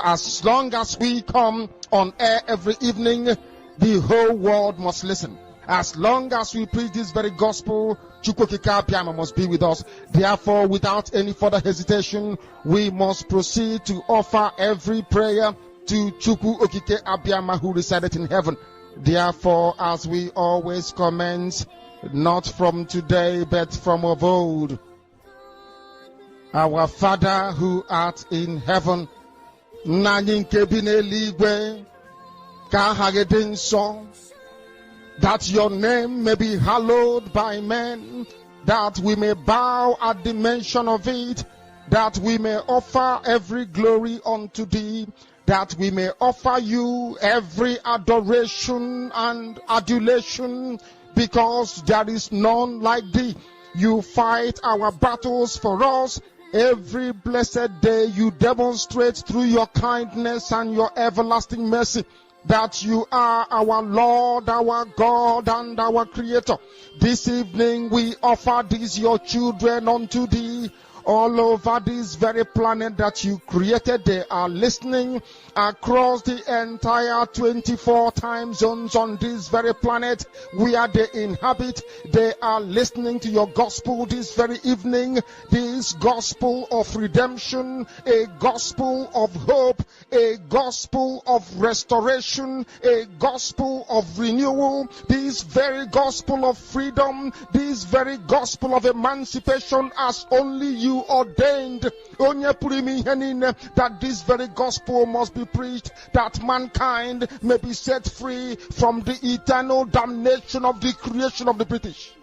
As long as we come on air every evening, the whole world must listen. As long as we preach this very gospel, Chukwokika Abiyama must be with us. Therefore, without any further hesitation, we must proceed to offer every prayer to Chukwu Okike Abiyama who resided in heaven. Therefore, as we always commence, not from today but from of old, our Father who art in heaven, that your name may be hallowed by men, that we may bow at the mention of it, that we may offer every glory unto thee, that we may offer you every adoration and adulation, because there is none like thee. You fight our battles for us. Every blessed day you demonstrate through your kindness and your everlasting mercy that you are our Lord, our God, and our Creator. This evening we offer these your children unto thee. All over this very planet that you created, they are listening across the entire 24 time zones on this very planet where they inhabit. They are listening to your gospel this very evening, this gospel of redemption, a gospel of hope, a gospel of restoration, a gospel of renewal, this very gospel of freedom, this very gospel of emancipation as only you ordained, that this very gospel must be preached, that mankind may be set free from the eternal damnation of the creation of the British.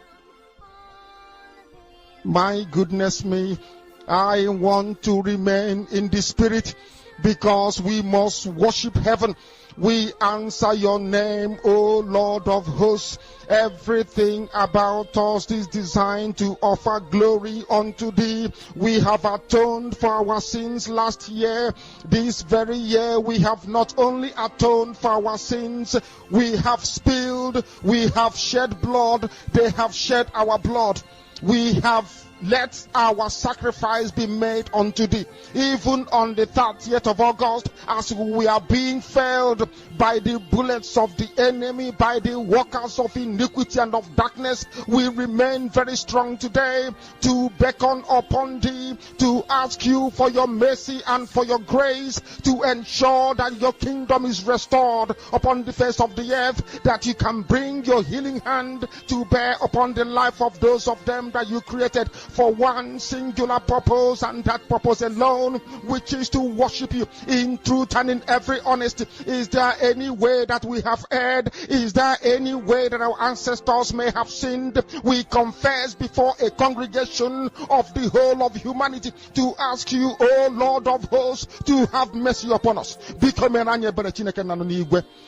My goodness me, I want to remain in the spirit, because we must worship heaven. We answer your name, O Lord of hosts. Everything about us is designed to offer glory unto thee. We have atoned for our sins last year. This very year we have not only atoned for our sins, we have spilled, we have shed blood, they have shed our blood. We have let our sacrifice be made unto thee. Even on the 30th of August, as we are being felled by the bullets of the enemy, by the workers of iniquity and of darkness, we remain very strong today to beckon upon thee, to ask you for your mercy and for your grace, to ensure that your kingdom is restored upon the face of the earth, that you can bring your healing hand to bear upon the life of those of them that you created for one singular purpose, and that purpose alone, which is to worship you in truth and in every honesty. Is there any way that we have erred? Is there any way that our ancestors may have sinned? We confess before a congregation of the whole of humanity to ask you, O Lord of hosts, to have mercy upon us.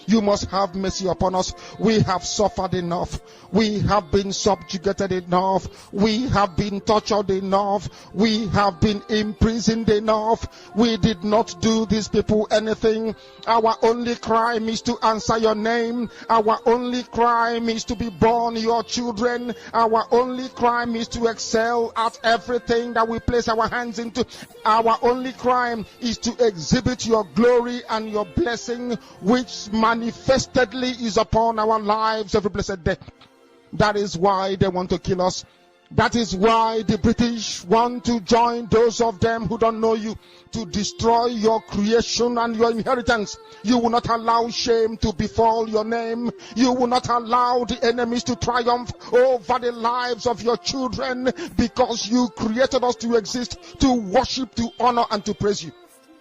You must have mercy upon us. We have suffered enough. We have been subjugated enough. We have been tortured enough. We have been imprisoned enough. We did not do these people anything. Our only crime is to answer your name. Our only crime is to be born your children. Our only crime is to excel at everything that we place our hands into. Our only crime is to exhibit your glory and your blessing, which manifestedly is upon our lives every blessed day. That is why they want to kill us. That is why the British want to join those of them who don't know you to destroy your creation and your inheritance. You will not allow shame to befall your name. You will not allow the enemies to triumph over the lives of your children, because you created us to exist, to worship, to honor, and to praise you.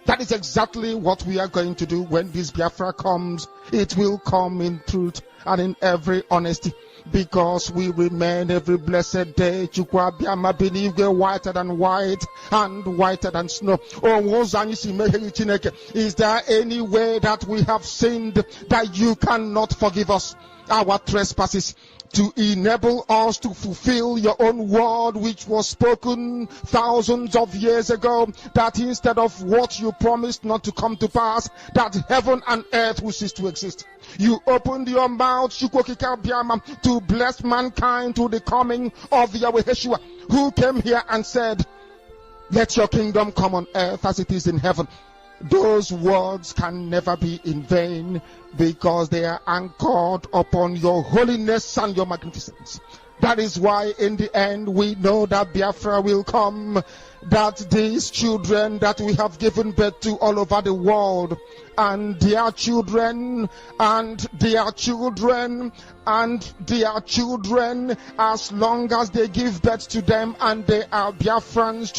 That is exactly what we are going to do when this Biafra comes. It will come in truth and in every honesty, because we remain every blessed day Chukwu Abiyama binigwe whiter than white and whiter than snow. Is there any way that we have sinned that you cannot forgive us our trespasses, to enable us to fulfill your own word which was spoken thousands of years ago, that instead of what you promised not to come to pass, that heaven and earth will cease to exist? You opened your mouth, to bless mankind through the coming of Yahweh Yeshua, who came here and said, let your kingdom come on earth as it is in heaven. those words can never be in vain, because they are anchored upon your holiness and your magnificence. That is why in the end we know that Biafra will come, that these children that we have given birth to all over the world, and their children, and their children, and their children, as long as they give birth to them and they are Biafrans,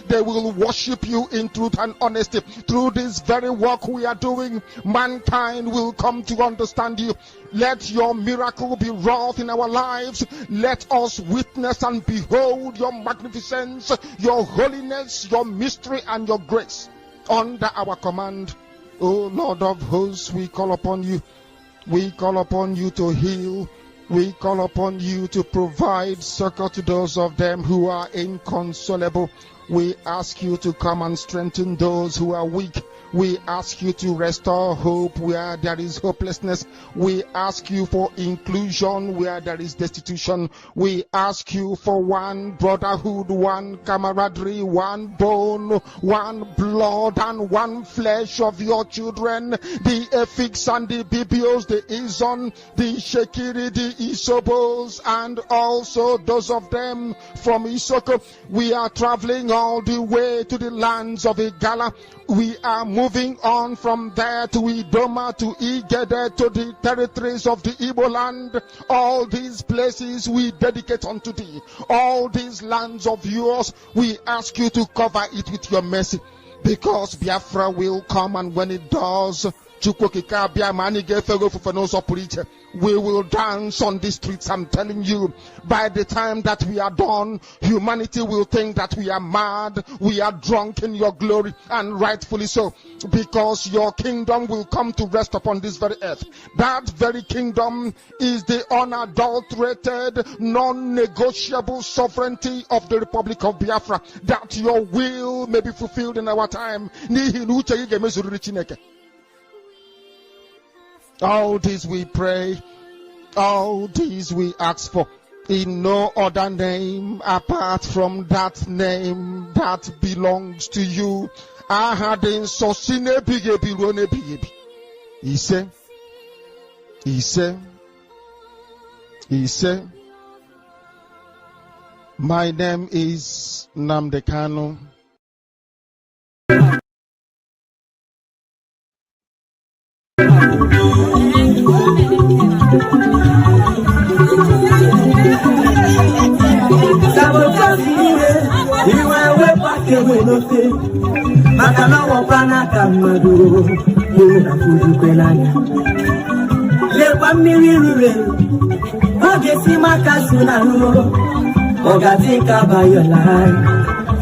they will worship you in truth and honesty. Through this very work we are doing, mankind will come to understand you. Let your miracle be wrought in our lives. Let us witness and behold your magnificence, your holiness, your mystery, and your grace under our command. O Lord of hosts, we call upon you. We call upon you to heal. We call upon you to provide succor to those of them who are inconsolable. We ask you to come and strengthen those who are weak. We ask you to restore hope where there is hopelessness. We ask you for inclusion where there is destitution. We ask you for one brotherhood, one camaraderie, one bone, one blood, and one flesh of your children. The Efiks and the Bibios, the Izon, the Shekiri, the Isobos, and also those of them from Isoko. We are traveling all the way to the lands of Igala. We are moving on from there to Idoma, to Igede, to the territories of the Igbo land. All these places we dedicate unto thee. All these lands of yours, we ask you to cover it with your mercy. Because Biafra will come, and when it does, we will dance on the streets. I'm telling you, by the time that we are done, humanity will think that we are mad, we are drunk in your glory, and rightfully so, because your kingdom will come to rest upon this very earth. That very kingdom is the unadulterated, non-negotiable sovereignty of the Republic of Biafra, that your will may be fulfilled in our time. All this we pray, all these we ask for, in no other name apart from that name that belongs to you. He said, my name is Namdekano.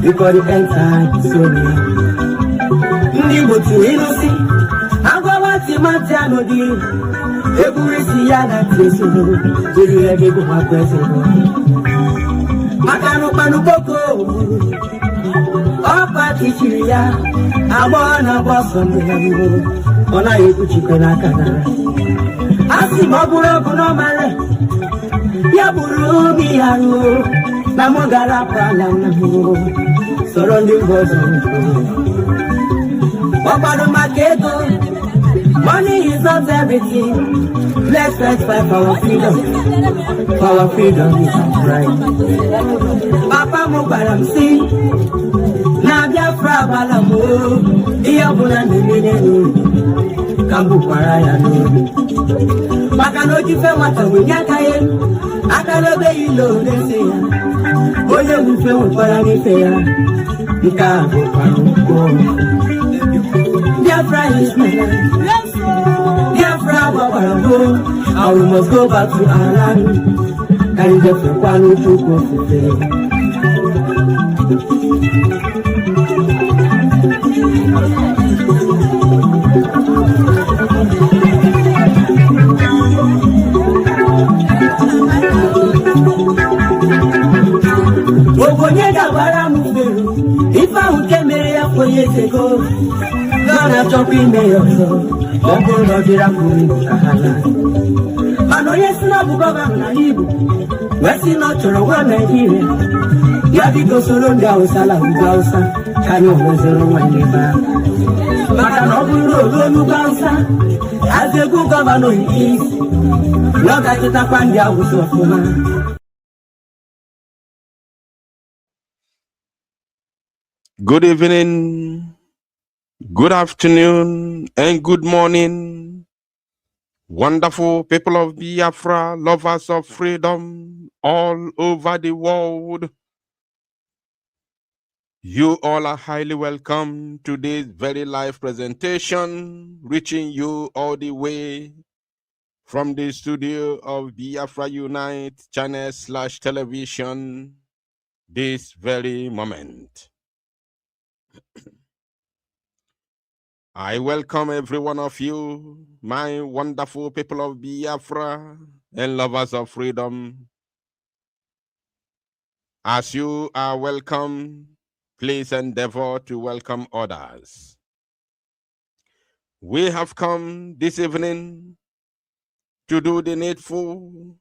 Because the end time is so near. Surrounding was money is not everything. Let's fight for our freedom. For our freedom is our right. Papa Mubaram see Nabia Frabalamo Iabuna Nene Kambu Paraya no Makano Jifemata Winyakaye Akalobe Ilo Nesia Oye Wufemu Paranifea Nikabu Paruko Biafra is my life. Biafra, and we must go back to our land. And the Fepano took off the day. If I would get married 4 years ago, Gonna talk in me also. Bongo no dirapuri kahana. Mano yes na bugoba na hibu. Wesi no choro wa Nigeria. Ya bido soro ndị Hausa la ugwu Hausa ka anyị nweziri nwanne ebe ahụ maka na ọ bụrụ na olu onugwu Hausa azụ egwu gọvanọ isi na ọ ga-achịtakwa ndị Hausa ọfụma. Good evening, good afternoon, and good morning, wonderful people of Biafra, lovers of freedom all over the world. You all are highly welcome to this very live presentation, reaching you all the way from the studio of Biafra Unite channel/television this very moment. I welcome every one of you, my wonderful people of Biafra and lovers of freedom. As you are welcome, please endeavor to welcome others. We have come this evening to do the needful.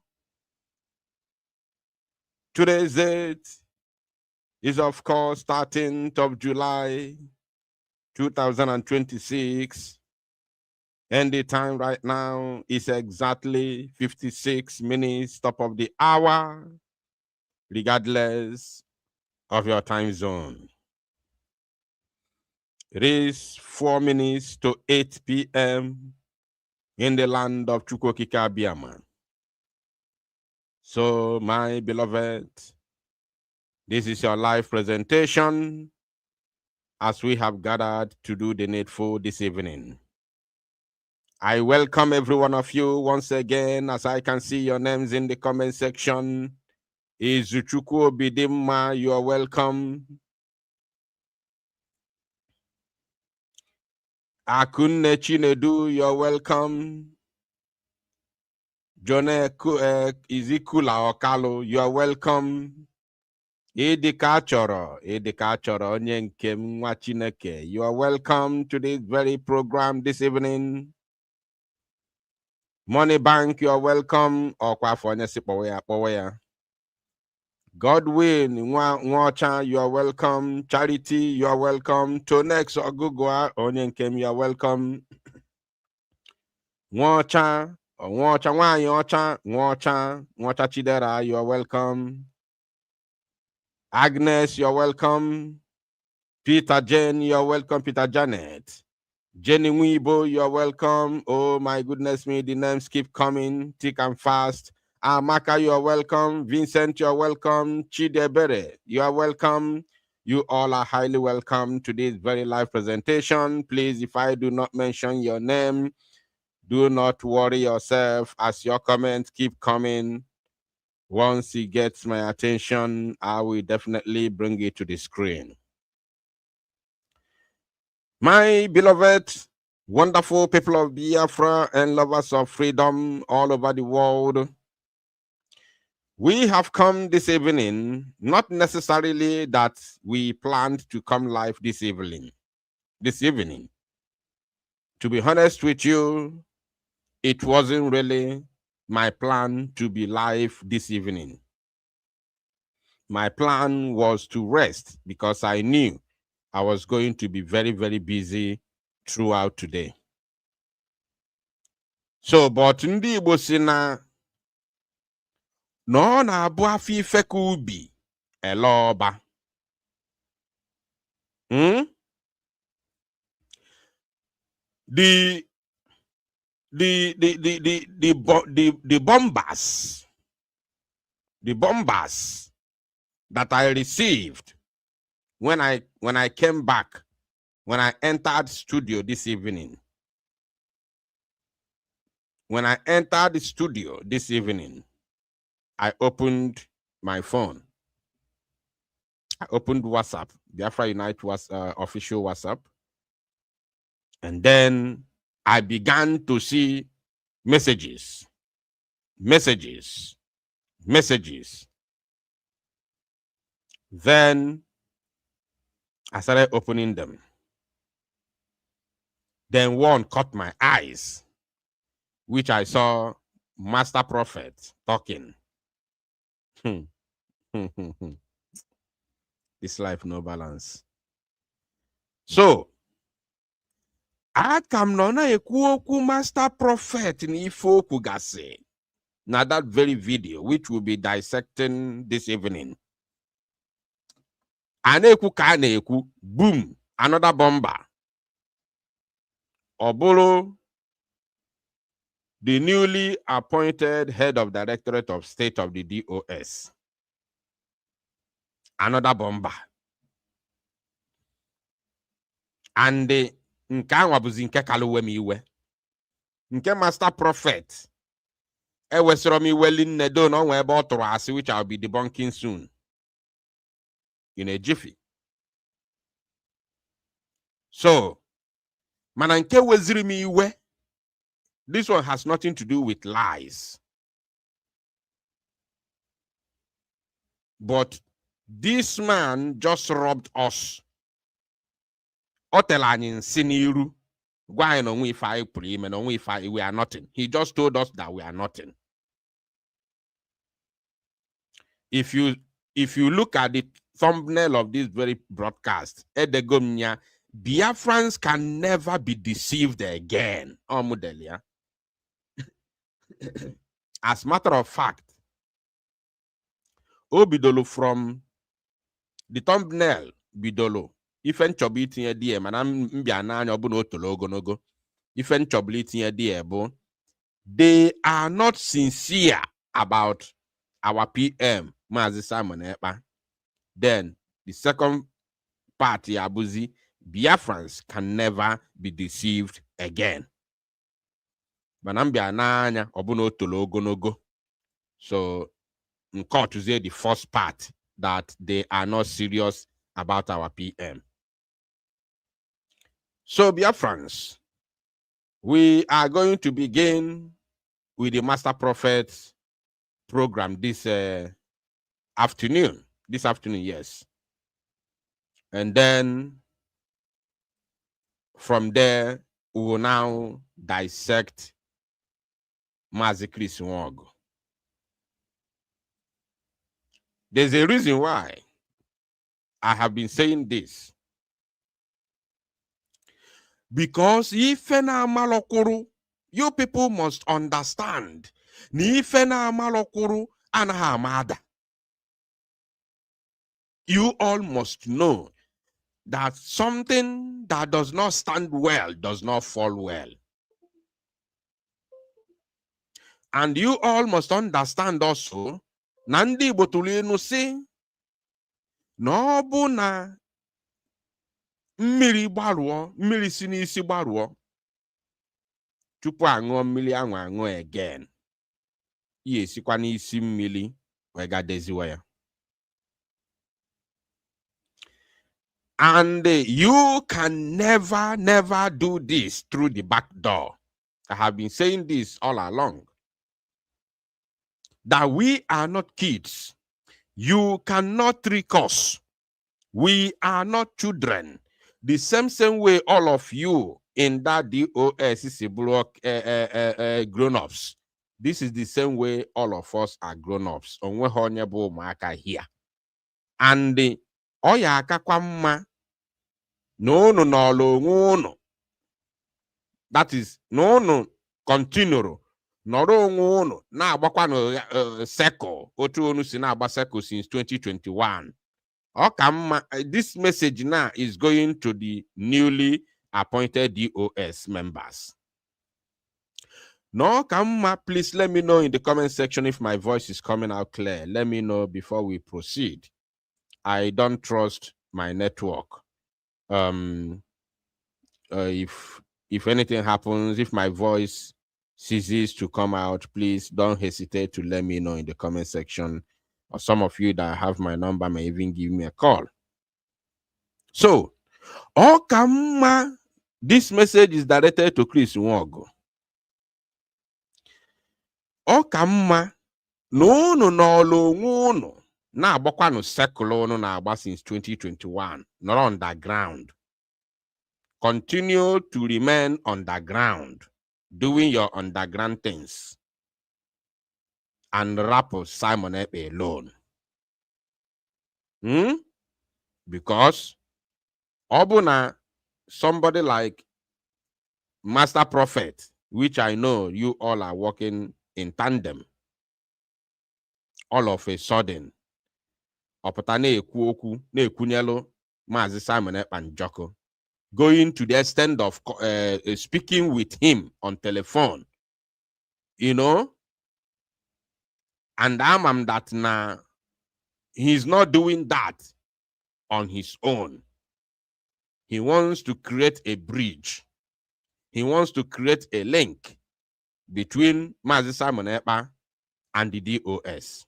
Today's date is, of course, 13th of July, 2026, and the time right now is exactly 56 minutes top of the hour, regardless of your time zone. It is 4 minutes to 8 p.m. in the land of Chukwokika, Biama. So, my beloved, this is your live presentation as we have gathered to do the needful this evening. I welcome every one of you once again. As I can see your names in the comment section, Izuchukwu Bidimma, you are welcome. Akunne Chinedu, you are welcome. Jone Izikula Okalo, you are welcome. Edika Choro, onye nke m nwa Chineke, you are welcome to this very program this evening. Money Bank, you are welcome. Godwin Nwacha, you are welcome. Charity, you are welcome. Tonex Ogugwa, onye nke m, you are welcome. Nwacha Chidera, you are welcome. Agnes, you're welcome. Peter Jane, you're welcome. Peter Janet. Jenny Weibo, you're welcome. Oh my goodness me, the names keep coming thick and fast. Amaka, you're welcome. Vincent, you're welcome. Chidebere, you are welcome. You all are highly welcome to this very live presentation. Please, if I do not mention your name, do not worry yourself as your comments keep coming. Once it gets my attention, I will definitely bring it to the screen. My beloved, wonderful people of Biafra and lovers of freedom all over the world, we have come this evening, not necessarily that we planned to come live this evening. To be honest with you, it wasn't really my plan to be live this evening. My plan was to rest because I knew I was going to be very, very busy throughout today. So, but ndị Igbo si na ọ na-abụ afọ ife ka ubi ele ọba. The bombers that I received when I came back, when I entered studio this evening. When I entered the studio this evening, I opened my phone. I opened WhatsApp, Biafra Unite was official WhatsApp. And then I began to see messages. Then I started opening them. Then one caught my eyes, which I saw Master Prophet talking. This life no balance. So, akam no na ekwu master prophet ni ife okwu gasi. Now that very video, which we'll be dissecting this evening. Aneku ka aneku, boom, another bomber. Obolo, the newly appointed head of Directorate of State of the DOS. Another bomber. And the nke wabuzi nke kaluwe mi iwe. Nke master prophet. Ewesoro mi iwe nedo no webe otoro asi, which I'll be debunking soon. In a jiffy. So, mana nke weziri mi iwe. This one has nothing to do with lies. But this man just robbed us. Otelanyin siniru. We are nothing. He just told us that we are nothing. If you look at the thumbnail of this very broadcast, Edegomnia, Biafrans can never be deceived again. As a matter of fact, Obidolo from the thumbnail Bidolo. Ifen chobiti die manam mbiana obuno tologonogo. Ifen chobiti die bo. They are not sincere about our PM, Mazi Simon Ekpa. Then the second party, Abuzi, Biafrans can never be deceived again. Manam mbiana obuno tologonogo. So, in court to say the first part that they are not serious about our PM. So, Biafrans, we are going to begin with the Master Prophet program this afternoon. This afternoon, yes. And then from there, we will now dissect Mazi Chris Nwogo. There's a reason why I have been saying this. Because ifena malokuru, you people must understand. Ni ifena malokuru anahamada. You all must know that something that does not stand well does not fall well. And you all must understand also, Nandi Botulinu say, no buna mmiri gbaruo, mmiri si n'isi gbaruo, tupu aṅụọ mmiri anwa aṅụ again. Ihe esikwa n'isi mmiri wega deziwe ya. And you can never do this through the back door. I have been saying this all along. That we are not kids. You cannot trick us. We are not children. The same way all of you in that DOS block grown-ups. This is the same way all of us are grown-ups. Onwe honye bo maka here. And the oya akakwa mma no. That is no continue. Noro na agbakwa no circle. Otu onu si na agba circle since 2021. This message now is going to the newly appointed DOS members. No, please let me know in the comment section if my voice is coming out clear. Let me know before we proceed. I don't trust my network. If anything happens, if my voice ceases to come out, please don't hesitate to let me know in the comment section. Or some of you that have my number may even give me a call. So, this message is directed to Chris Nwogo. No, na agbakwa no circle no na agba since 2021, not underground. Continue to remain underground, doing your underground things. And rapper Simon Ekpa alone. Because Obuna, somebody like Master Prophet, which I know you all are working in tandem, all of a sudden, ọpụta na-ekwu okwu na-ekwunyelu Maazị Simon Ekpa Njoko, going to the extent of speaking with him on telephone, and I'm that now he's not doing that on his own. He wants to create a bridge. He wants to create a link between Maazị Simon Ekpa and the DOS.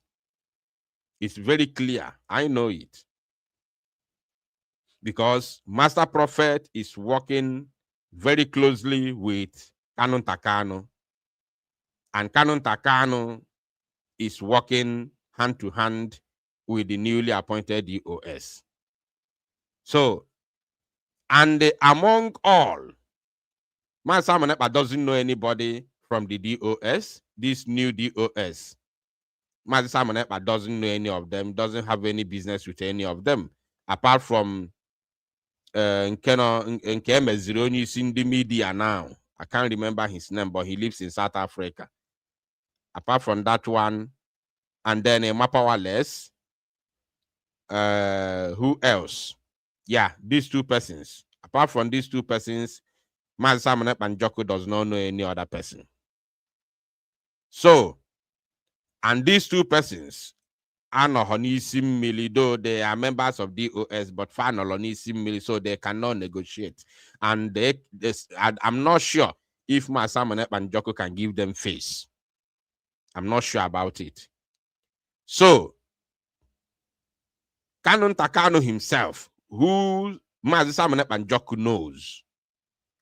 It's very clear. I know it. Because Master Prophet is working very closely with Canon Takano. And Canon Takano is working hand to hand with the newly appointed DOS. So, and among all, Master Simon Ekpa doesn't know anybody from the DOS, this new DOS. Master Simon Ekpa doesn't know any of them, doesn't have any business with any of them, apart from nke meziri onye isi ndị media now. I can't remember his name, but he lives in South Africa. Apart from that one, and then Mapawales, who else? Yeah, these two persons. Apart from these two persons, Maazị Simon Ekpa Njoko does not know any other person. So, and these two persons, Anohonisim Mili, though they are members of DOS, but Fanolonisim Mili, so they cannot negotiate. And I'm not sure if Maazị Simon Ekpa Njoko can give them face. I'm not sure about it. So, Canon Takano himself, who Maazị Simon Ekpa Njoko knows,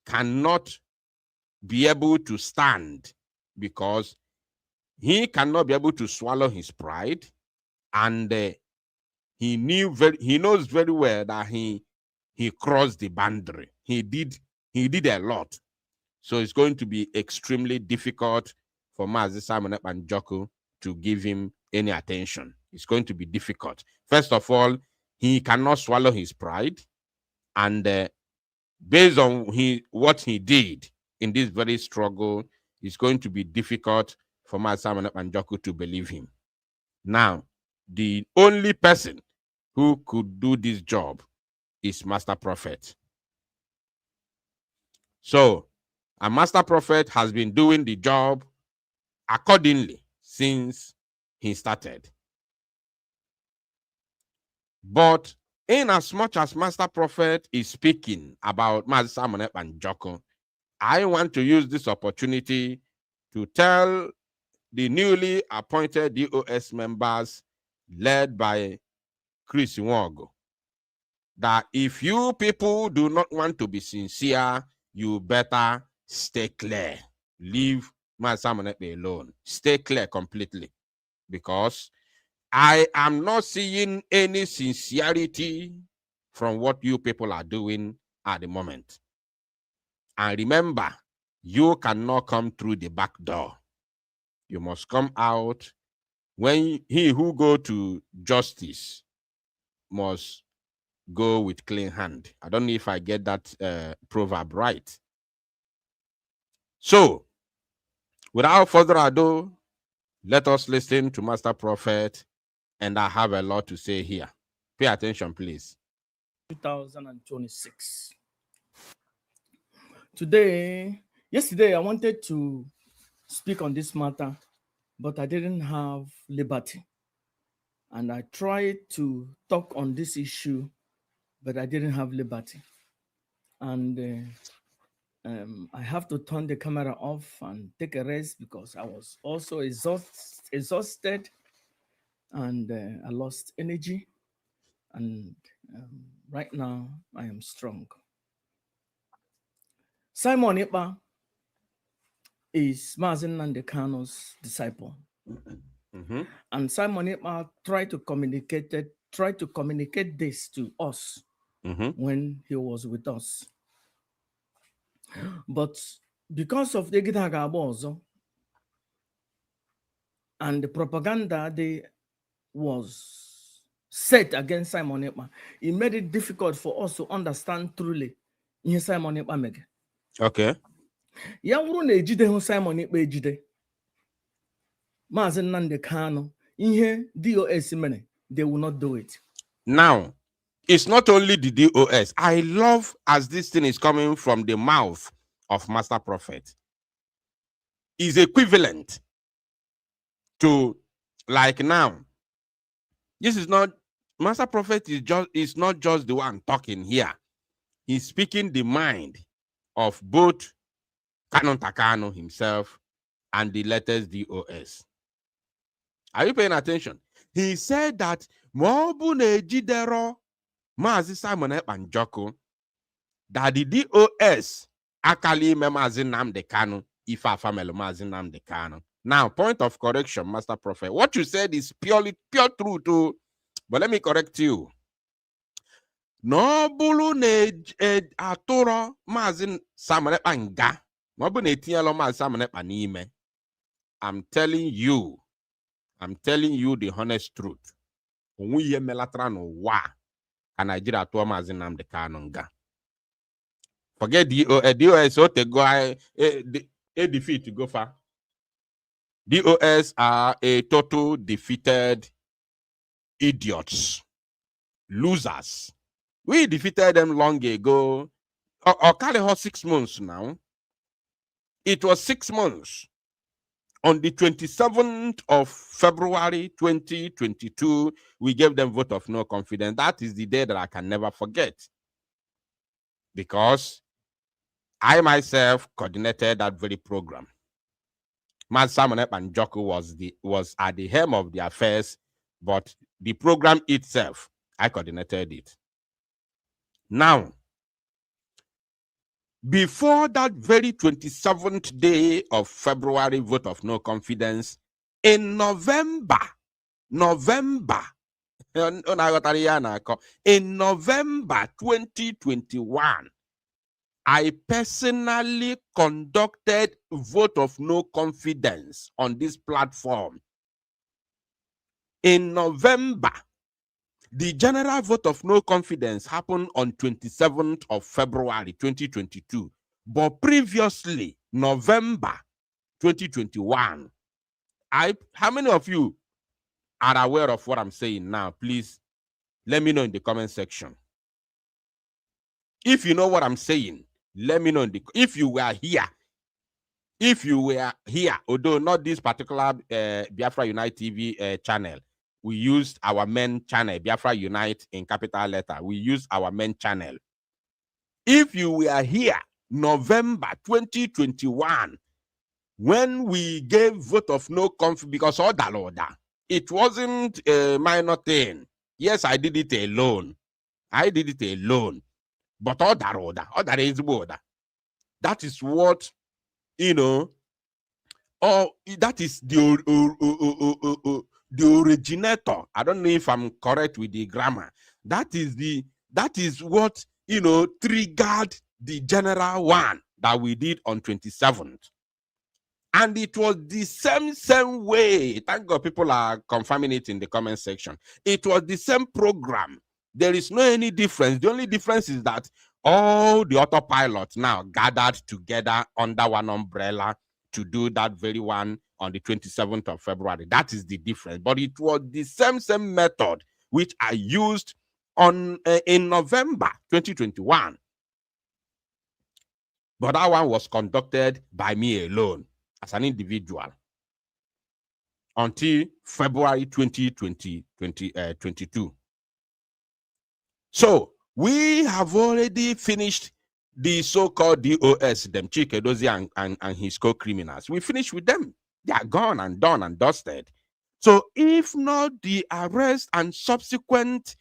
cannot be able to stand because he cannot be able to swallow his pride, and he knows very well that he crossed the boundary. He did a lot, so it's going to be extremely difficult for Maazị Simon Ekpa Njoko to give him any attention. It's going to be difficult. First of all, he cannot swallow his pride, and based on what he did in this very struggle, it's going to be difficult for Maazị Simon Ekpa Njoko to believe him. Now, the only person who could do this job is Master Prophet. So, a Master Prophet has been doing the job accordingly since he started. But in as much as Master Prophet is speaking about Maazị Simon Ekpa Njoko, I want to use this opportunity to tell the newly appointed DOS members led by Chris Nwogo that if you people do not want to be sincere, you better stay clear. Leave Maazị Simon Ekpa alone. Stay clear completely. Because I am not seeing any sincerity from what you people are doing at the moment. And remember, you cannot come through the back door. You must come out. When he who go to justice must go with clean hand. I don't know if I get that proverb right. So, without further ado, let us listen to Master Prophet, and I have a lot to say here. Pay attention, please. 2026. Yesterday, I wanted to speak on this matter, but I didn't have liberty. And I tried to talk on this issue, but I didn't have liberty. And I have to turn the camera off and take a rest because I was also exhausted, and I lost energy. And right now, I am strong. Simon Ekpa is Maazị Nnamdi Kanu's disciple. Mm-hmm. And Simon Ekpa tried to communicate this to us when he was with us. But because of the Gitagabozo and the propaganda they was set against Simon Ekpa. It made it difficult for us to understand truly in Simon Ekpa mege. Okay. Ya wuru na ejide hu Simon Ekpa ejide. Maazị Nnamdi Kanu, ihe DOS mere, they will not do it. Now, it's not only the DOS. I love as this thing is coming from the mouth of Master Prophet. Is equivalent to, like now, this is not, Master Prophet is not just the one talking here. He's speaking the mind of both Canon Takano himself and the latest DOS. Are you paying attention? He said that Mobu Nejidero Mazi Simon Ekpa Njoko, that the DOS akali me Mazi Nnamdi Kanu ifa family Mazi Nnamdi Kanu. Now, point of correction, Master Prophet. What you said is pure truth too. But let me correct you. No bulu ne aturo Mazi Simon Ekpa nga. Mobu ne tielo Mazi Simon Ekpa nime. I'm telling you the honest truth. Onwe melatra no wa. Nigeria to Mazi Nnamdi Kanu nga. Forget DOS, so they go a defeat to go far. DOS are a total defeated idiots, losers. We defeated them long ago. Or carry her 6 months now. It was 6 months. On the 27th of February 2022, we gave them vote of no confidence. That is the day that I can never forget. Because I myself coordinated that very program. Mazi Simon Ekpa Njoko was at the helm of the affairs, but the program itself, I coordinated it. Now, before that very 27th day of February vote of no confidence, in November 2021, I personally conducted vote of no confidence on this platform. In November, the general vote of no confidence happened on 27th of February 2022. But previously, November 2021, how many of you are aware of what I'm saying now? Please let me know in the comment section. If you know what I'm saying, let me know if you were here. If you were here, although not this particular Biafra Unite TV channel, we used our main channel, Biafra Unite in capital letter. We used our main channel. If you were here, November 2021, when we gave vote of no confidence, because order, it wasn't a minor thing. Yes, I did it alone. But order is order. That is what, that is the originator. I don't know if I'm correct with the grammar. That is what, triggered the general one that we did on 27th. And it was the same way. Thank God people are confirming it in the comment section. It was the same program. There is no any difference. The only difference is that all the autopilots now gathered together under one umbrella to do that very one on the 27th of February. That is the difference. But it was the same method which I used in November 2021. But that one was conducted by me alone as an individual until February 2022. So we have already finished the so-called DOS, them Chike Dozie and his co-criminals. We finished with them. They are gone and done and dusted. So if not the arrest and subsequent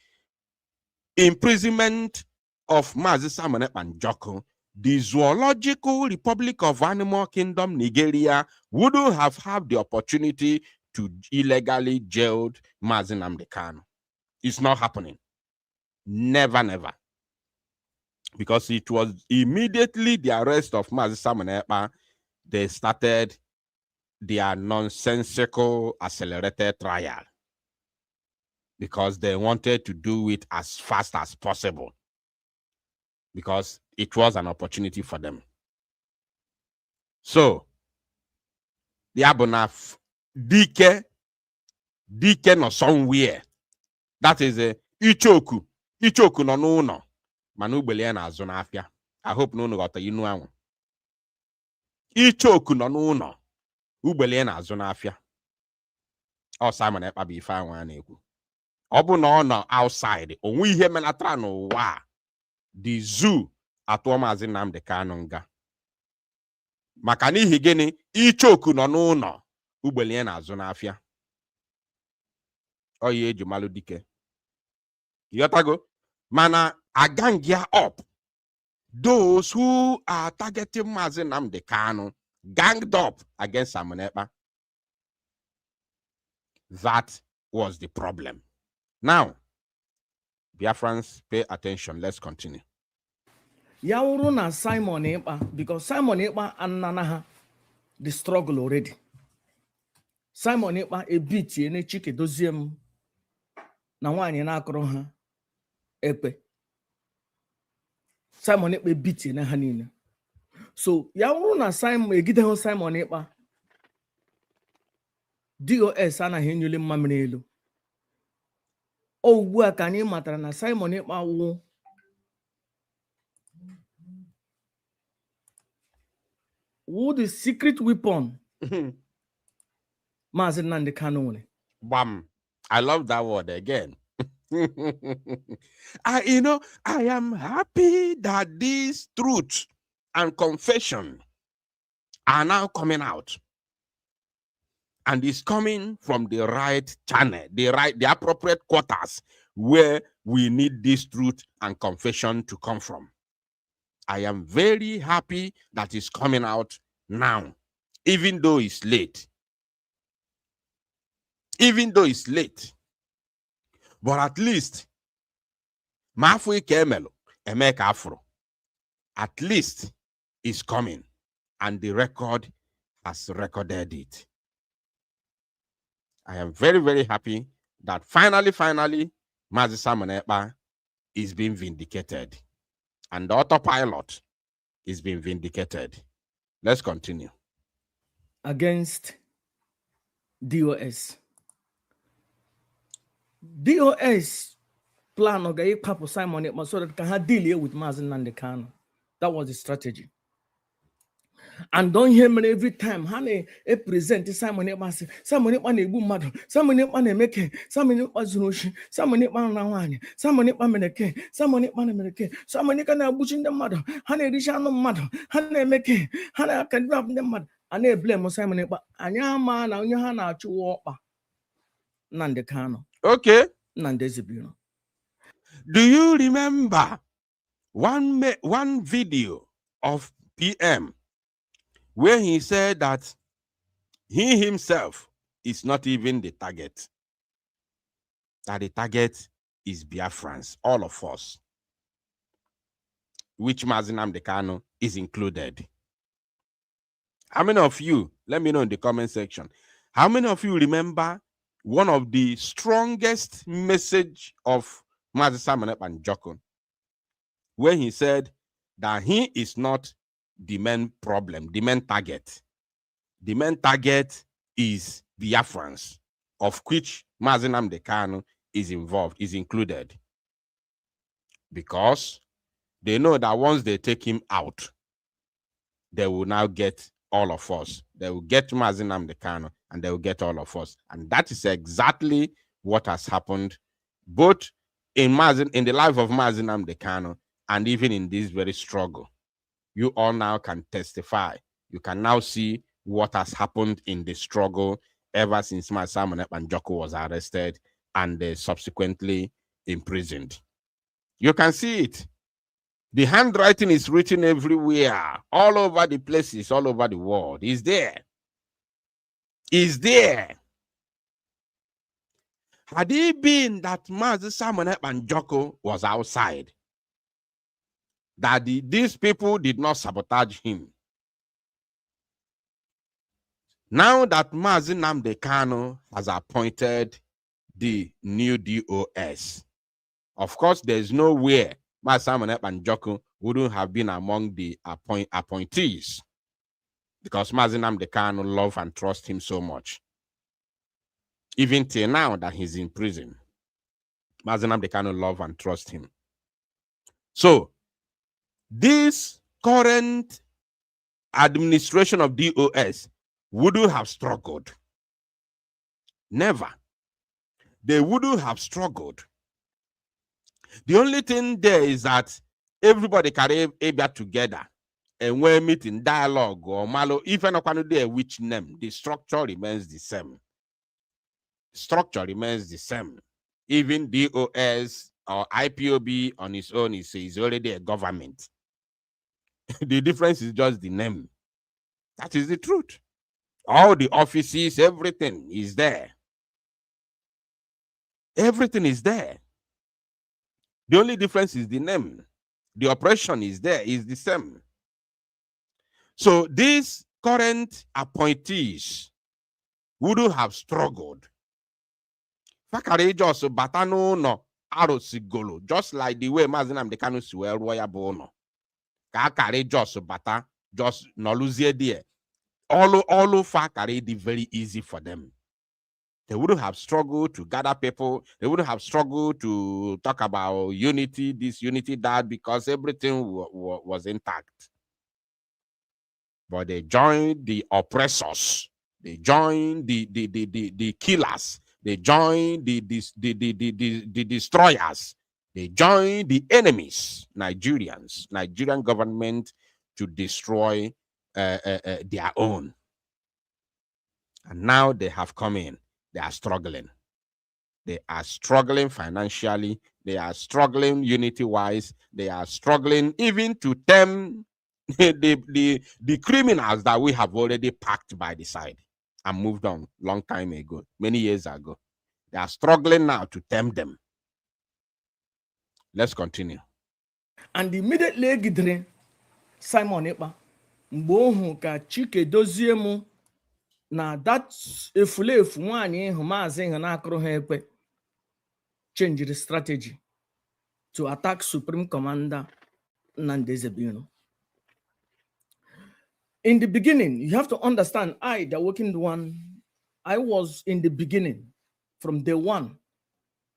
imprisonment of Mazi Simon Ekpa Njoko, the Zoological Republic of Animal Kingdom, Nigeria, wouldn't have had the opportunity to illegally jail Mazi Nnamdi Kanu. It's not happening. Never. Because it was immediately the arrest of Mazi Simon Ekpa, they started their nonsensical accelerated trial. because they wanted to do it as fast as possible, because it was an opportunity for them. So, the Abunaf Dike no somewhere. That is a Ichoku no no. Manu Beliana Zonafia. I hope no got the Inuan. Ichoku no no. Ubeliana Zonafia. Or Simon Ekpa be fine one equal. Obu no outside. We hear Menatrano wa. The zoo at Wamazin Nam de Kanonga. Makani higeni Ichoku no no. Ubeliana Zonafia. Oh yeah, Jumalu Dike. Yotago. Mana agangia up. Those who are targeting Mazi Nnamdi Kanu ganged up against Simon Ekpa. That was the problem. Now, Biafrans, pay attention. Let's continue. Yauru na Simon Ekpa, because Simon Ekpa ananaha the struggle already. Simon Ekpa a bit ye ne chike doziem na wanye na akoro ha Ekpe. Simon Ekpa beat ye na hanina. So yauru na Simon egide ho Simon Ekpa. DOS anaghị enyole mmamịrị elu. Ugbu a ka anyị matara na Simon Ekpa wụ the secret weapon Mazi Nnamdi Kanu nwere. Bam. I love that word again. I am happy that this truth and confession are now coming out. And it's coming from the right channel, the appropriate quarters where we need this truth and confession to come from. I am very happy that it's coming out now, even though it's late. Even though it's late. But at least, Mafui Kemelo, Emek Afro, at least it's coming. And the record has recorded it. I am very, very happy that finally, Mazi Simon Ekpa is being vindicated. And the autopilot is being vindicated. Let's continue. Against DOS. DOS plan of Ekpa Simon Ekpa so that can have deal with Mazi Nnamdi Kanu. That was the strategy. And don't hear me every time. Honey, a present Simon Ekpa. Simon Ekpa na-egbu mmadụ. Simon Ekpa na-emeke. Simon Ekpa zuru oshi. Simon Ekpa na nwanyị. Simon Ekpa meneke. Simon Ekpa na-emeke. Simon Ekpa na-egbuchi ndị mmadụ. Ha na-ericha anụ mmadụ. Ha na-emeke. Ha na-akadịrị ndị mmadụ. A na-eblame Simon Ekpa. Anyị ama na onye ha na-achụ ọkpa Nnamdi Kanu. Okay. Nnamdi Ezebiro. Do you remember one video of PM where he said that he himself is not even the target, that the target is Biafrans, all of us, which Mazi Nnamdi Kanu is included? How many of you, let me know in the comment section, how many of you remember one of the strongest message of Mazi Simon Ekpa Njoko, where he said that he is not the main problem, the main target. The main target is Biafrans, of which Mazi Nnamdi Kanu is involved, is included. Because they know that once they take him out, they will now get all of us. They will get Mazi Nnamdi Kanu and they will get all of us. And that is exactly what has happened, both in the life of Mazi Nnamdi Kanu and even in this very struggle. You all now can testify. You can now see what has happened in the struggle ever since Mazi Simon Ekpa Njoko was arrested and subsequently imprisoned. You can see it. The handwriting is written everywhere, all over the places, all over the world. It's there. It's there. Had it been that Mazi Simon Ekpa Njoko was outside, that these people did not sabotage him. Now that Mazi Nnamdi Kanu has appointed the new DOS. Of course, there's nowhere Simon Ekpa and Joko wouldn't have been among the appointees, because Mazi Nnamdi Kanu love and trust him so much. Even till now that he's in prison, Mazi Nnamdi Kanu love and trust him. So, this current administration of DOS wouldn't have struggled. Never. They wouldn't have struggled. The only thing there is that everybody can be together and when meeting dialogue or malo, if anyone there which name, the structure remains the same. Structure remains the same. Even DOS or IPOB on its own is already a government. The difference is just the name. That is the truth. All the offices, everything is there. Everything is there. The only difference is the name. The operation is there, is the same. So these current appointees wouldn't have struggled. Fakare just batano no arosigolo, just like the way Mazi Nnamdi Kanu siwe roya bono. Kakare just bata, just no lose there. All fakare did very easy for them. They wouldn't have struggled to gather people. They wouldn't have struggled to talk about unity, this, unity, that, because everything was intact. But they joined the oppressors. They joined the killers. They joined the destroyers. They joined the enemies, Nigerian government, to destroy their own. And now they have come in. They are struggling. They are struggling financially. They are struggling unity-wise. They are struggling even to tame the criminals that we have already packed by the side and moved on long time ago, many years ago. They are struggling now to tame them. Let's continue. And immediately gidere Simon Ekpa mgbe ka Chike dozie mu na that efulefu nwaanyị ịhụ maazị ịhụ na-akụrụ ha ekpe changed the strategy to attack Supreme Commander Nnamdi Ezebiro. In the beginning, you have to understand, the working one, I was in the beginning, from day one.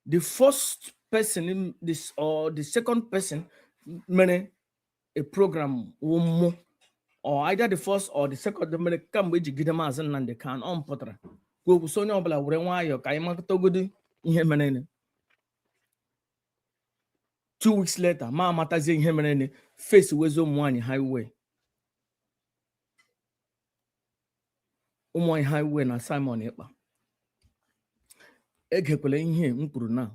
The first person in this, or the second person, many a program, or either the first or the second, the many come with Gidamaz and they can on potra. Go so no bla why 2 weeks later, ma matazi him face wezo mwani highway. Umwani highway na Simon Ekpa. Egekwele ihe m kwuru na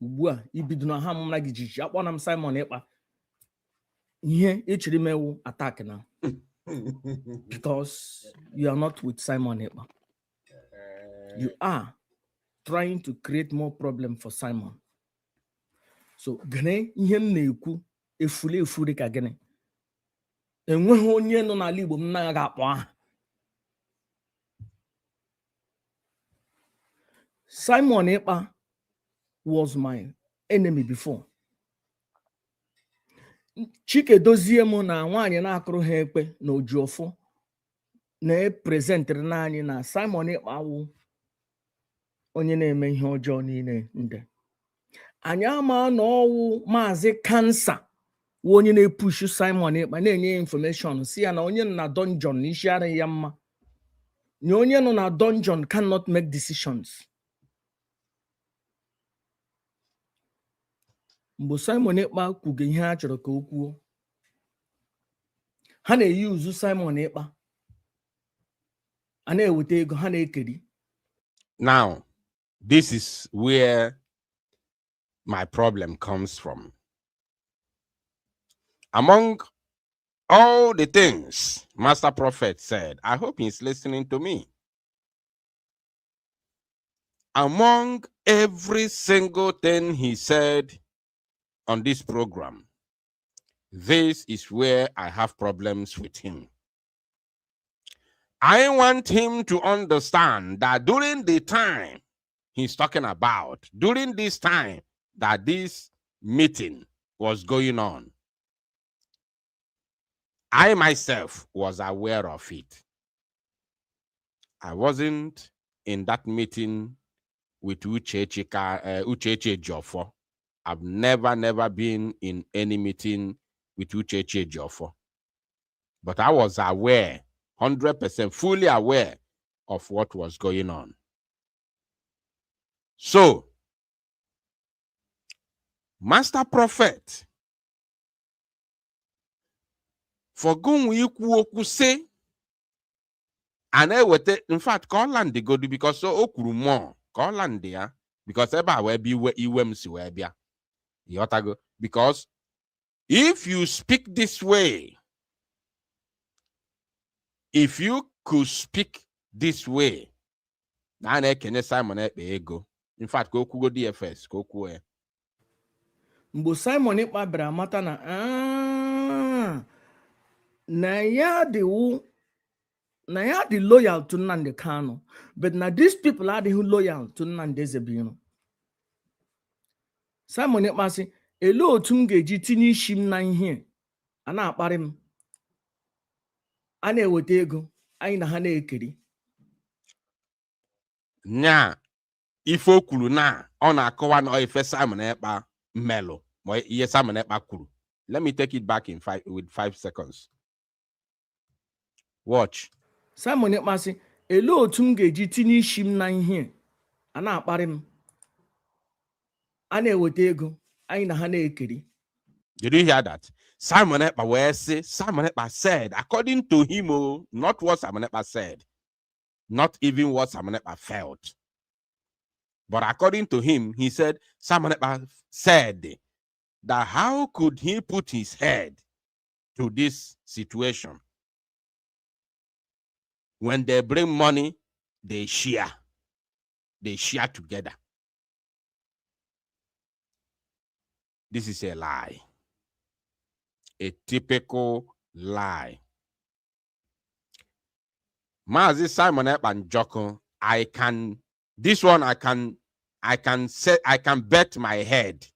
ugbu a ibido na ha mma gijiji akpọ na m Simon Ekpa ihe echiri mewu attack na because you are not with Simon Ekpa. You are trying to create more problem for Simon. So gene ihe m na-ekwu efu dị ka gene enweghị onye nọ n'ala Igbo m na ga-akpọ aha. Simon Ekpa was my enemy before. Chike dozie mu na nwaanyị na-akụrụ ha ekpe na Ojuofo na-epresentịrị n'anyị na Simon Ekpa wụ onye na-eme ihe ọjọọ niile ndị. Anyị ama na ọwụ Maazị Kansa wụ onye na-epushu Simon Ekpa na-enye information si ya na onye nọ na dungeon na isi ara ya mma. Na onye nọ na dungeon cannot make decisions. Mgbe Simon Ekpa kwuge ihe a chọrọ ka o kwuo, ha na-eyuzu Simon Ekpa a na-eweta ego ha na-ekeri. Now, this is where my problem comes from. Among all the things Master Prophet said, I hope he's listening to me. Among every single thing he said on this program, this is where I have problems with him. I want him to understand that during the time he's talking about during this time that this meeting was going on. I myself was aware of it. I wasn't in that meeting with Ucheche Jofo. I've never been in any meeting with Ucheche Jofo. But I was aware, 100% fully aware of what was going on. So, Master Prophet, for going we say, and I would in fact call land go do because so okuru more call land there because eba will be where iwem si where be because if you speak this way, if you could speak this way, na can Simon ego. In fact, go DFS go Mbo Simon Ekpa bra mata na ya the loyal to Nnamdi Kanu, but now these people are the who loyal to Nnamdi Ezebino. Simon Ekpa say, "Elo otunge jitini shim na ihe, ana akparim, ana ewete ego, anyị na ha na-ekeri." Nya, ifo kwuru na ọ na-akọwa na ife Simon Ekpa melo, ma ihe Simon Ekpa kwuru. Let me take it back in 5 seconds. Watch. Simon Ekpa say, "Elo otunge jitini shim na ihe, ana akparim, ana ewete ego, anyị na ha na-ekeri." Did you hear that? Simon Ekpa said, according to him, not what Simon Ekpa said, not even what Simon Ekpa felt. But according to him, he said, Simon Ekpa said that how could he put his head to this situation? When they bring money, they share. They share together. This is a lie. A typical lie. Mazi Simon Ekpa Njoko, I can bet my head.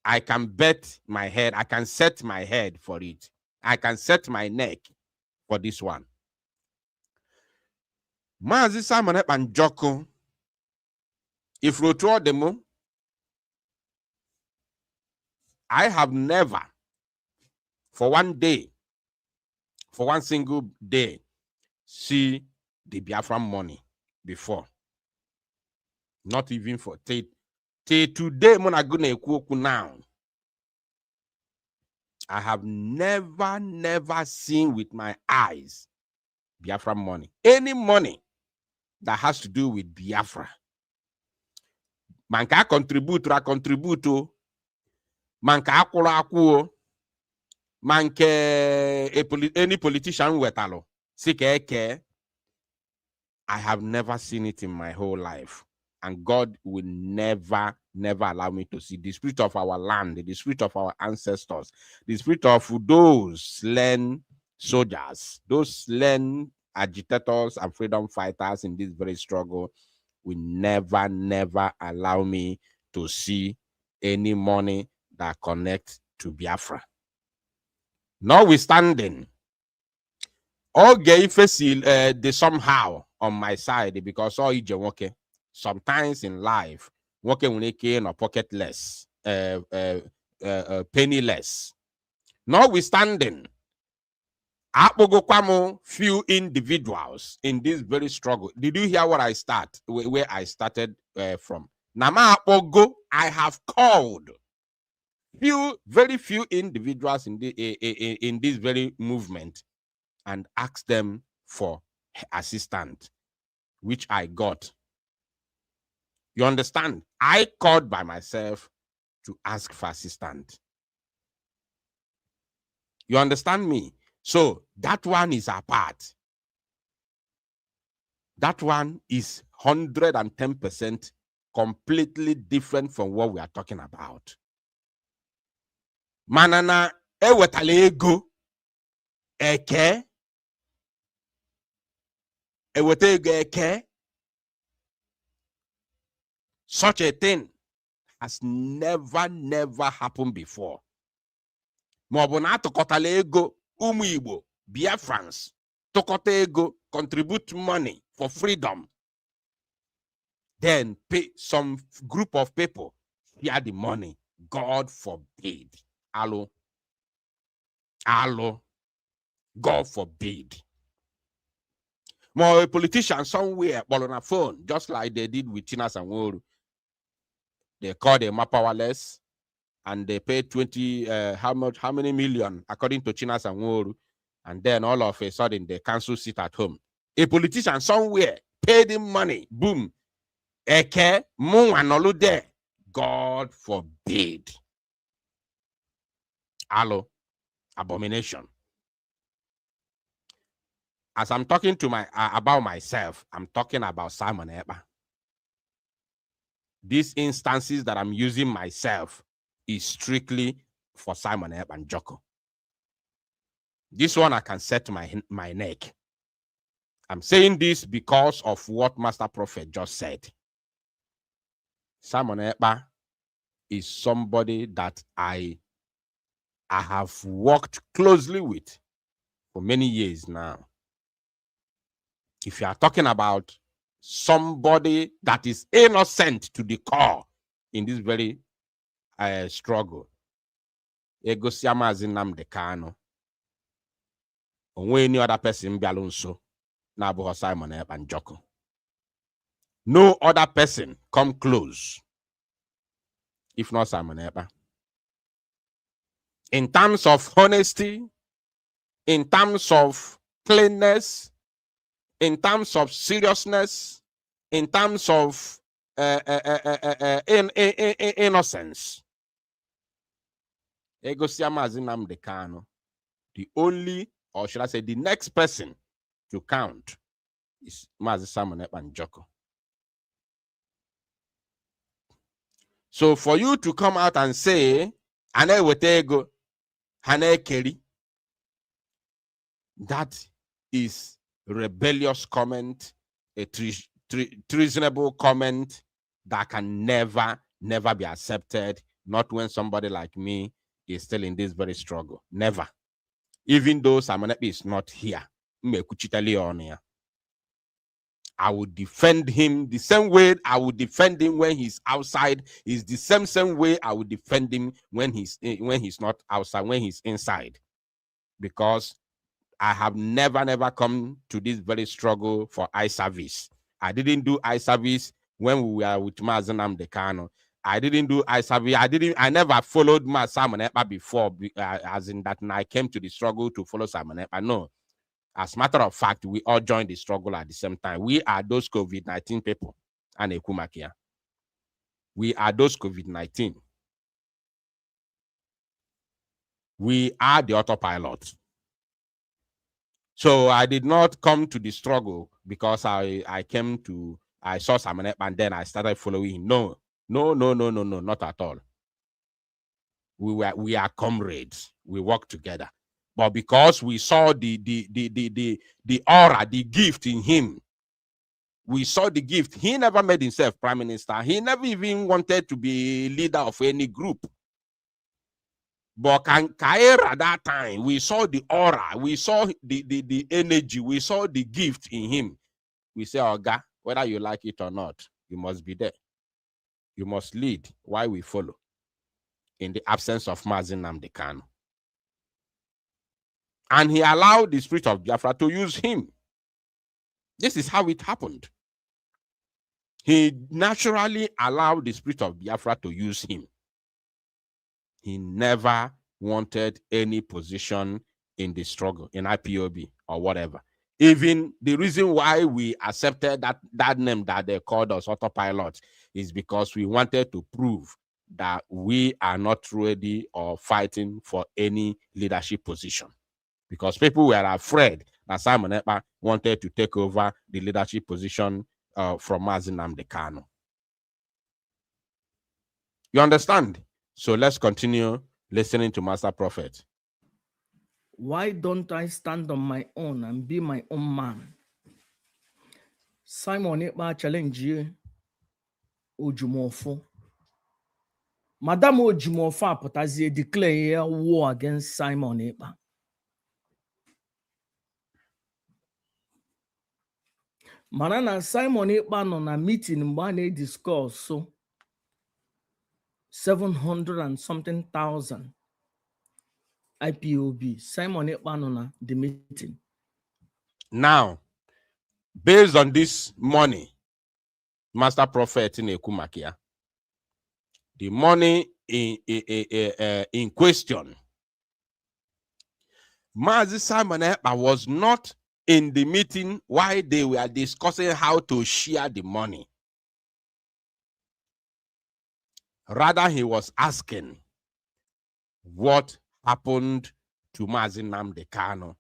I can bet my head. I can set my head for it. I can set my neck for this one. Mazi Simon Ekpa Njoko, if you throw them, I have never, for one single day, see the Biafran money before. Not even for till today, now. I have never seen with my eyes Biafran money. Any money that has to do with Biafra. Man can contribute. Man can akwo. Man can any politician wetalo. I have never seen it in my whole life. And God will never allow me to see the spirit of our land, the spirit of our ancestors, the spirit of those slain soldiers, those slain agitators and freedom fighters in this very struggle will never allow me to see any money that connects to Biafra. Notwithstanding, they somehow on my side because all okay. Sometimes in life, working when or pocketless, penniless. Notwithstanding, few individuals in this very struggle. Did you hear what I start? Where I started from? Nama Apogo, I have called very few individuals in this very movement and asked them for assistance, which I got. You understand? I called by myself to ask for assistance. You understand me? So that one is apart. That one is 110% completely different from what we are talking about. Manana ewetalego eke ewetego eke Such a thing has never happened before. Mobuna tokotala ego umu Igbo, Biafrans, tokota ego, contribute money for freedom. Then pay some group of people share the money. God forbid. Hello. God forbid. More a politician somewhere on a phone, just like they did with Chinas and Woru. They call them powerless, and they pay 20 how many million according to Chinas and Woru, and then all of a sudden they cancel sit at home. A politician somewhere paid him money, boom. Eke mu there. God forbid. Hello, abomination. As I'm talking to about myself, I'm talking about Simon Ekpa. These instances that I'm using myself is strictly for Simon Ekpa and Joko. This one I can set my neck. I'm saying this because of what Master Prophet just said. Simon Ekpa is somebody that I have worked closely with for many years now. If you are talking about somebody that is innocent to the core in this very struggle, Ego Siama Zinam de Kano. Onwe any other person bialunso na Abu Simon Ekpa and Joko. No other person come close, if not Simon Ekpa. In terms of honesty, in terms of cleanness, in terms of seriousness, in terms of innocence. Ego Siama Zinam de Kano. The only, or should I say, the next person to count is Mazi Simon Ekpa and Joko. So for you to come out and say, Ane wetego, Hane Keri, that is rebellious comment, a treasonable comment that can never be accepted, not when somebody like me is still in this very struggle. Never. Even though Simon Ekpa is not here, I would defend him the same way I would defend him when he's outside. Is the same way I would defend him when he's not outside, when he's inside. Because I have never come to this very struggle for eye service. I didn't do eye service when we were with Mazenam Dekano. I didn't do eye service. I never followed Simon Ekpa before, as in that I came to the struggle to follow Simon Ekpa. No. As a matter of fact, we all joined the struggle at the same time. We are those COVID-19 people. And Ekumakia. We are those COVID-19. We are the autopilot. So I did not come to the struggle because I saw Simon Ekpa and then I started following him. No, not at all. We are comrades. We work together. But because we saw the aura, the gift in him, we saw the gift. He never made himself prime minister. He never even wanted to be leader of any group. But Kaira that time, we saw the aura, we saw the energy, we saw the gift in him. We say, Oga, whether you like it or not, you must be there. You must lead while we follow. In the absence of Mazi Nnamdi Kanu. And he allowed the spirit of Biafra to use him. This is how it happened. He naturally allowed the spirit of Biafra to use him. He never wanted any position in the struggle, in IPOB or whatever. Even the reason why we accepted that name that they called us autopilot is because we wanted to prove that we are not ready or fighting for any leadership position. Because people were afraid that Simon Ekpa wanted to take over the leadership position from Mazi Nnamdi Kanu. You understand? So let's continue listening to Master Prophet. Why don't I stand on my own and be my own man? Simon Ekpa challenge you. Ojumofo. Madam Ojumofo apụtazie declare war against Simon Ekpa. Mana na Simon Ekpa nọ na meeting mgbe a na-discuss so 700 and something thousand IPOB. Simon Ekpa nọ na the meeting. Now, based on this money, Master Prophet in Ekumakia, the money in question, Mazi Simon Ekpa was not in the meeting while they were discussing how to share the money. Rather, he was asking what happened to Mazi Nnamdi Kanu.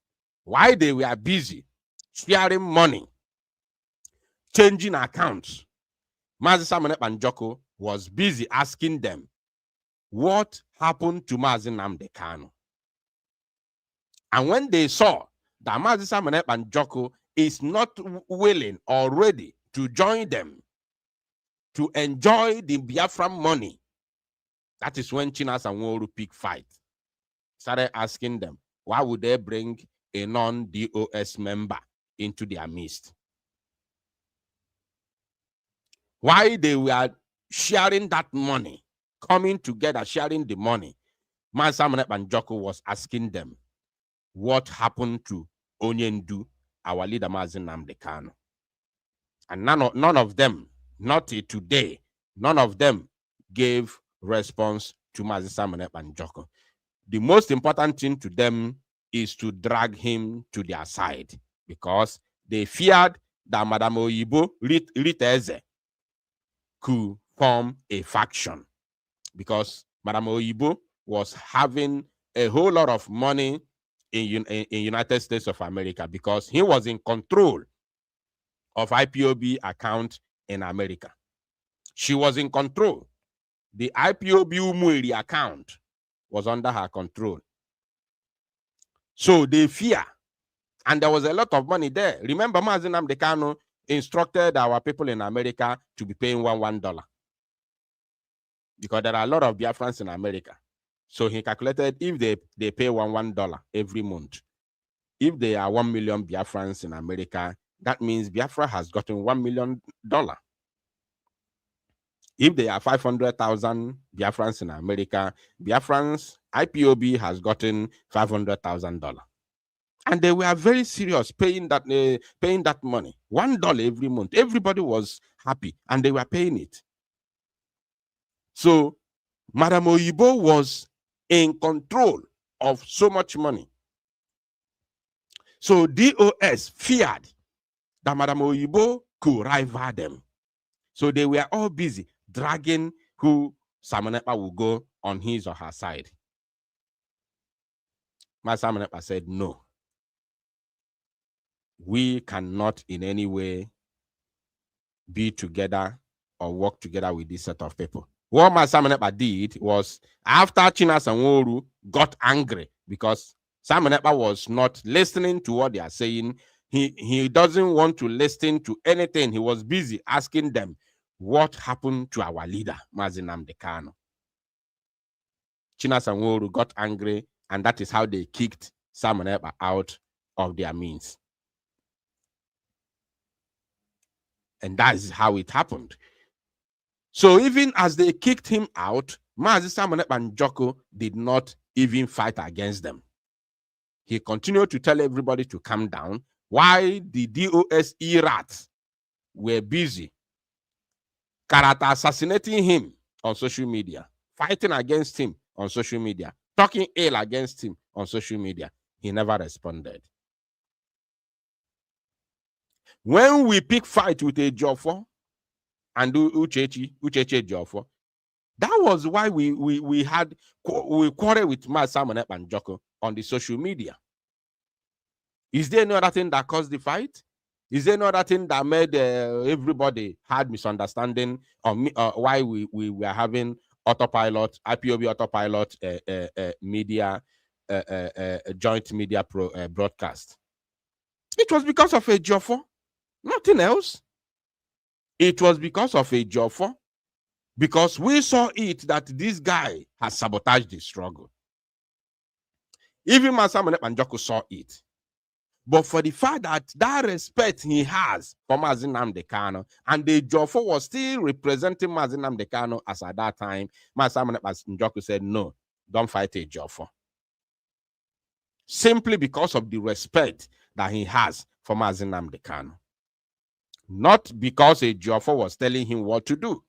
Why they were busy sharing money, changing accounts. Mazi Simon Ekpa Njoko was busy asking them what happened to Mazi Nnamdi Kanu. And when they saw that Mazi Simon Ekpa Njoko is not willing or ready to join them to enjoy the Biafran money, that is when Chinas and Nworu pick fight. Started asking them, why would they bring a non-DOS member into their midst? Why they were sharing that money, coming together, sharing the money, Mazi Simon Ekpa Njoko was asking them what happened to Onyendu, our leader Mazi Nnamdi Kanu. And none of them, not today, none of them gave response to Mazi Simon Ekpa Njoko. The most important thing to them is to drag him to their side because they feared that Madam Oyibo Riteze could form a faction because Madam Oyibo was having a whole lot of money in United States of America because he was in control of IPOB account in America. She was in control. The IPOB Umueri account was under her control. So they fear. And there was a lot of money there. Remember, Mazi Nnamdi Kanu instructed our people in America to be paying $1 because there are a lot of Biafrans in America. So he calculated if they pay $1 every month, if there are 1 million Biafrans in America, that means Biafra has gotten $1 million. If there are 500,000 Biafrans in America, Biafrans, IPOB has gotten $500,000. And they were very serious paying that money, $1 every month. Everybody was happy and they were paying it. So Madam Oyibo was in control of so much money. So DOS feared that Madam Oyibo could rival them. So they were all busy dragging who Simon Ekpa will go on his or her side. My Simon Ekpa said, no. We cannot in any way be together or work together with this set of people. What my Simon Ekpa did was, after Chinas and Nworu got angry because Simon Ekpa was not listening to what they are saying, he doesn't want to listen to anything. He was busy asking them, what happened to our leader, Mazi Nnamdi Kanu? Chinas and Nworu got angry, and that is how they kicked Simon Ekpa out of their means. And that is how it happened. So even as they kicked him out, Mazi Simon Ekpa Njoko did not even fight against them. He continued to tell everybody to calm down while the DOS rats were busy character assassinating him on social media, fighting against him on social media, talking ill against him on social media. He never responded. When we pick fight with a Jofo and Uchechi Jofo, that was why we quarreled with Mazi Simon Ekpa Njoko on the social media. Is there no other thing that caused the fight? Is there no other thing that made everybody had misunderstanding on why we were having autopilot, IPOB autopilot media, joint media broadcast? It was because of a Jofo, nothing else. It was because of a Jofo Because we saw it that this guy has sabotaged the struggle. Even Masamune Panjoko saw it. But for the fact that respect he has for Mazi Nnamdi Kanu, and the Jofo was still representing Mazi Nnamdi Kanu as at that time, Masamune Panjoko said, no, don't fight a Jofo. Simply because of the respect that he has for Mazi Nnamdi Kanu. Not because a Jofo was telling him what to do.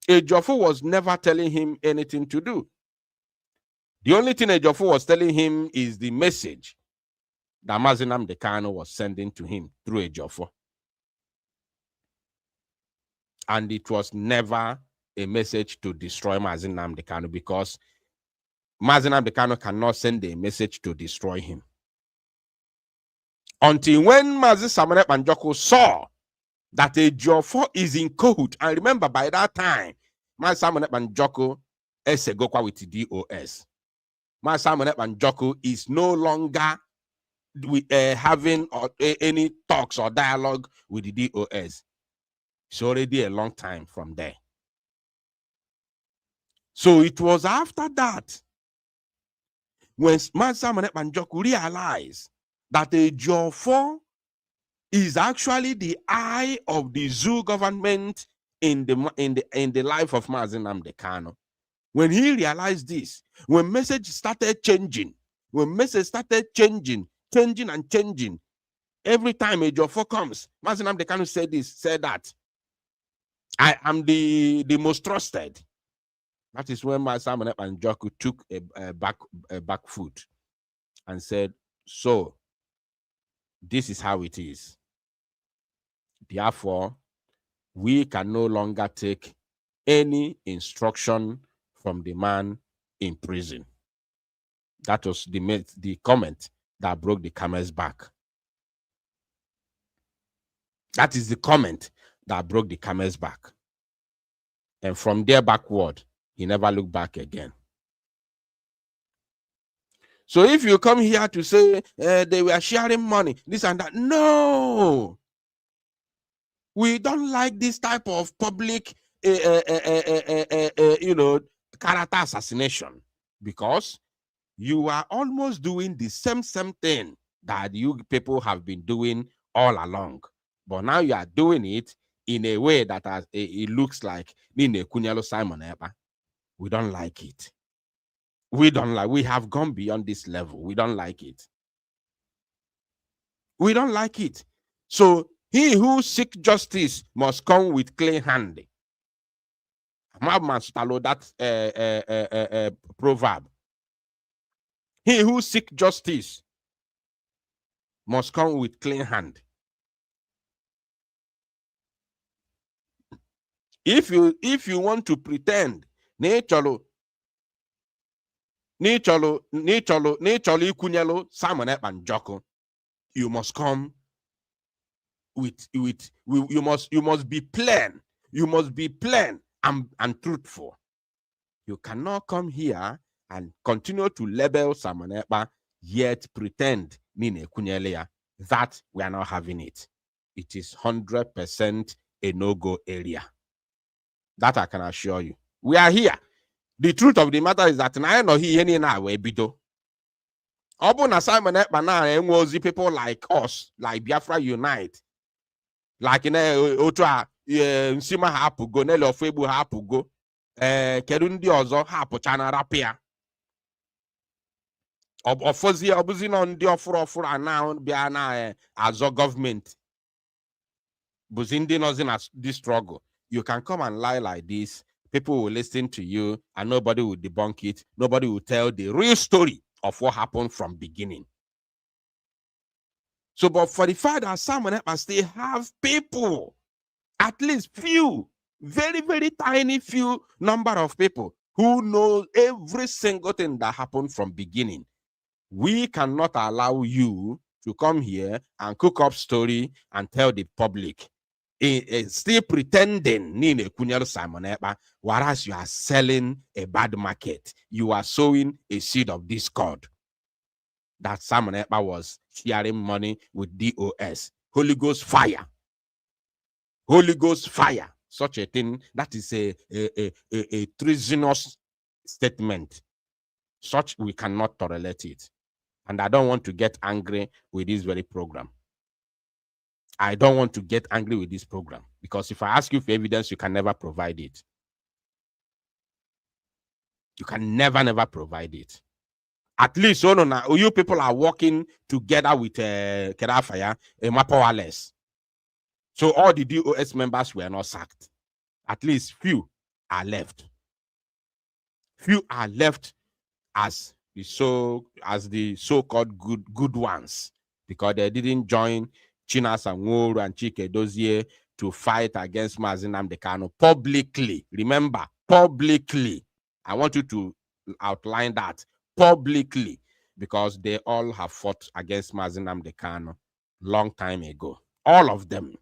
A Jofo was never telling him anything to do. The only thing a Jofo was telling him is the message that Mazi Nnamdi Kanu was sending to him through a Jofo. And it was never a message to destroy Mazi Nnamdi Kanu, because Mazi Nnamdi Kanu cannot send a message to destroy him. Until when Mazi Samune Panjoko saw that a Jofo is in code, and remember by that time, Mazi Samune Panjoko is a Gokwa with the DOS. Mazi Samune Panjoko is no longer having any talks or dialogue with the DOS. It's already a long time from there. So it was after that when Mazi Panjoko realized that a Jofo is actually the eye of the zoo government in the life of Mazi Nnamdi Kanu. When he realized this, when message started changing, changing and changing. Every time a Jofo comes, Mazi Nnamdi Kanu said this, said that. I am the most trusted. That is when Mazi Panjoko took a back foot and said, so this is how it is. Therefore, we can no longer take any instruction from the man in prison. That was the comment that broke the camel's back. That is the comment that broke the camel's back. And from there backward, he never looked back again. So if you come here to say they were sharing money, this and that, no. We don't like this type of public, character assassination, because you are almost doing the same thing that you people have been doing all along. But now you are doing it in a way that it looks like Nine Kunyalo Simon Ekpa. We don't like it. We have gone beyond this level. We don't like it. We don't like it. So he who seeks justice must come with clean hand. That proverb. He who seeks justice must come with clean hand. If you want to pretend Nicholo ikunyelo Simon Panjoko, you must come you must be plain. You must be plain and truthful. You cannot come here and continue to label Simon Ekpa, yet pretend Nine Kunyelea. That we are not having it. It is 100% a no-go area. That I can assure you. We are here. The truth of the matter is that I know he any now we bido. Obuna Simon Ekpa now people like us, like Biafra Unite, like in Otra Nsima Hapugo, Nelo Febu Hapugo, Kerundi Ozo Hapuchana Rapia. Ofozi Obuzino on the offer and now Biana Azo government. Buzindi knows in this struggle. You can come and lie like this. People will listen to you and nobody will debunk it. Nobody will tell the real story of what happened from beginning. So, but for the fact that Simon Ekpa still have people, at least few, very, very tiny few number of people who know every single thing that happened from beginning, we cannot allow you to come here and cook up story and tell the public. Still pretending Nine Kunyelo Simon Ekpa, whereas you are selling a bad market. You are sowing a seed of discord. That Simon Ekpa was sharing money with DOS. Holy Ghost fire. Holy Ghost fire such a thing. That is a treasonous statement. Such we cannot tolerate it. And I don't want to get angry with this very program. I don't want to get angry with this program, because if I ask you for evidence, you can never provide it. You can never provide it. At least, you people are working together with Kerafaya, powerless. So all the DOS members were not sacked. At least few are left. Few are left as the so-called good ones, because they didn't join Chinas and Nworo and Chike Dozie to fight against Mazi Nnamdi Kanu publicly. Remember, publicly. I want you to outline that publicly, because they all have fought against Mazi Nnamdi Kanu long time ago. All of them.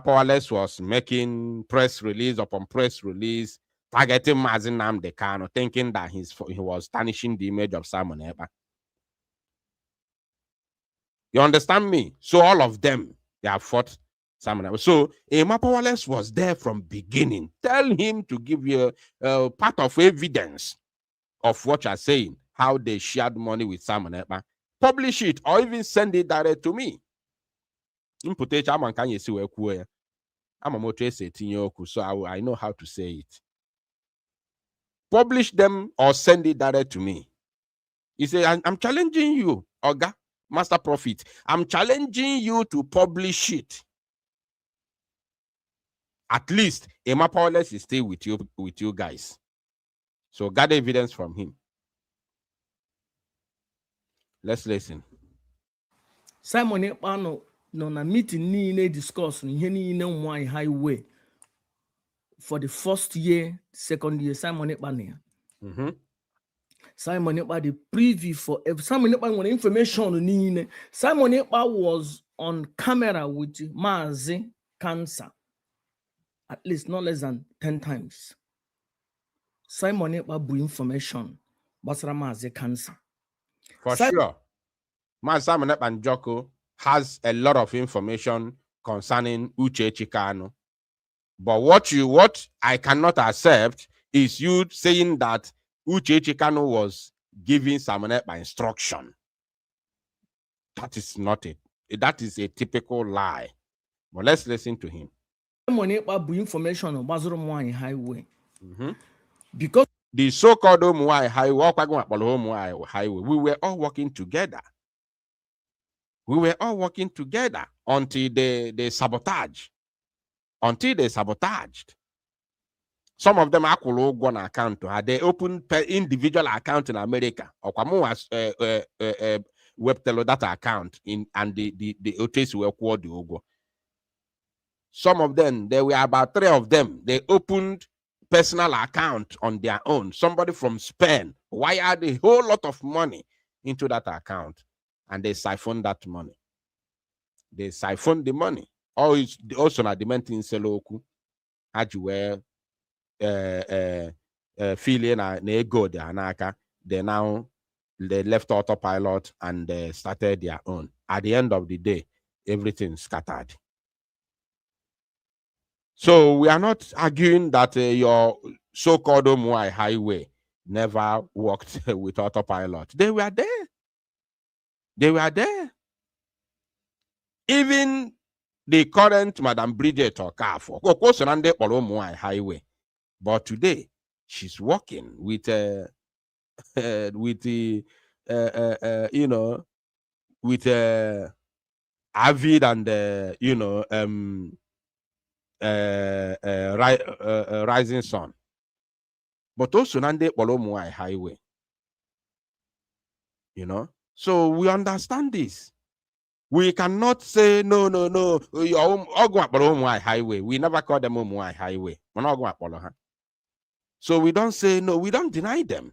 Powerless was making press release upon press release, targeting Mazi Nnamdi Kanu, thinking that he was tarnishing the image of Simon Ekpa. You understand me? So all of them, they have fought Simon Ekpa. So Powerless was there from beginning. Tell him to give you part of evidence of what you're saying, how they shared money with Simon Ekpa. Publish it, or even send it direct to me. So I know how to say it. Publish them or send it direct to me. He said, I'm challenging you, Oga, Master Prophet. I'm challenging you to publish it. At least Emma Powerless is still with you guys. So gather evidence from him. Let's listen. Simon Ekpa no na meeting ni discuss ihe ni highway for the first year, second year. Simon Ekpa Simon Ekpa the preview for Simon Ekpa when information ni Simon Ekpa was on camera with Mazi Cancer at least not less than 10 times. Simon Ekpa bring information basra Mazi Cancer. For sure. Simon Ekpa Njoko has a lot of information concerning Uche Chikano. But what I cannot accept is you saying that Uche Chikano was giving Simon Ekpa instruction. That is not it. That is a typical lie. But let's listen to him. Simon Ekpa bring information on Bazuru Highway. Because the so-called Omuai Highway, we were all working together. We were all working together until they sabotaged. Until they sabotaged. Some of them are one account. They opened individual account in America. Web data account and the OTs were called the Ogo. Some of them, there were about 3 of them. They opened personal account on their own. Somebody from Spain wired a whole lot of money into that account. And they siphoned that money. They siphoned the money. Also, na dement in Seloku, had you were feeling a go there, Anaka. They left autopilot and they started their own. At the end of the day, everything scattered. So we are not arguing that your so-called Omuai Highway never worked with autopilot. They were there. They were there. Even the current Madam Bridget Okafo, of course, on the Omuai Highway, but today she's working with the with Avid and Rising Sun, but also on the Omuai Highway. So we understand this. We cannot say no. Highway. We never call them Omuai Highway. We're not going to follow her. So we don't say no. We don't deny them.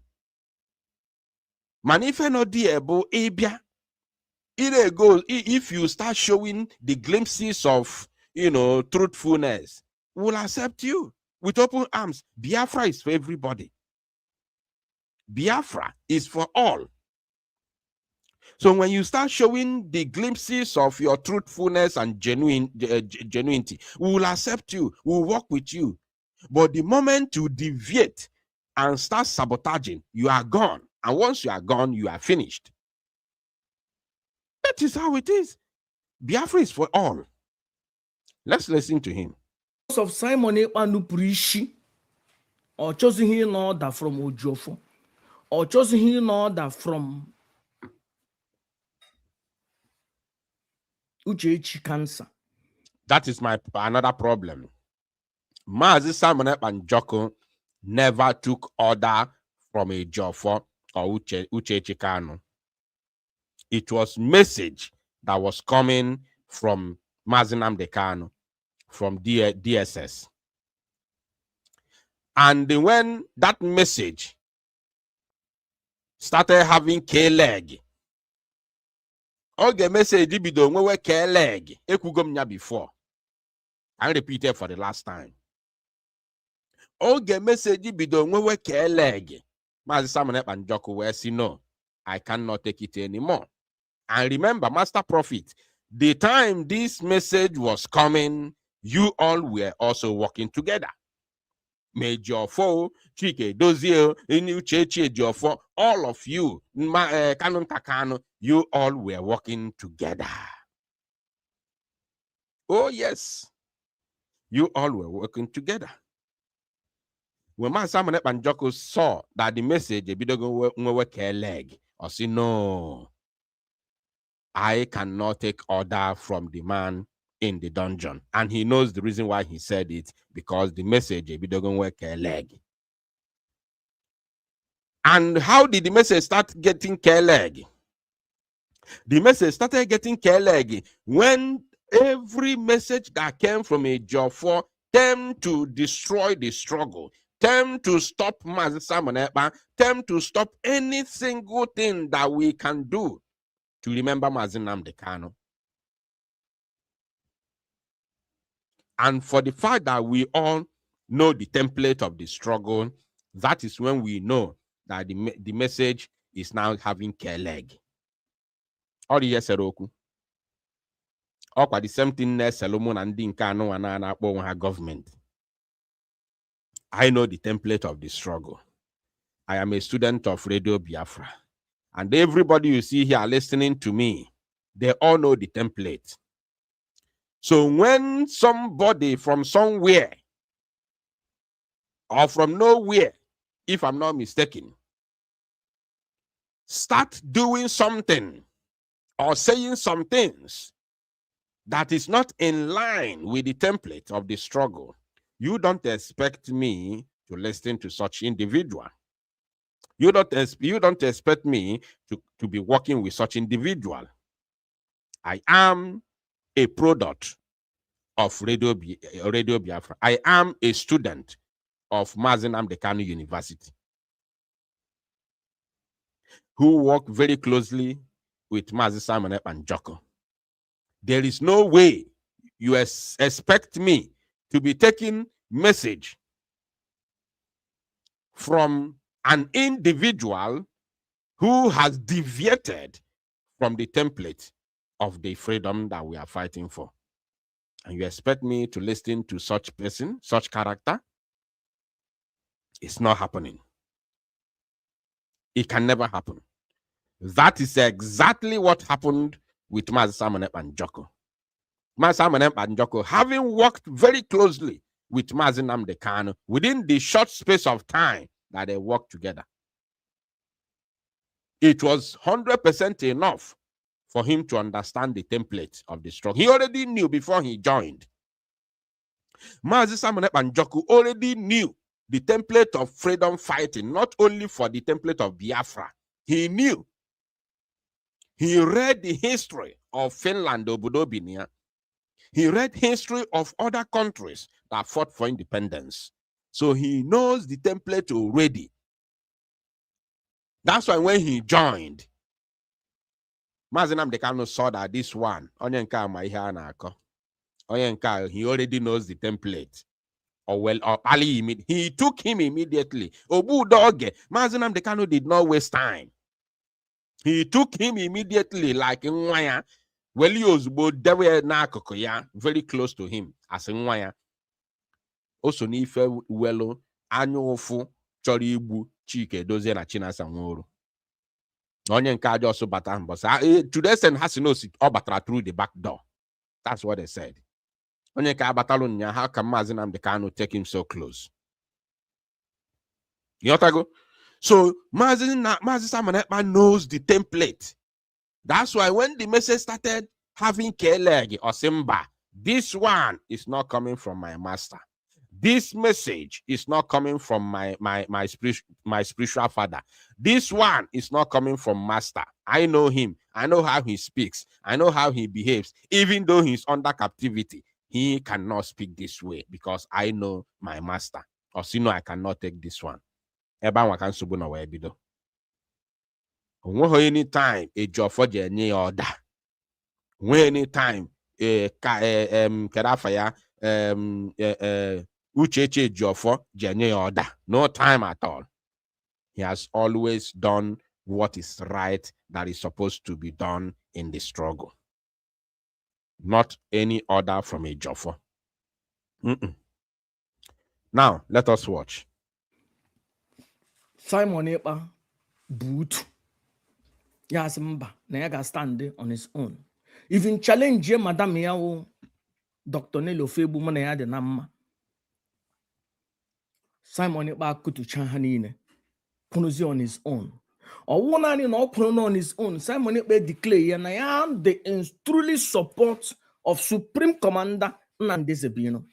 Manife no diebo ebia. It goes if you start showing the glimpses of truthfulness, we'll accept you with open arms. Biafra is for everybody. Biafra is for all. So when you start showing the glimpses of your truthfulness and genuinity, we will accept you, we will work with you. But the moment you deviate and start sabotaging, you are gone. And once you are gone, you are finished. That is how it is. Biafra is for all. Let's listen to him. Of Simon Ekpa Nuprishi, or choosing him order from Ojofo, or choosing him order from Uchechi cancer. That is my another problem. Mazi Simon Ekpa Njoko never took order from a Jofo or Uchechi Kanu. It was message that was coming from Mazi Nnamdi Kanu, from DSS. And when that message started having K-leg, all the message bido nwewe K-leg, ekwugom nya before. I repeat it for the last time. All the message bido nwewe K-leg. Mazi Simon Ekpa Njoko will say, no, I cannot take it anymore. And remember, Master Prophet, the time this message was coming, you all were also working together. Major Fo, Chike Dozie, Uchechi Ejiofor, all of you, Kanun Takano, you all were working together. Oh, yes. You all were working together. When Mazi Simon Ekpa Njoko saw that the message, leg, or say, no, I cannot take order from the man in the dungeon. And he knows the reason why he said it, because the message doesn't work a leg. And how did the message start getting leg? The message started getting leg when every message that came from a Jofo tend to destroy the struggle, tend to stop Mazi Simon Ekpa, tend to stop any single thing that we can do to remember Mazi Nnamdi Kanu. And for the fact that we all know the template of the struggle, that is when we know that the message is now having leg. All the years Seroku. All the same thing Solomon and Dinkano and her government. I know the template of the struggle. I am a student of Radio Biafra. And everybody you see here listening to me, they all know the template. So when somebody from somewhere or from nowhere, if I'm not mistaken, start doing something or saying some things that is not in line with the template of the struggle, you don't expect me to listen to such individual. You don't expect me to be working with such individual. I am a product of Radio Biafra. I am a student of Mazi Nnamdi Kanu University, who work very closely with Mazi Simon Ekpa Njoko. There is no way you expect me to be taking message from an individual who has deviated from the template of the freedom that we are fighting for. And you expect me to listen to such person, such character? It's not happening. It can never happen. That is exactly what happened with Mazi Simon Ekpa Njoko. Mazi Simon Ekpa Njoko, having worked very closely with Mazi Nnamdi Kanu within the short space of time that they worked together, it was 100% enough for him to understand the template of the struggle. He already knew before he joined. Mazi Simon Ekpa Njoko already knew the template of freedom fighting, not only for the template of Biafra. He knew. He read the history of Finland, Obodo Binia. He read history of other countries that fought for independence. So he knows the template already. That's why when he joined, Mazi Nnamdi Kanu saw that this one, he already knows the template. He took him immediately. Obu Doge, Mazi Nnamdi Kanu did not waste time. He took him immediately like nwaya. Well, he was very close to him as nwaya. Also, n'ife welu anyofu chọrọ igbu Chike Dozie na Chinasa Nworu. Onye nke aja also bata but to the extent has no ọ batara through the back door. That's what they said. Onye nke abatalo nya, how can Mazi Nnamdi Kanu take him so close? You know, so Mazi Simon Ekpa knows the template. That's why when the message started having K-leg or Simba, this one is not coming from my master. This message is not coming from my spiritual father. This one is not coming from master. I know him. I know how he speaks. I know how he behaves. Even though he's under captivity, he cannot speak this way because I know my master. Or so, I cannot take this one. Anytime a job for the order. Anytime Ucheche Jofo Jenye order. No time at all. He has always done what is right that is supposed to be done in the struggle. Not any order from a Jofo. Now, let us watch. Simon Ekpa boot. Yes, mba. Na stand on his own. Even challenge Madam Yao, Dr. Nelo Febu Manaya de Nama. Simon Ekpa kutu chanhanine. Punuzi on his own. Or one on his own. Simon Ekpa declare, and I am the truly support of Supreme Commander Nandezebino.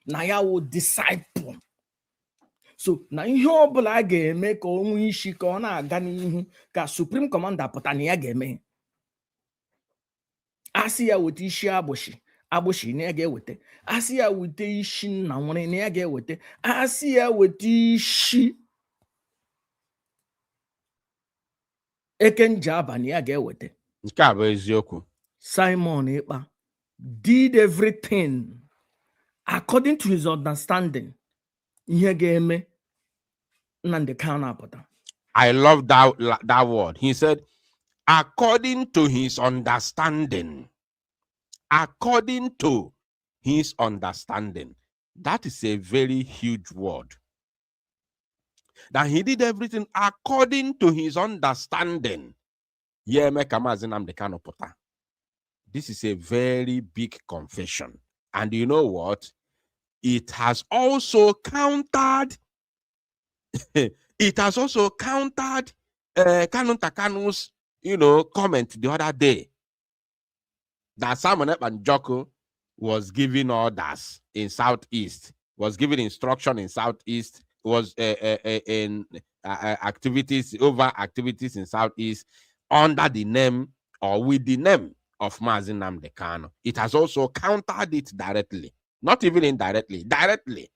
Nayawo disciple. So na ihe ọbụla a ga-eme ka onwe isi ka ọ na-aga n'ihu ka Supreme Commander pụta na ya ga-eme. Asị ya wete isi agbụshi na ya ga-ewete. Asị ya wete isi nna nwere na ya ga-ewete. Asị ya wete isi ekenjaba na ya ga-ewete. Nke a bụ eziokwu. Simon Ekpa did everything according to his understanding. Ihe ga-eme Nnamdi Kanu apụta. I love that word. He said, according to his understanding. According to his understanding. That is a very huge word. That he did everything according to his understanding. This is a very big confession. And you know what? It has also countered Kanu Takanu's, comment the other day that Simon Ekpa Njoku was giving orders in Southeast, was giving instruction in Southeast, was in activities in Southeast under the name or with the name of Mazi Nnamdi Kanu. It has also countered it directly. Not even indirectly, directly.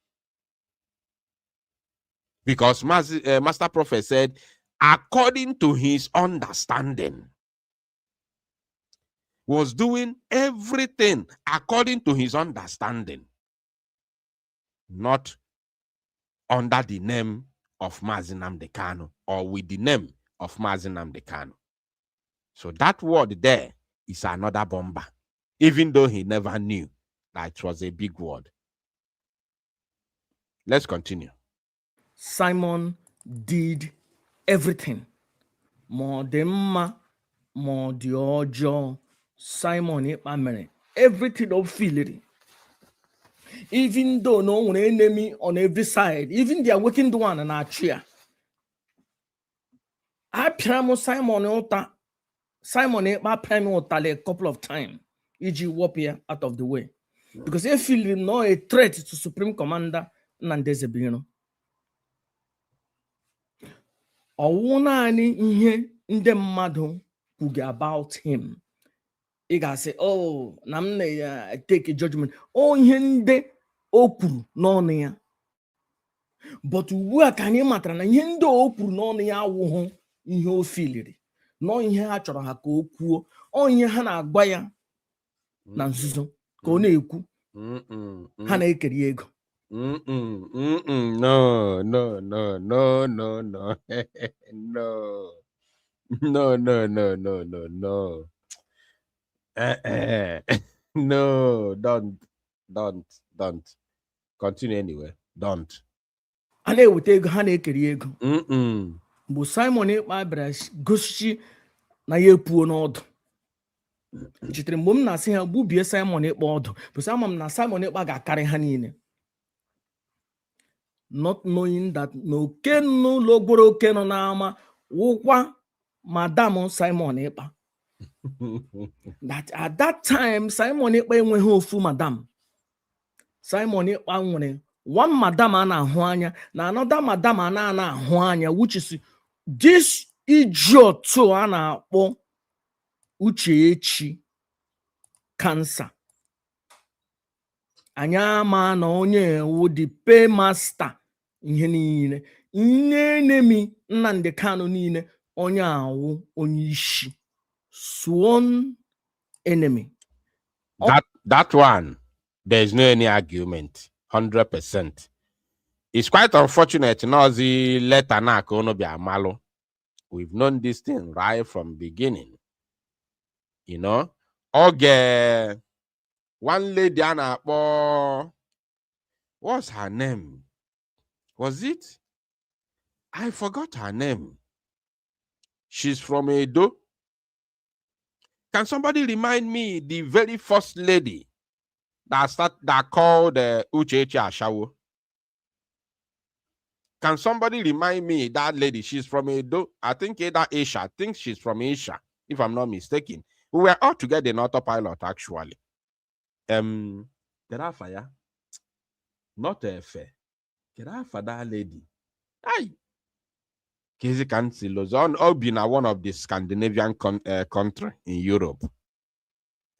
Because Master Prophet said, according to his understanding, was doing everything according to his understanding, not under the name of Mazi Nnamdi Kanu or with the name of Mazi Nnamdi Kanu. So that word there is another bomber, even though he never knew that it was a big word. Let's continue. Simon did everything. More demma, more the ojo. Simon Ekpa mere everything of feeling. Even though no one enemy on every side, even they are working the one and our chair. I pramo Simon Ekpa pramo a couple of times. E.g. Wapia out of the way. Because they feel him not a threat to Supreme Commander Nandezebino. Ọwụnaanị ihe ndị mmadụ kwuga about him. Ị ga-asị, oh, na m take a judgment. Oh, ihe ndị o kwuru n'ọnụ ya. But ugbu a ka anyị matara na ihe ndị o kwuru n'ọnụ ya awụghụ ihe o filiri. Nọ ihe ha chọrọ ha ka o kwuo. Ọ ihe ha na-agba ya na nzuzo ka ọ na-ekwu. Ha na-ekeri ego. No. No. No. No, don't. Continue anyway. Don't. A na-eweta ego, ha na-ekeri ego. Mm-mm. Mgbe Simon Ekpa bịara gosichi na ya epuo n'ọdụ, chetara mgbe m na-asị ha gbubie Simon Ekpa ọdụ, bụ ama m na Simon Ekpa ga-akarị ha niile, not knowing that na oke n'ụlọ ogboro oke nọ n'ama wụkwa Madam Simon Ekpa. That at that time Simon Ekpa enweghị ofu madam. Simon Ekpa nwere one madam a na-ahụ anya na another madam a na-ahụ anya, which is this idiot a na-akpọ Uchechi cancer. Anya ama na onye ewu the paymaster ihe niile, ihe enemy Nnamdi Kanu niile, onye awụ onye isi, sworn enemy. That one, there's no any argument. 100%. It's quite unfortunate. No, the letter na kono bi amalo. We've known this thing right from beginning. You know, okay. One lady Anna, what's her name? Was it? I forgot her name. She's from Edo. Can somebody remind me the very first lady that called Uchechi Ashawo? Can somebody remind me that lady? She's from Edo. I think either Asia. I think she's from Asia, if I'm not mistaken. We were all together in autopilot, actually. Get off fire. Not a fair. Get off for that lady. Aye. Kezi Kansilozon, all been one of the Scandinavian country in Europe.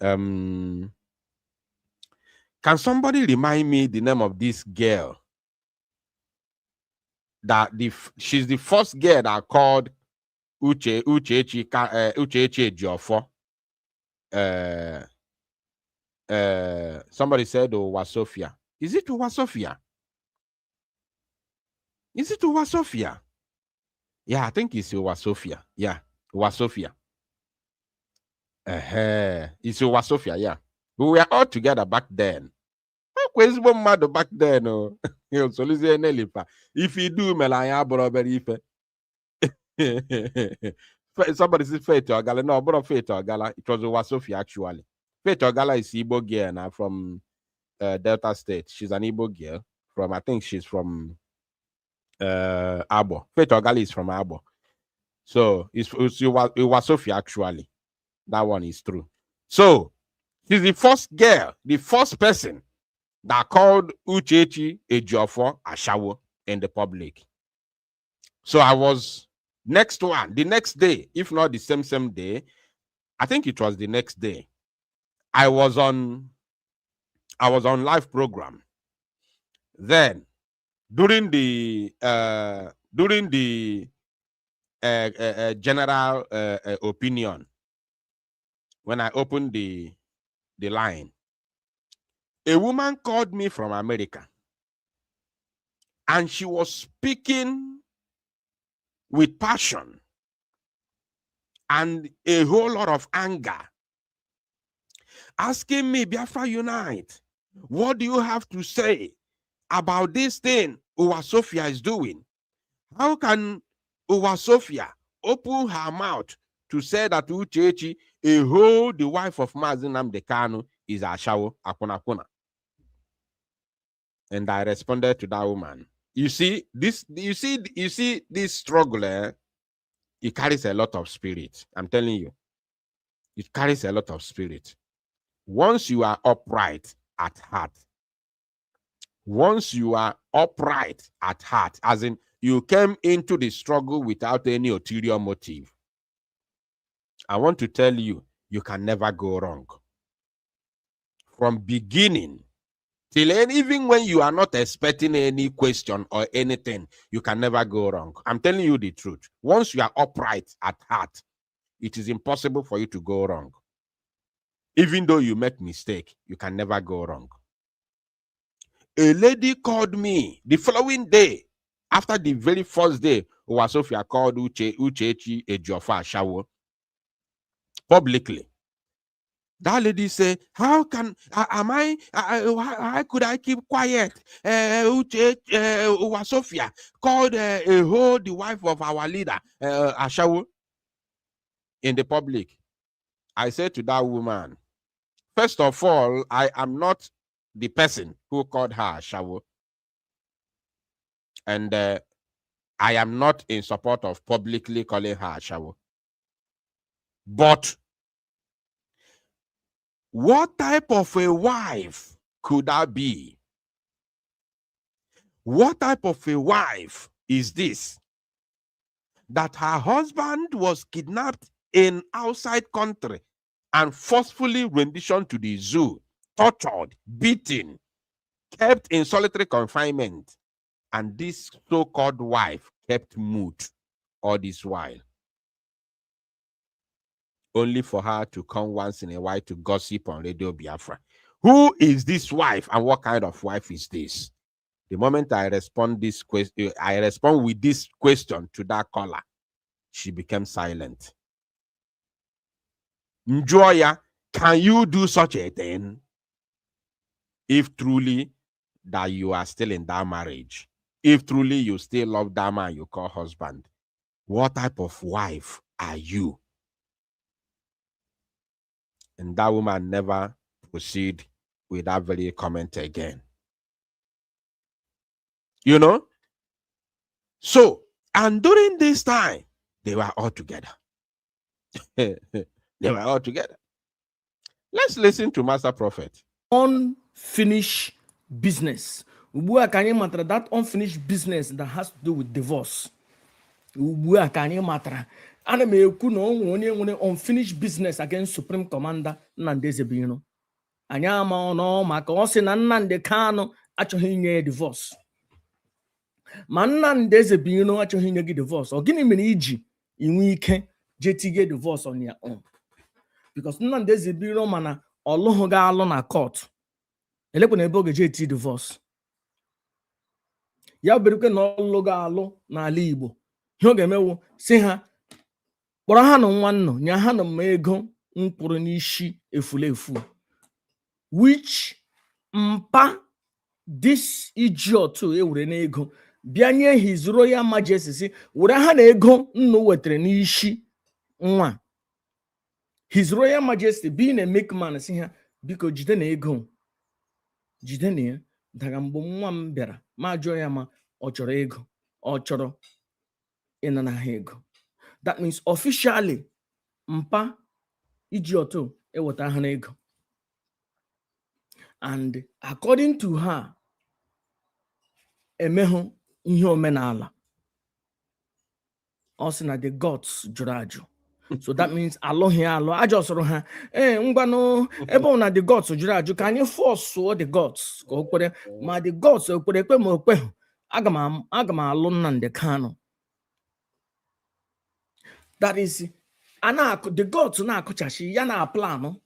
Can somebody remind me the name of this girl? That she's the first girl that called Uchechi Ejiofor. Somebody said Owasofia. Is it Owasofia? Is it Owasofia? Yeah, I think it's Owasofia. Yeah, Owasofia. It's Owasofia, yeah. We were all together back then. Back then, oh. If you do, Melania Borober somebody says Faith Ogala. No, but Faith Ogala. It was Owasofia actually. Faith Ogala is Igbo girl now from Delta State. She's an Igbo girl from, I think she's from Abo. Faith Ogala is from Abo. So it was Sophia actually. That one is true. So she's the first girl, the first person that called Uchechi Ejiofor Ashawo in the public. So I was the next day, if not the same day, I think it was the next day. I was on live program. Then during the general opinion, when I opened the line, a woman called me from America, and she was speaking with passion and a whole lot of anger, asking me, Biafra Unite, what do you have to say about this thing Owasofia is doing? How can Owasofia open her mouth to say that Uchechi, the wife of Mazi Nnamdi Kanu, is Ashawo Akuna? And I responded to that woman. You see this struggle, it carries a lot of spirit. I'm telling you, it carries a lot of spirit. Once you are upright at heart, as in you came into the struggle without any ulterior motive, I want to tell you, you can never go wrong. From beginning till end, even when you are not expecting any question or anything, you can never go wrong. I'm telling you the truth. Once you are upright at heart, it is impossible for you to go wrong. Even though you make mistake, you can never go wrong. A lady called me the following day After the very first day, Uwasofia called Uchechi Ejiofor Ashawo publicly. That lady said, how could I keep quiet? Uwasofia called the wife of our leader, Ashawo, in the public. I said to that woman, first of all, I am not the person who called her Ashawo. And I am not in support of publicly calling her Ashawo. But what type of a wife could that be? What type of a wife is this? That her husband was kidnapped in outside country and forcefully renditioned to the zoo, tortured, beaten, kept in solitary confinement, and this so-called wife kept mute all this while, only for her to come once in a while to gossip on Radio Biafra. Who is this wife and what kind of wife is this? The moment I respond with this question to that caller, she became silent. Njoya, can you do such a thing? If truly that you are still in that marriage, if truly you still love that man you call husband, what type of wife are you? And that woman never proceed with that very comment again. You know? So, and during this time, they were all together. They were all together. Let's listen to Master Prophet. Unfinished business. That unfinished business that has to do with divorce. Ana m ekwu na onye nwere unfinished business against Supreme Commander Nnamdi Ezebiro. Anyị ama ọnụ maka ọ sị na Nnamdi Kanu achọghị inye divorce. Ma Nnamdi Ezebiro achọghị inye gị divorce. Ọ gịnị mere iji inwe ike je tige divorce on your own? Because Nnamdi Ezebiro mana ọlụghị ga-alụ na court. Elekwa na ebe ọ ga-eje eti divorce. Ya berukwe na ọlụ ga-alụ n'ala Igbo. Ihe ọ ga-emewu si ha kpọrọ ha na nwa nnụ nye ha na mma ego mkpụrụ n'isi efulefu, which mpa this idiot ewere n'ego bịa nye His Royal Majesty si were ha na ego nnụ wetere n'isi nwa. His Royal Majesty being a make man si ha biko jide na ego, jide na ya daga mgbe nwa m bịara ma jụọ ya ma ọ chọrọ ego, ọ chọrọ ịnana ha ego. That means officially mpa ijioto eweta ha ego. And according to her, emehu ihe omenala. Ọ sị na the gods jụrụ ajụ. So that means alụghị alụ ajọsoro ha ngwanụ ebe na the gods jụrụ ajụ ka anyị force the gods ka o kwere, ma the gods okwere ekpe ma okpe aga m alụ Nnamdi Kanu. That is, the gods na-akụchachi ya na plan.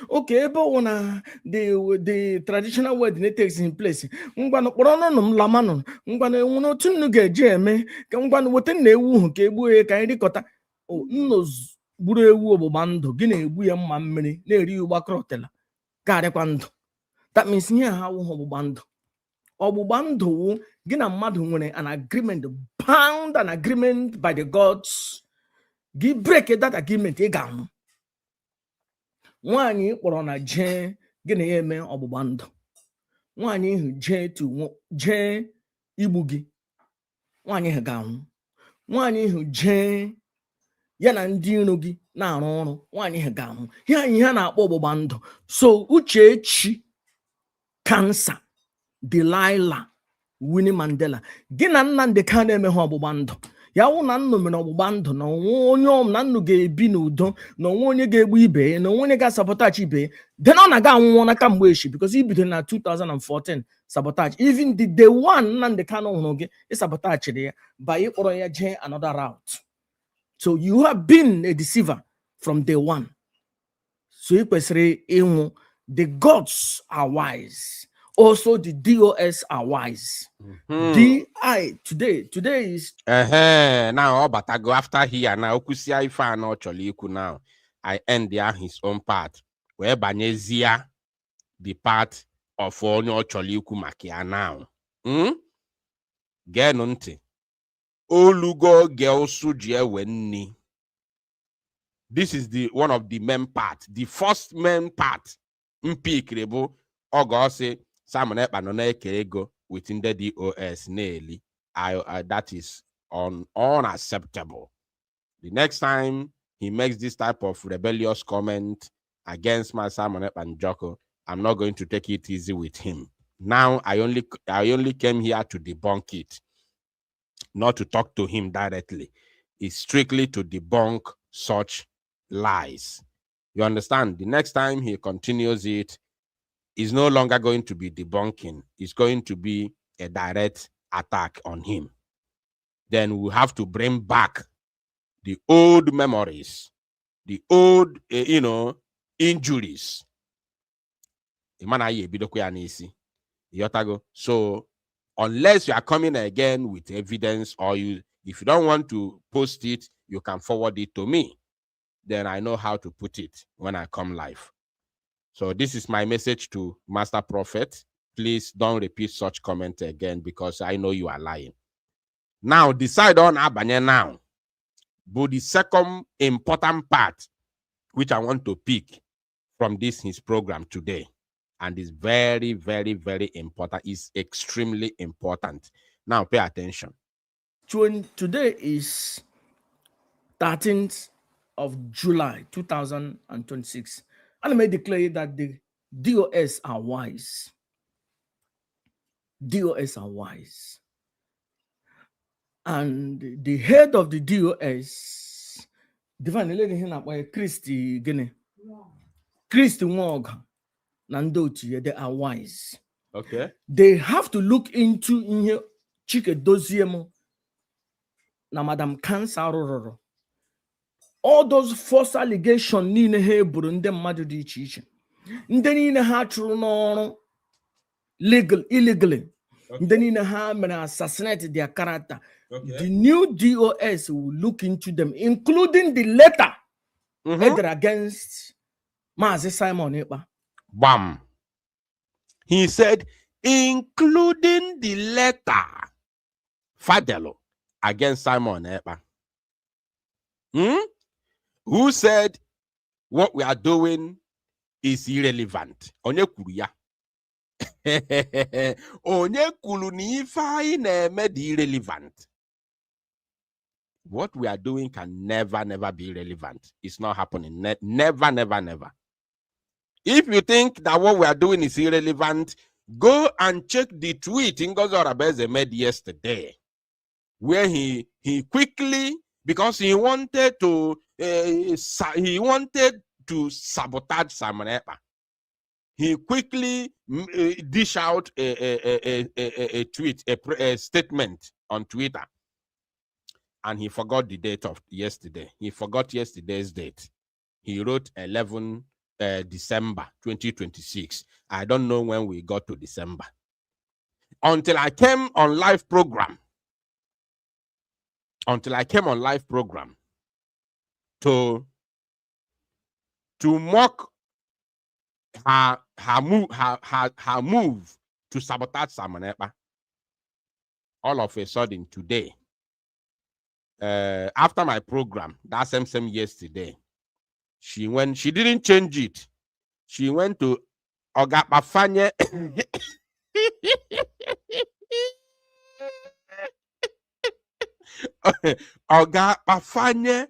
Okay, ebe na the traditional wedding takes in place. Ngwanụ kpọrọ ọnụ m lamanụ, ngwanụ enwere otu nnu ga-eji eme ka ngwanụ weta na ewu hụ ka egbuo ya ka anyị rikọta. Nnu gburu ewu ọgbụgba ndụ gị na-egbu ya mma mmiri na-eri ụgbakọrọtela karịkwa ndụ. That means ihe ha wụ ọgbụgba ndụ. Ọgbụgba ndụ wụ gị na mmadụ nwere an agreement, bound an agreement by the gods. Gị break that agreement ị ga-anwụ. Nwaanyị kpọrọ na jee gị na ya eme ọgbụgba ndụ. Nwaanyị ihu jee igbu gị. Nwaanyị ha ga-anwụ. Nwaanyị ihu jee ya na ndị iro gị na-arụ ọrụ. Nwaanyị ha ga-anwụ. Ihe ha na-akpọ ọgbụgba ndụ. So Uchechi, Cancer, Delilah, Winnie Mandela, gị na Nnamdi Kanu emeghe ọgbụgba ndụ. Ya wụ na nnụ mere ọgbụgba ndụ na onye na nnụ ga-ebi n'udo, na onwe onye ga-egbu ibe ya, na onwe onye ga-sabotage ibe ya. Then ọ na-aga anwụọ n'aka mgbe echi because he bidoro na 2014 sabotage. Even the day one Nnamdi Kanu hụrụ gị sabotage ya by ịkpọrọ ya jee another route. So you have been a deceiver from day one. So ị kwesịrị ịnwụ. The gods are wise. Also, the DOS are wise. Today is now but I go after here now kusia ife na ocholiku now I end there his own part where banyezia the part of onye ocholiku makia now genu ntị olugo gelsu ji wenni. This is the one of the main part, the first main part mpikrebu ogosi Simon Ekpa no na-eke within the DOS nearly. That is unacceptable. The next time he makes this type of rebellious comment against my Simon Ekpa and Joko, I'm not going to take it easy with him. Now I only came here to debunk it, not to talk to him directly. It's strictly to debunk such lies. You understand? The next time he continues it, is no longer going to be debunking. It's going to be a direct attack on him. Then we have to bring back the old memories, the old, injuries. So unless you are coming again with evidence, or if you don't want to post it, you can forward it to me. Then I know how to put it when I come live. So this is my message to Master Prophet. Please don't repeat such comment again because I know you are lying. Now, decide on Abanye now. But the second important part, which I want to pick from his program today, and is very, very, very important, is extremely important. Now, pay attention. Today is 13th of July, 2026. And I may declare that the DOS are wise. DOS are wise. And the head of the DOS, Divine Lady Hina by Christy Guinea. Christy Wog Nandoti, they are wise. Okay. They have to look into in here Chike Doziemo na Madam Cancer. All those false allegations nine he buru ndị mmadụ dị iche iche. Ndị niile ha chụrụ n'ọrụ illegally. Ndị niile ha mere assassinate their character. Okay. The new DOS will look into them, including the letter headed against Mazi Simon Ekpa. Bam. He said, including the letter Fadelo against Simon Ekpa. Who said what we are doing is irrelevant? Onye kwuru ya. Onye kwuru ni ife anyị na-eme dị irrelevant. What we are doing can never, never be relevant. It's not happening. Never, never, never. If you think that what we are doing is irrelevant, go and check the tweet Ngozi Orabeze made yesterday, where he quickly, because he wanted to sabotage Simon Ekpa, he quickly dish out a tweet, a statement on Twitter, and he forgot the date of yesterday. He forgot yesterday's date. He wrote 11 December 2026. I don't know when we got to December. Until I came on live program. To mock her move to sabotage Simon Ekpa. All of a sudden today, after my program, that same yesterday, she didn't change it. She went to Ogapafanye. Ogapafanye,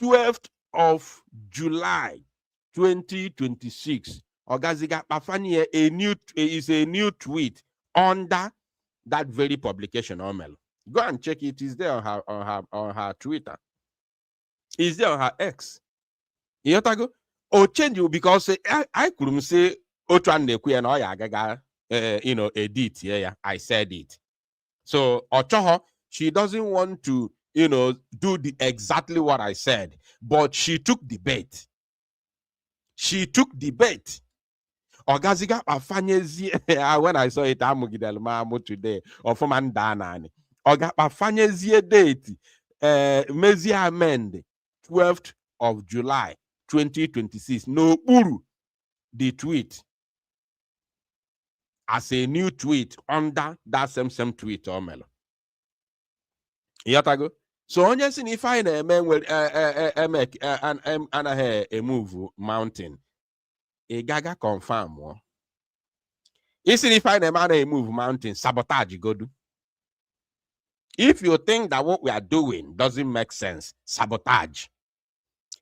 12th of July 2026. Ogaziga Pafanye is a new tweet under that very publication. Go and check it. It's there on her Twitter. It's there on her X. You know, or change you because I couldn't say edit. Yeah, I said it. So Ochoho, she doesn't want to, do exactly what I said, but she took the bait. She took the bait. Ogaziga afanyezi. When I saw it, amugidel mamu today, or from Andanani. Oga afanyezi date, mezi amend, 12th of July, 2026. No uru, the tweet. As a new tweet under that same tweet, Omelo. Yatago. So onye si if I make a move mountain, a gaga confirm one. Isi if I a move mountain, sabotage go do. If you think that what we are doing doesn't make sense, sabotage.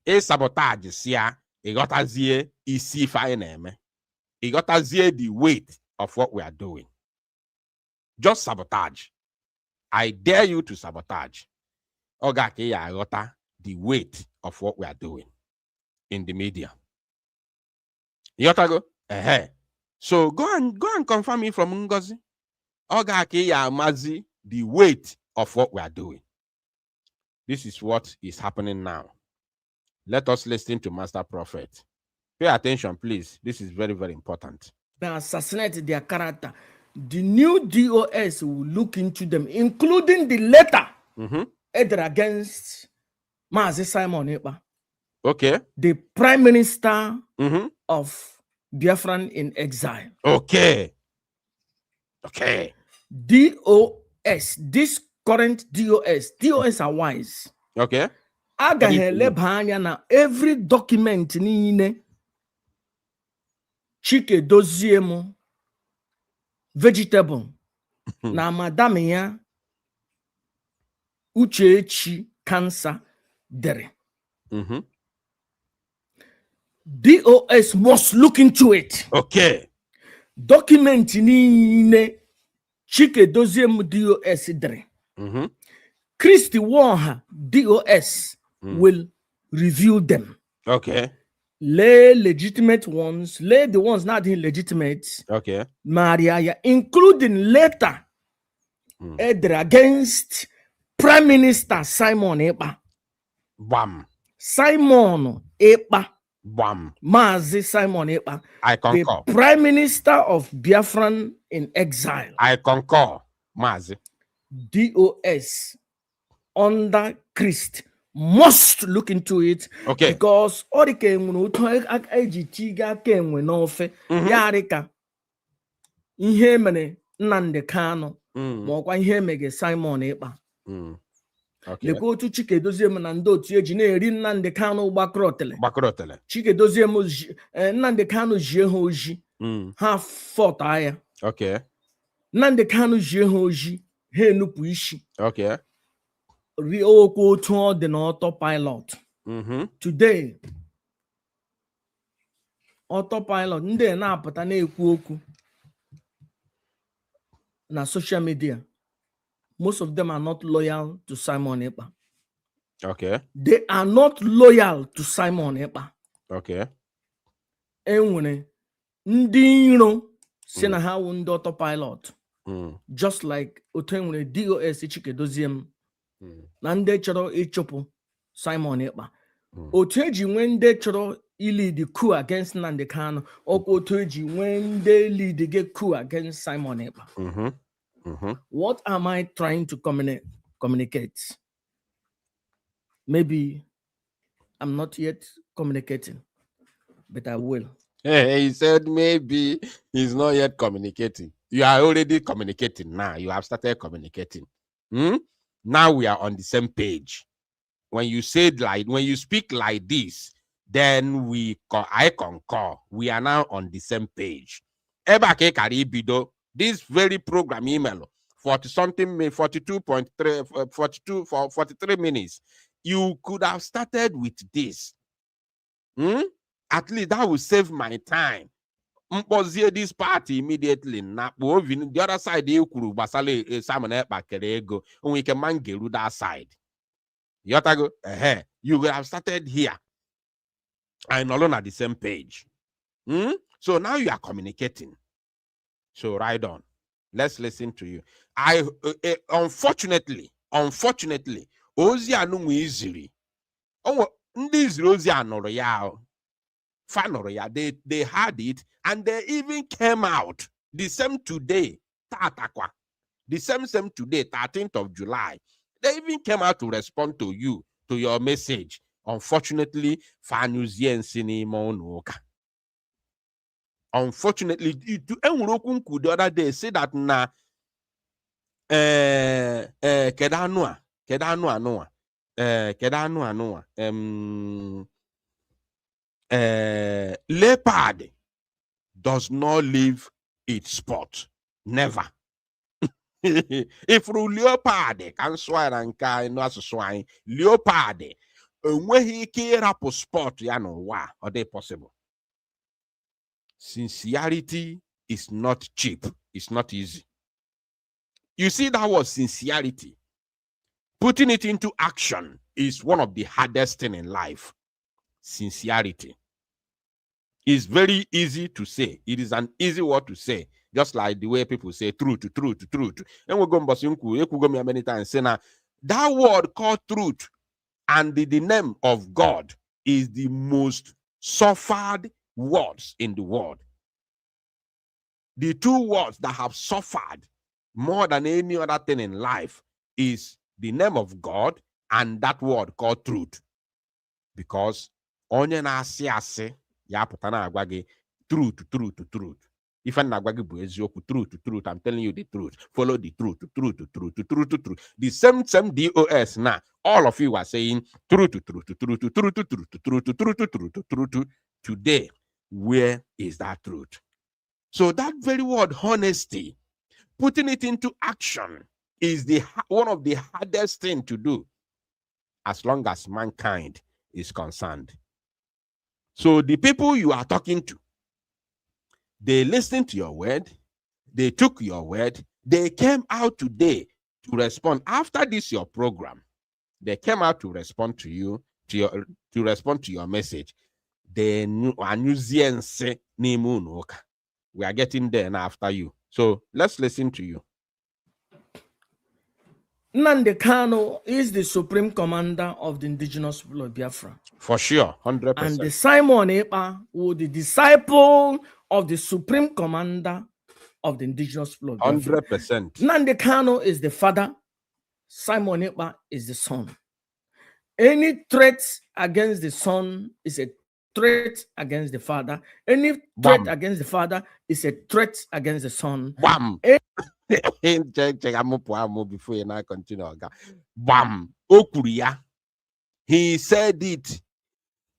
A sabotage sia, a got a zie isi if I name. It got a zie the weight of what we are doing. Just sabotage. I dare you to sabotage. Ogake ya got the weight of what we are doing in the media. Yotago? So go and confirm me from Ngozi. Ogake ya mazi the weight of what we are doing. This is what is happening now. Let us listen to Master Prophet. Pay attention, please. This is very, very important. They assassinate their character. The new DOS will look into them, including the letter against Mazi Simon Ekpa. Okay. The Prime Minister of Biafran in exile. Okay. Okay. DOS, this current DOS are wise. Okay. Agahelebanya na every document niile Chike Doziemu vegetable na madam ya Uchechi cancer dere. DOS must look into it. Okay. Document niile Chike Doziemu DOS dere. Christy Warha DOS will review them. Okay. Lay legitimate ones, lay the ones not illegitimate. Okay. Maria, including letter against Prime Minister Simon Ekpa. Bam. Simon Ekpa. Bam. Mazi Simon Ekpa. I concur. The Prime Minister of Biafran in exile. I concur. Mazi. DOS under Christ must look into it. Okay. Because all the came no came when off Yarika ihe mene Nnamdi Kanu ma ihe mege Simon Ekpa. Okay. Le go to Chike Doziemu na ndị otu eji na-eri Nnamdi Kanu Gbakrotele. Chike Doziemu Nnamdi Kanu jie ha oji ha fought aya. Okay. Nnamdi Kanu jie ha oji ha enupu isi. Okay. Okwu otu ọ dị n'autopilot. Today, autopilot ndị na-apụta na-ekwu okwu na social media. Most of them are not loyal to Simon Ekpa. Okay. They are not loyal to Simon Ekpa. Okay. Enwere ndị iro si na ha wu ndị autopilot. Just like otu enwere DOS Chike Doziemu na ndị chọrọ ịchụpụ Simon Ekpa. Otu eji nwee ndị chọrọ lead coup against Nnamdi Kanu, ọkwa otu eji nwee ndị lead get coup against Simon Ekpa. What am I trying to communicate? Maybe I'm not yet communicating, but I will. He said maybe he's not yet communicating. You are already communicating now. You have started communicating. Now we are on the same page. When you speak like this, then I concur. We are now on the same page. Ebake Karibido, this very program email, 43 minutes. You could have started with this. At least that will save my time. This party immediately. The other side, you could basale Simon Ekpa kerego, and we can mangeru that side. Yotago, you will have started here. I'm alone at the same page. So now you are communicating. So right on. Let's listen to you. Unfortunately, Ozi anu easily. Oh, this Rosie anoro yao. Fanoria, they had it, and they even came out the same today, Tatakwa. The same today, 13th of July. They even came out to respond to you, to your message. Unfortunately, unfortunately, the other day say that na leopard does not leave its spot. Never. If leopard can swear and can not swine, leopard when he care up spot, ya know why are they possible? Sincerity is not cheap, it's not easy. You see, that was sincerity. Putting it into action is one of the hardest things in life. Sincerity is very easy to say. It is an easy word to say, just like the way people say truth. And we go many times say now that word called truth and the name of God is the most suffered words in the world. The two words that have suffered more than any other thing in life is the name of God and that word called truth. Because onye na-asị asị ya pụta na-agwa gị truth. If I'm not truth, I'm telling you the truth. Follow the truth. The same DOS now. All of you are saying truth. Today, where is that truth? So that very word, honesty, putting it into action is one of the hardest things to do as long as mankind is concerned. So the people you are talking to, they listened to your word, they took your word, they came out today to respond. After this, your program, they came out to respond to you, to respond to your message. They knew. We are getting there now after you. So let's listen to you. Nnamdi Kanu is the supreme commander of the indigenous people of Biafra. For sure, 100%. And the Simon Ekpa was the disciple of the supreme commander of the indigenous people of Biafra. 100%. Nnamdi Kanu is the father. Simon Ekpa is the son. Any threat against the son is a threat against the father. Any threat against the father is a threat against the son. Bam. Before you now continue. Bam. Okuria. He said it.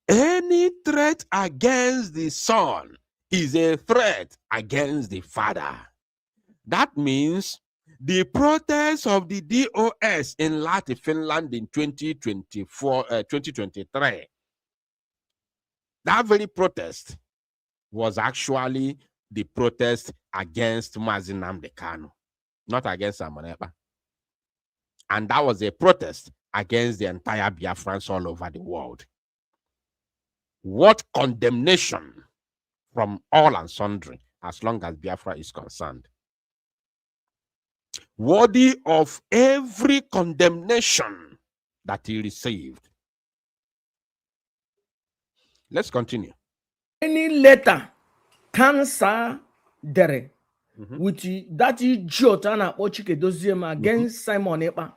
Any threat against the son is a threat against the father. That means the protest of the DOS in Latin Finland in 2023, that very protest was actually the protest against Nnamdi Kanu, not against Simon Ekpa. And that was a protest against the entire Biafrans all over the world. What condemnation from all and sundry, as long as Biafra is concerned. Worthy of every condemnation that he received. Let's continue. Any letter, cancer, dere, which that is Jotana Ochike Doziem against Simon Ekpa.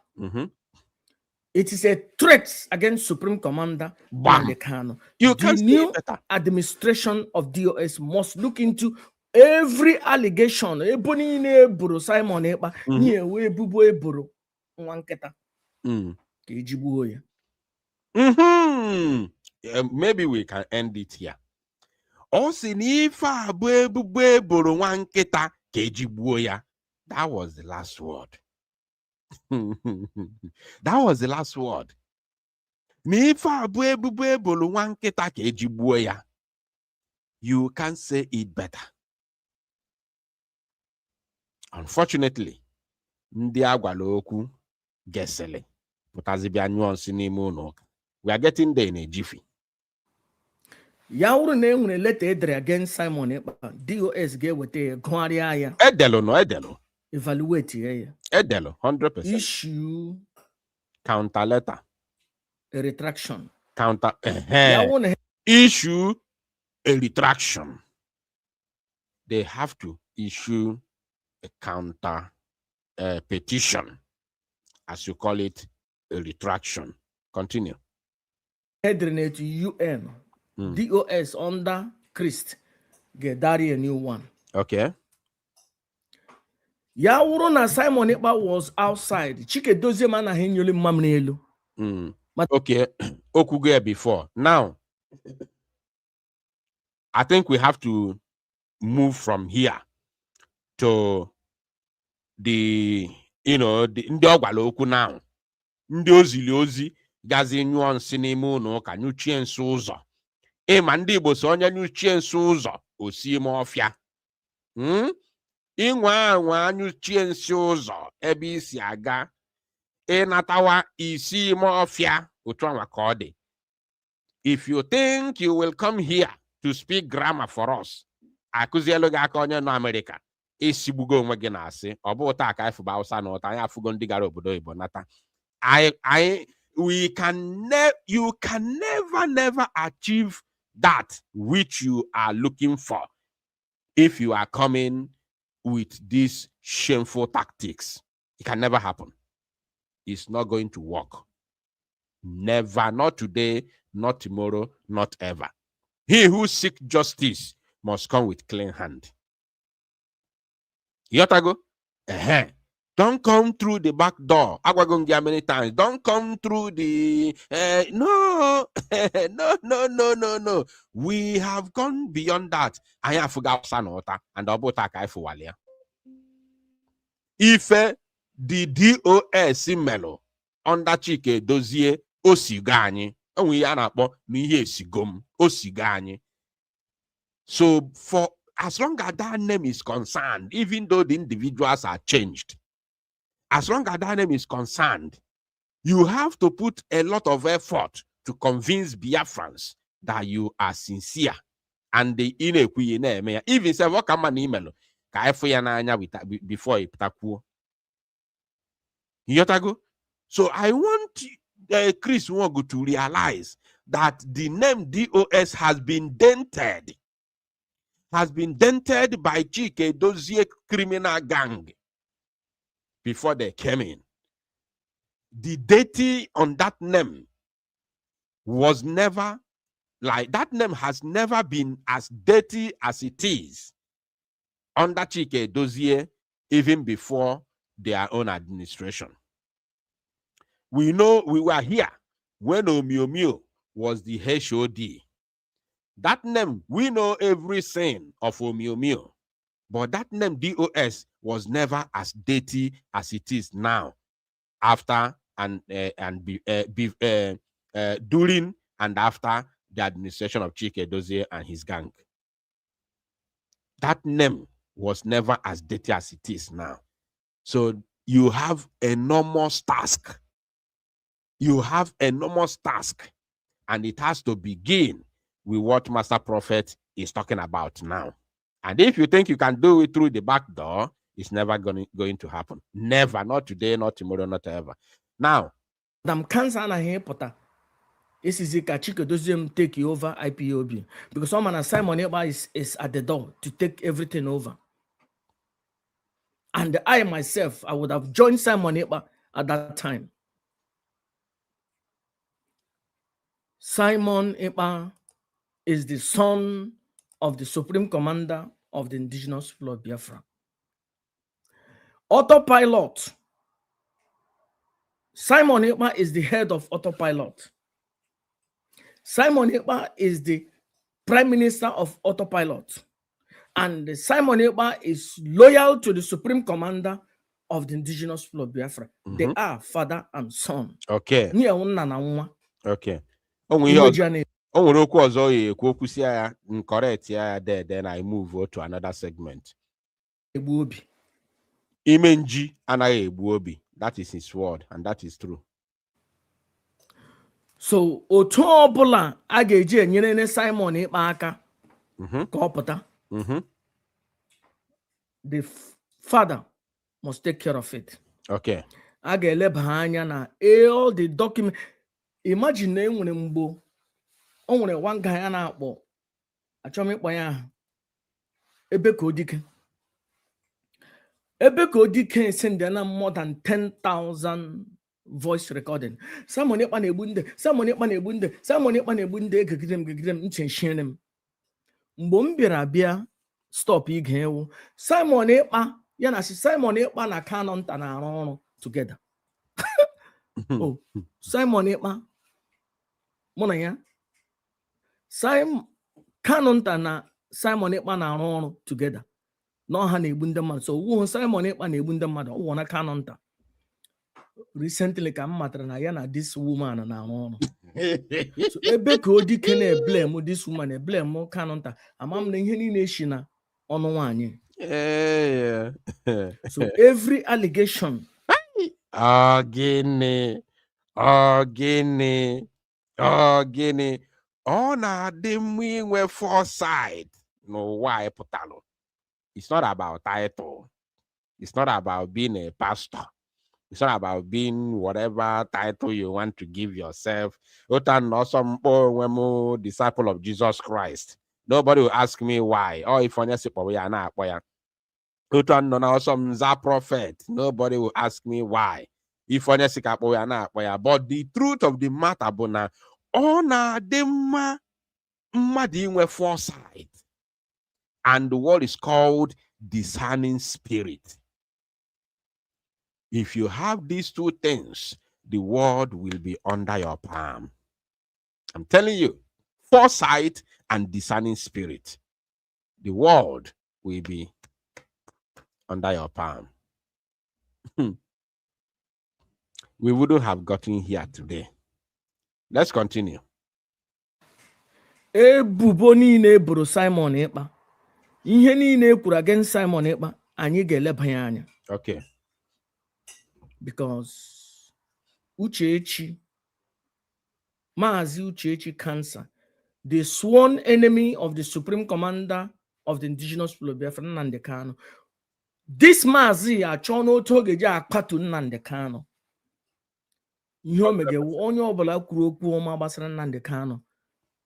It is a threat against Supreme Commander Nnamdi Kanu. You can the new administration of DOS must look into every allegation. Simon Ekpa, maybe we can end it here. That was the last word. That was the last word. You can say it better. Unfortunately, we are getting there in a jiffy. Yauru letter against Simon Ekpa. DOS gave with a Guaria. Edelo. Evaluate Edelo, 100%. Issue counter letter. A retraction. Counter issue a retraction, they have to issue a counter petition, as you call it, a retraction. Continue. Heading to UN, DOS under Christ, get a new one. Okay. Ya wuru na Simon Ekpa was outside. Chike dozie man na henyole mam n'elu. Okay. Okuge before. Now, I think we have to move from here to the, ndị ọgwala okwu now. Ndị ozili ozi gazi nyụọ nsị n'ime ụlọ ụka nyụchie nsị ụzọ. Ịma ndị Igbo so onye nyụchie nsị ụzọ osi ime ọfịa. Inwa anwa nyụchie nsị ụzọ ebe isi aga. Ịnatawa isi ime ọfịa otu anwa ka ọ dị. If you think you will come here to speak grammar for us, akụzielu gị aka onye nọ America, esigbugo onwe gị na asị, ọ bụ ụta aka ịfụba Hausa na ụta, anyị afụgo ndị gara obodo Igbo nata. You can never achieve that which you are looking for if you are coming with these shameful tactics. It can never happen. It's not going to work. Never, not today, not tomorrow, not ever. He who seeks justice must come with clean hand. Yotago? Don't come through the back door. Agwagongia many times. Don't come through the no. No. We have gone beyond that. I have forgot Sanota and Obota Kaifualia. If the DOS Melo under Chike Dozie Osigani, and we are not me Sigum Osigani. So for as long as that name is concerned, even though the individuals are changed, as long as that name is concerned, you have to put a lot of effort to convince Biafrans that you are sincere. And the inekwi even say what can man email before iptaku. Yotago. So I want Chris Nwogu to realize that the name DOS has been dented. Has been dented by Chike Dozie criminal gang before they came in. The deity on that name was never like that name has never been as dirty as it is under Chike Dozie, even before their own administration. We know we were here when Omiomio was the HOD. That name, we know every sin of Omiomio, but that name DOS was never as dirty as it is now, after and during and after the administration of Chike Dozie and his gang. That name was never as dirty as it is now. So you have enormous task. You have enormous task, and it has to begin with what Master Prophet is talking about now. And if you think you can do it through the back door, it's never going to happen. Never, not today, not tomorrow, not ever. Now, cancer na here pota. This is Chike Dozie take over IPOB because someone Simon Ekpa is at the door to take everything over. And I myself, I would have joined Simon Ekpa at that time. Simon Ekpa is the son of the Supreme Commander of the Indigenous People of Biafra. Autopilot. Simon Ekpa is the head of Autopilot. Simon Ekpa is the Prime Minister of Autopilot. And Simon Ekpa is loyal to the Supreme Commander of the Indigenous People of Biafra. They are father and son. Okay. Okay. Correct, yeah, then I move to another segment. Imenji anaghị egbu obi. That is his word, and that is true. So, otu ọbụla a ga-eji enyere Simon Ekpa aka ka ọ pụta. The father must take care of it. Okay. A ga-eleba anya na all the documents. Imagine na enwere mgbo o nwere one guy a na-akpọ achọm ịkpọ ya aha ebe ka odike send na more than 10,000 voice recording. Someone Ekpa na-egbu nde egegide m nchenshire m mgbe m bịara bịa stop ige ewu Simon Ekpa ya na Simon Ekpa na Canon nta na-arụ ọrụ together. Oh, Simon Ekpa mụ na ya Canon nta na Simon Ekpa na-arụ ọrụ together. No ha na-egbu ndị mmadụ. So wuo Simon Ekpa na-egbu ndị mmadụ ọ na Canon nta. Recently ka m matara na ya na this woman na-arụ ọrụ. So ebe ka odike na-blame this woman na-blame Canon nta ama m na ihe niile eshi na ọnụ nwaanyị. So every allegation gịnị ọ na-adị mma inwe foresight n'ụwa anyị pụtalụ. It's not about title. It's not about being a pastor. It's not about being whatever title you want to give yourself. Awesome disciple of Jesus Christ. Nobody will ask me why. Or if on awesome prophet. Nobody will ask me why. If on but the truth of the matter, bona, ona dema mmadinwe foresight. And the word is called discerning spirit. If you have these two things, the world will be under your palm. I'm telling you, foresight and discerning spirit. The world will be under your palm. We wouldn't have gotten here today. Let's continue. Ebubo niile buru Simon Ekpa. Ihe niile kwuru against Simon Ekpa, anyị ga-eleba ya anya. Okay. Because Uchechi, Mazi Uchechi Cancer, the sworn enemy of the Supreme Commander of the Indigenous People of Biafra, Nnamdi Kanu. This Mazi achọ n'otu oge ji akpatu Nnamdi Kanu. Ihe o megewu onye ọbụla kwuru okwu ọma gbasara Nnamdi Kanu,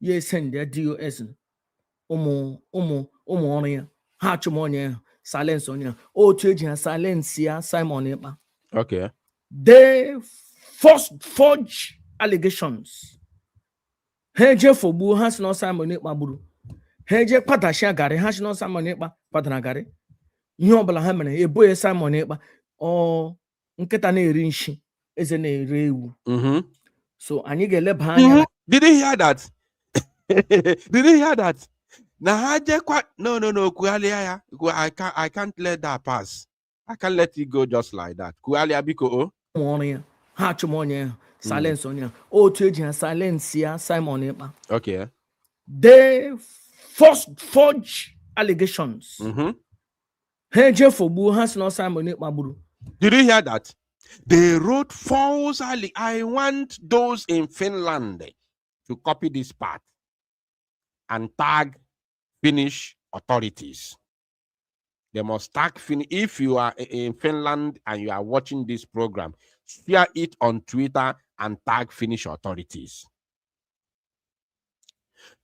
ya send ya DOS ụmụ ọrụ ya ha achụm onye ahụ silence onye ahụ otu eji ha silence ya Simon Ekpa. Okay. They forge allegations. Heje fogbu ha si no Simon Ekpa gburu. Heje kpadashia gari ha si no Simon Ekpa kpadana gari. Ihe ọbụla ha mere eboye Simon Ekpa ọ nkịta na-eri nshi eze na-ere ewu. So anyị ga-eleba anya. Did you hear that? Did you hear that? No, I can't let that pass. I can't let it go just like that. Silence on you. Otu eji ha silence ya Simon Ekpa. Okay. They forge allegations. Heje fogbu ha si no Simon Ekpa gburu. Did you hear that? They wrote false I want those in Finland to copy this part and tag Finnish authorities. They must tag Finnish. If you are in Finland and you are watching this program, share it on Twitter and tag Finnish authorities.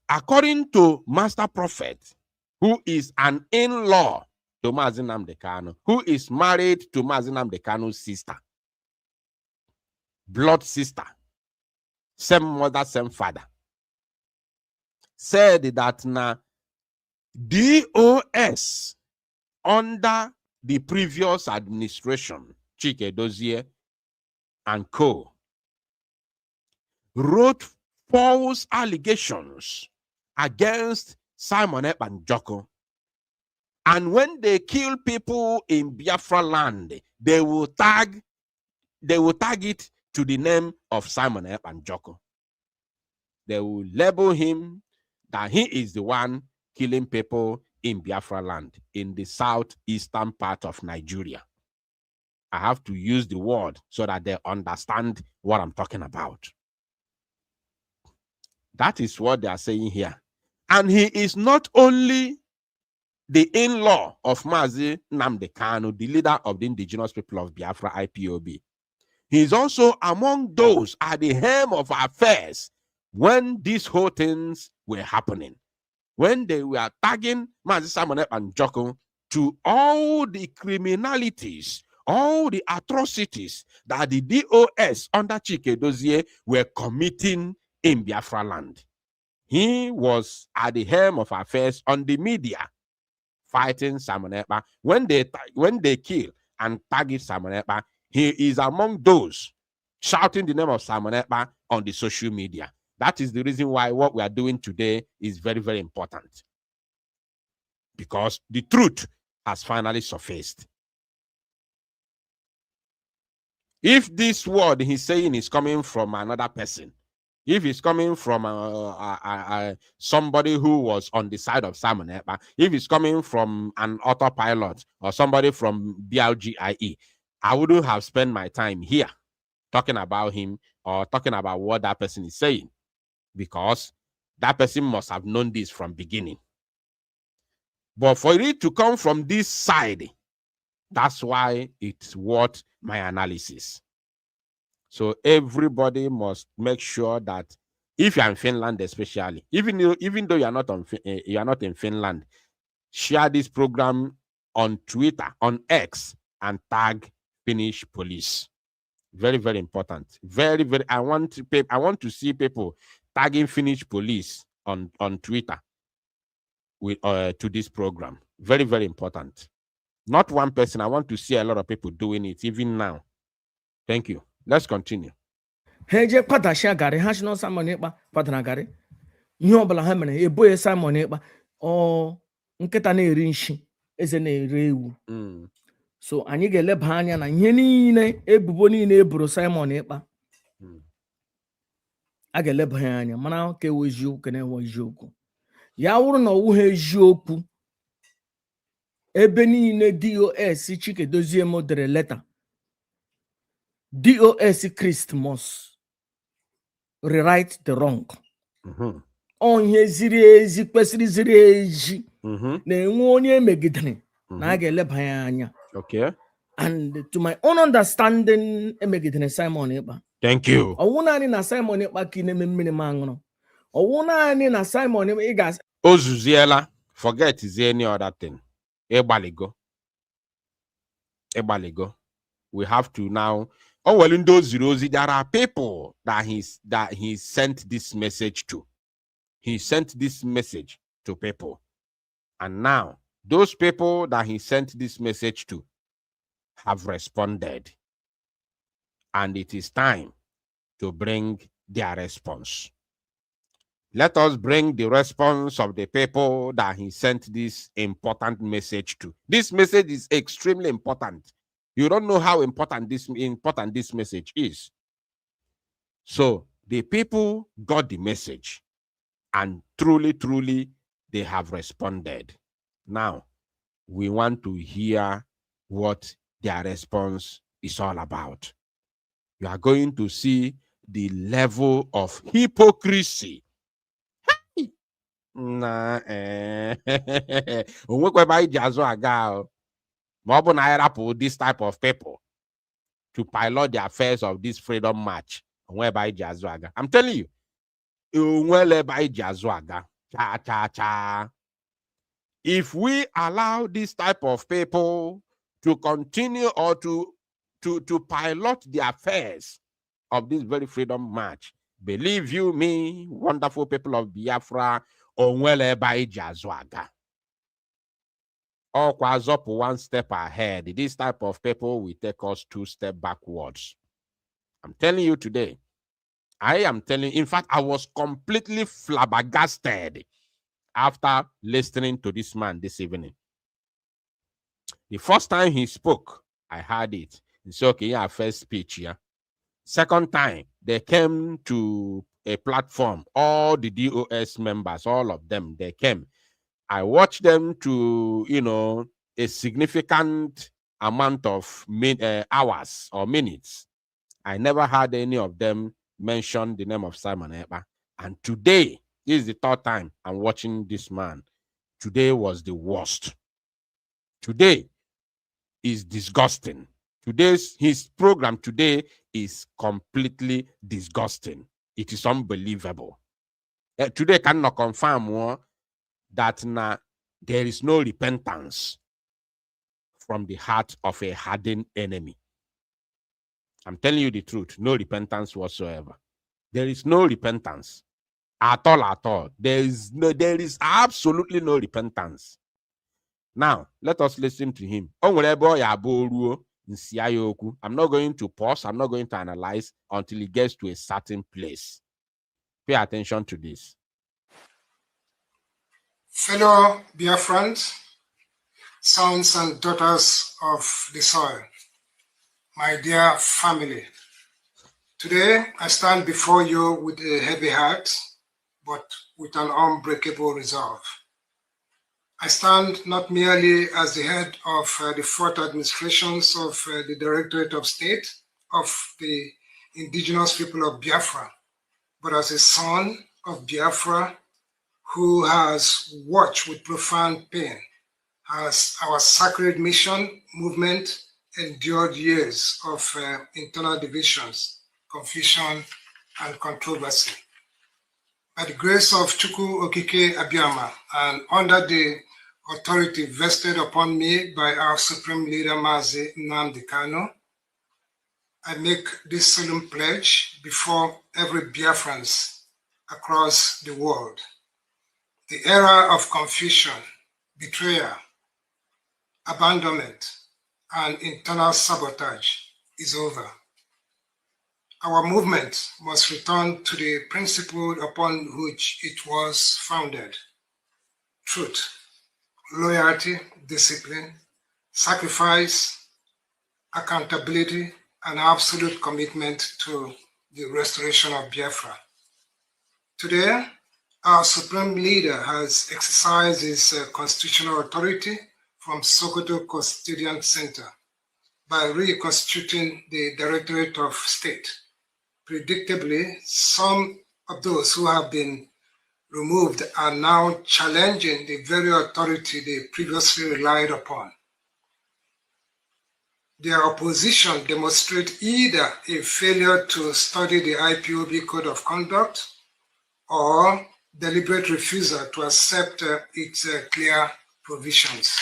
According to Master Prophet, who is an in-law to Mazi Nnamdi Kanu, who is married to Mazi Nnamdi Kanu's sister, blood sister, same mother, same father, said that na DOS under the previous administration, Chike Dozie and co, wrote false allegations against Simon Ekpa and Joko. And when they kill people in Biafra land, they will tag it to the name of Simon Ekpa and Joko. They will label him that he is the one killing people in Biafra land, in the southeastern part of Nigeria. I have to use the word so that they understand what I'm talking about. That is what they are saying here. And he is not only the in-law of Mazi Nnamdi Kanu, the leader of the indigenous people of Biafra, IPOB. He is also among those at the helm of affairs when these whole things were happening. when they were tagging Mazi Simon Ekpa and Joko to all the criminalities, all the atrocities that the DOS under Chike Dozie were committing in Biafra land. He was at the helm of affairs on the media, fighting Simon Ekpa. When they kill and target Simon Ekpa, he is among those shouting the name of Simon Ekpa on the social media. That is the reason why what we are doing today is very, very important. Because the truth has finally surfaced. If this word he's saying is coming from another person, if it's coming from somebody who was on the side of Simon Ekpa, if it's coming from an autopilot or somebody from BLGIE, I wouldn't have spent my time here talking about him or talking about what that person is saying, because that person must have known this from beginning. But for it to come from this side, that's why it's worth my analysis. So everybody must make sure that if you're in Finland, especially, even though you're not in Finland, share this program on Twitter, on X, and tag Finnish police. Very, very important. Very, very. I want to see people tagging Finnish police on Twitter with to this program. Very, very important. Not one person. I want to see a lot of people doing it even now. Thank you. Let's continue. Heje kwatashia gari ha shino Simon Ekpa kwatara gari ihe ọbụla ha mere eboye Simon Ekpa ọ nkịta na-eri nshi eze na-ere ewu. So anyị ga-eleba anya na ihe niile ebubo niile eburu Simon Ekpa a ga-eleba ha anya mana ka ewe eziokwu ka na-enwe eziokwu. Ya wụrụ na ọwụ ha eziokwu, ebe niile DOS Chike Dozie modere leta, DOS Christ must rewrite the wrong. Onye ziri ezi kwesịrị ziri ezi na-enwe onye emegidere na a ga-eleba ya anya. Okay. And to my own understanding, emegidere Simon Ekpa. Thank you. Ọwụ naanị na Simon Ekpa ka ị na-eme mmiri ma aṅụrụ. Ọwụ naanị na Simon Ekpa ị ga-asị Ozuziela, forget is any other thing. Ebaligo. We have to now. Oh, well, in those zeros, there are people that he sent this message to. He sent this message to people. And now, those people that he sent this message to have responded. And it is time to bring their response. Let us bring the response of the people that he sent this important message to. This message is extremely important. You don't know how important this message is. So the people got the message, and truly, truly, they have responded. Now, we want to hear what their response is all about. You are going to see the level of hypocrisy. Nah, this type of people to pilot the affairs of this freedom march. I'm telling you, if we allow this type of people to continue or to pilot the affairs of this very freedom march, believe you me, wonderful people of Biafra, or one step ahead. This type of people will take us 2 steps backwards. I'm telling you today. I am telling you, in fact, I was completely flabbergasted after listening to this man this evening. The first time he spoke, I heard it. He said, okay, yeah, first speech here. Second time, they came to a platform, all the DOS members, all of them, they came. I watched them to, a significant amount of hours or minutes. I never heard any of them mention the name of Simon Ekpa. And today, this is the 3rd time I'm watching this man. Today was the worst. Today is disgusting. His program today is completely disgusting. It is unbelievable. Today cannot confirm that there is no repentance from the heart of a hardened enemy. I'm telling you the truth. No repentance whatsoever. There is no repentance at all. There is absolutely no repentance. Now, let us listen to him. I'm not going to pause. I'm not going to analyze until he gets to a certain place. Pay attention to this. Fellow Biafrans, sons and daughters of the soil, my dear family, today I stand before you with a heavy heart, but with an unbreakable resolve. I stand not merely as the head of the fourth administrations of the Directorate of State of the indigenous people of Biafra, but as a son of Biafra who has watched with profound pain as our sacred mission movement endured years of internal divisions, confusion, and controversy. By the grace of Chukwu Okike Abiyama and under the authority vested upon me by our Supreme Leader Mazi Nnamdi Kanu, I make this solemn pledge before every Biafrans across the world. The era of confusion, betrayal, abandonment, and internal sabotage is over. Our movement must return to the principle upon which it was founded: truth, loyalty, discipline, sacrifice, accountability, and absolute commitment to the restoration of Biafra. Today, our Supreme Leader has exercised his constitutional authority from Sokoto Custodian Center by reconstituting the Directorate of State. Predictably, some of those who have been removed are now challenging the very authority they previously relied upon. Their opposition demonstrates either a failure to study the IPOB Code of Conduct or deliberate refusal to accept its clear provisions.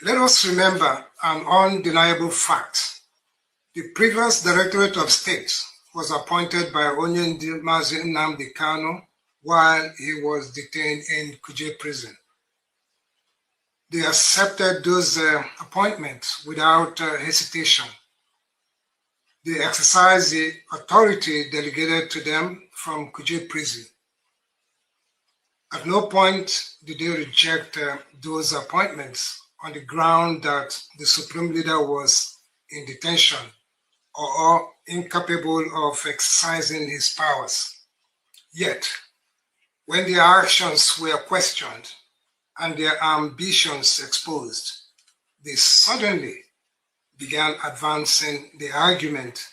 Let us remember an undeniable fact. The previous Directorate of State was appointed by Onyendi Mazi Nnamdi Kanu while he was detained in Kuje prison. They accepted those appointments without hesitation. They exercised the authority delegated to them from Kuje prison. At no point did they reject those appointments on the ground that the Supreme Leader was in detention or incapable of exercising his powers. Yet, when their actions were questioned and their ambitions exposed, they suddenly began advancing the argument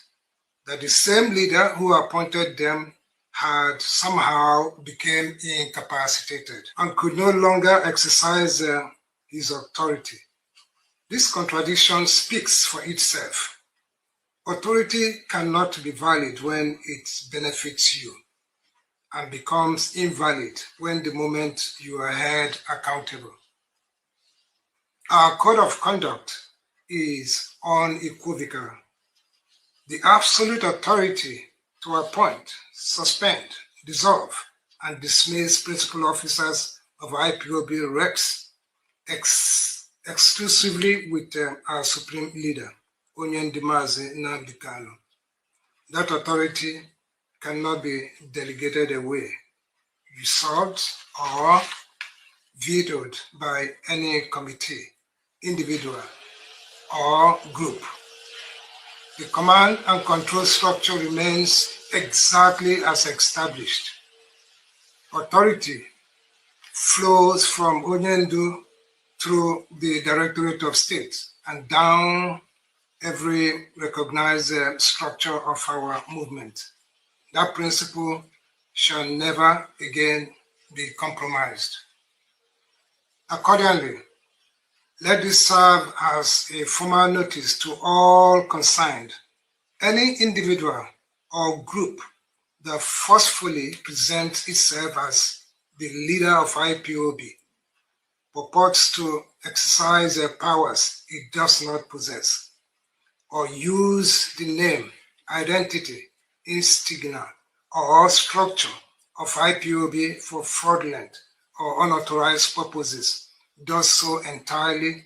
that the same leader who appointed them had somehow become incapacitated and could no longer exercise his authority. This contradiction speaks for itself. Authority cannot be valid when it benefits you and becomes invalid when the moment you are held accountable. Our code of conduct is unequivocal. The absolute authority to appoint, suspend, dissolve, and dismiss principal officers of IPOB rests exclusively with our Supreme Leader, Onyendi Mazi Nnamdi Kanu. That authority cannot be delegated away, usurped, or vetoed by any committee, individual, or group. The command and control structure remains exactly as established. Authority flows from Onyendu through the Directorate of State and down every recognized structure of our movement. That principle shall never again be compromised. Accordingly, let this serve as a formal notice to all concerned. Any individual or group that forcefully presents itself as the leader of IPOB, purports to exercise powers it does not possess, or use the name, identity, insignia, or structure of IPOB for fraudulent or unauthorized purposes, does so entirely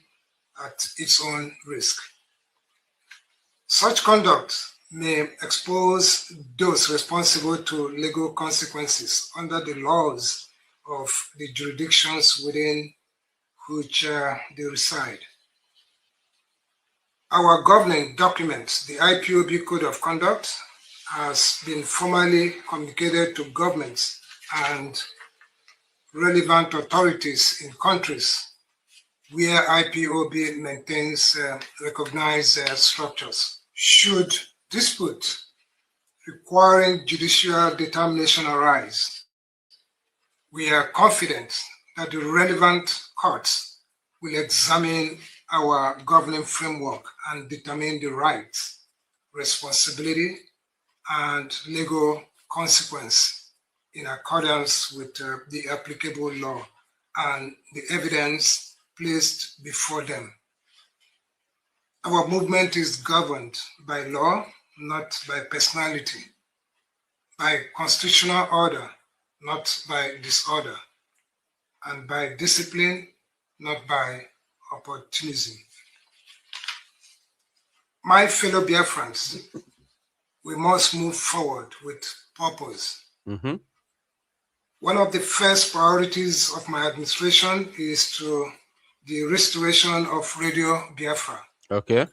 at its own risk. Such conduct may expose those responsible to legal consequences under the laws of the jurisdictions within which they reside. Our governing document, the IPOB Code of Conduct, has been formally communicated to governments and relevant authorities in countries where IPOB maintains recognized structures. Should dispute requiring judicial determination arise, we are confident that the relevant courts will examine our governing framework and determine the rights, responsibility, and legal consequence in accordance with the applicable law and the evidence placed before them. Our movement is governed by law, not by personality, by constitutional order, not by disorder, and by discipline, not by opportunism. My fellow Biafrans, we must move forward with purpose. One of the first priorities of my administration is to the restoration of Radio Biafra. Okay.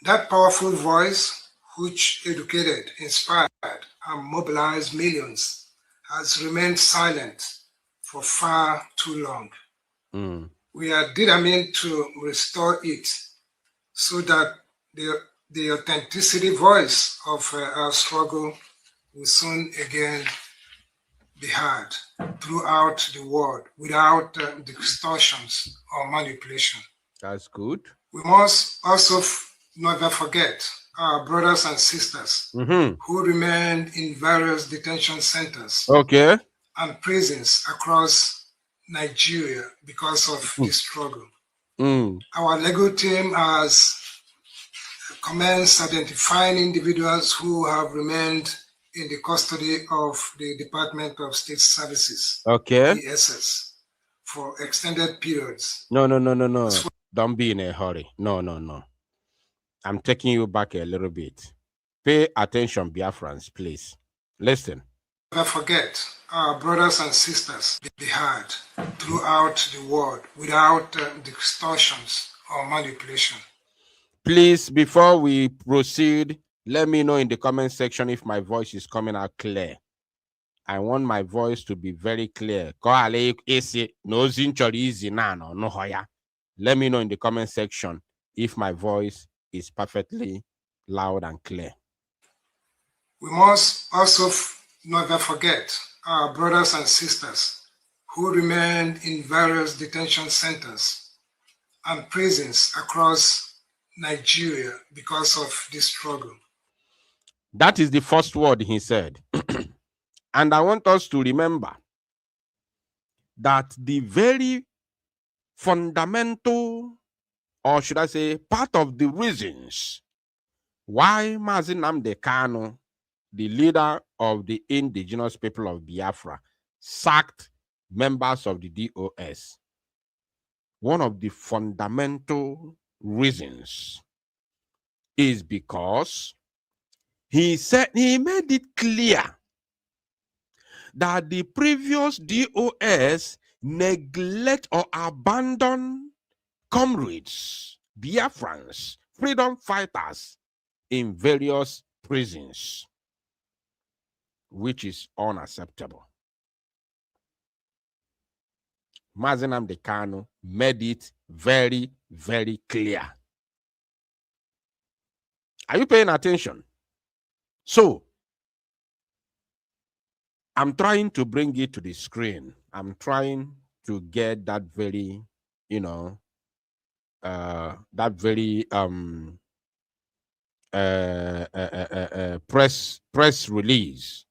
That powerful voice, which educated, inspired, and mobilized millions, has remained silent for far too long. We are determined to restore it so that the authenticity voice of our struggle will soon again be heard throughout the world without distortions or manipulation. That's good. We must also never forget our brothers and sisters who remain in various detention centers and prisons across Nigeria because of this struggle. Our legal team has commenced identifying individuals who have remained in the custody of the Department of State Services, DSS, for extended periods. No. Don't be in a hurry. No. I'm taking you back a little bit. Pay attention, Biafrans, please. Listen. Never forget our brothers and sisters be heard throughout the world without distortions or manipulation. Please, before we proceed, let me know in the comment section if my voice is coming out clear. I want my voice to be very clear. Let me know in the comment section if my voice is perfectly loud and clear. We must also never forget our brothers and sisters who remain in various detention centers and prisons across Nigeria because of this struggle. That is the first word he said. And I want us to remember that the very fundamental, or should I say, part of the reasons why Mazi Nnamdi Kanu, the leader of the indigenous people of Biafra, sacked members of the DOS, one of the fundamental reasons is because he made it clear that the previous DOS neglect or abandon comrades, Biafrans, freedom fighters in various prisons, which is unacceptable. Mazi Nnamdi Kanu made it very, very clear. Are you paying attention? So, I'm trying to bring it to the screen. I'm trying to get that very, press release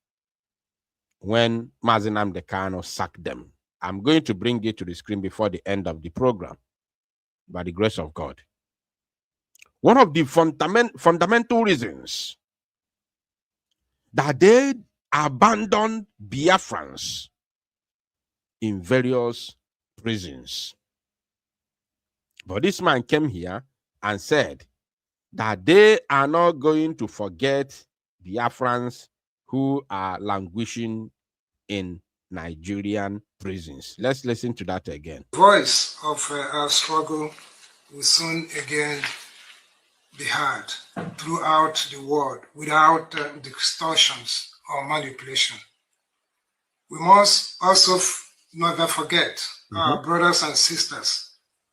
when Mazi Nnamdi Kanu sacked them. I'm going to bring it to the screen before the end of the program, by the grace of God. One of the fundamental reasons that they abandoned Biafrans in various prisons. But this man came here and said that they are not going to forget Biafrans who are languishing in Nigerian prisons. Let's listen to that again. The voice of our struggle will soon again be heard throughout the world without distortions or manipulation. We must also never forget our brothers and sisters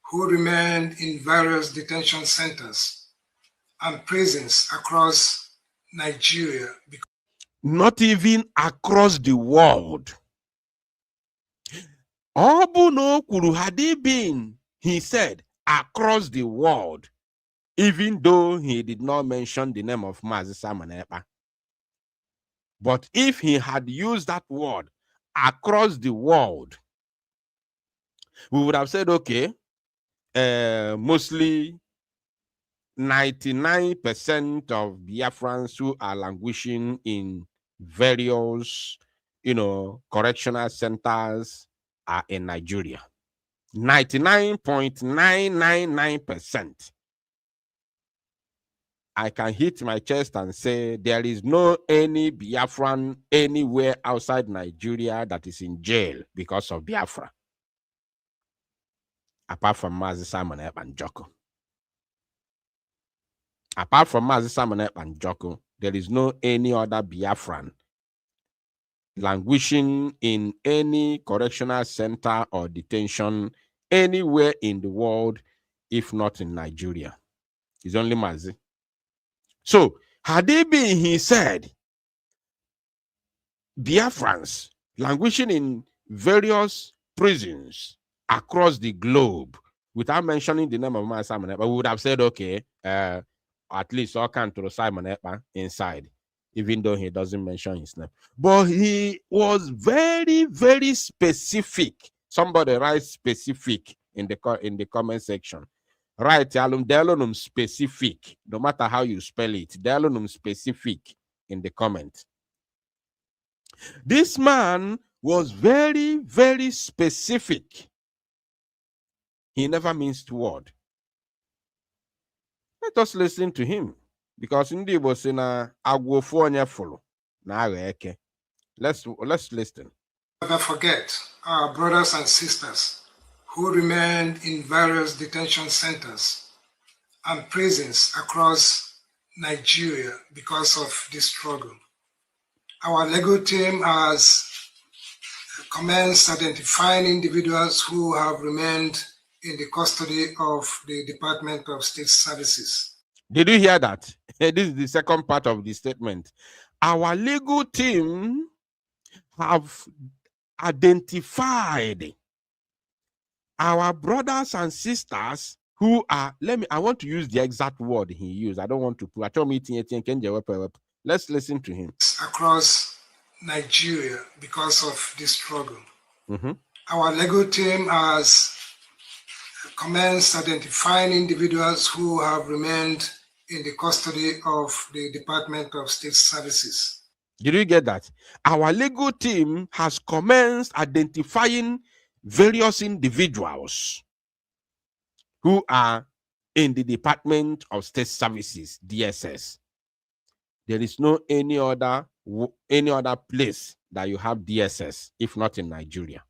who remain in various detention centers and prisons across Nigeria. Not even across the world. Obuno Kuru had he been, he said, across the world, even though he did not mention the name of Mazi Simon Ekpa. But if he had used that word, across the world, we would have said, okay, mostly 99% of Biafrans who are languishing in various, correctional centers are in Nigeria. 99.999%. I can hit my chest and say there is no any Biafran anywhere outside Nigeria that is in jail because of Biafra, apart from Mazi Simon Ekpa and Joko. Apart from Mazi Simon Ekpa and Joko, there is no any other Biafran languishing in any correctional center or detention anywhere in the world, if not in Nigeria. It's only Mazi. So, had it been, he said, Biafrans languishing in various prisons across the globe, without mentioning the name of Mazi Simon Ekpa, we would have said, okay, at least all can throw Simon Ekpa inside, even though he doesn't mention his name. But he was very, very specific. Somebody write specific in the comment section. Right, delonum specific, no matter how you spell it, delonum specific in the comment. This man was very, very specific. He never minced word. Let us listen to him, because in the was in a agwofonya follow. Let's listen. Never forget our brothers and sisters who remained in various detention centers and prisons across Nigeria because of this struggle. Our legal team has commenced identifying individuals who have remained in the custody of the Department of State Services. Did you hear that? This is the second part of the statement. Our legal team have identified our brothers and sisters who are, I want to use the exact word he used. I don't want to put. Let's listen to him. Across Nigeria because of this struggle. Our legal team has commenced identifying individuals who have remained in the custody of the Department of State Services. Did you get that? Our legal team has commenced identifying various individuals who are in the Department of State Services, DSS. There is no any other place that you have DSS, if not in Nigeria.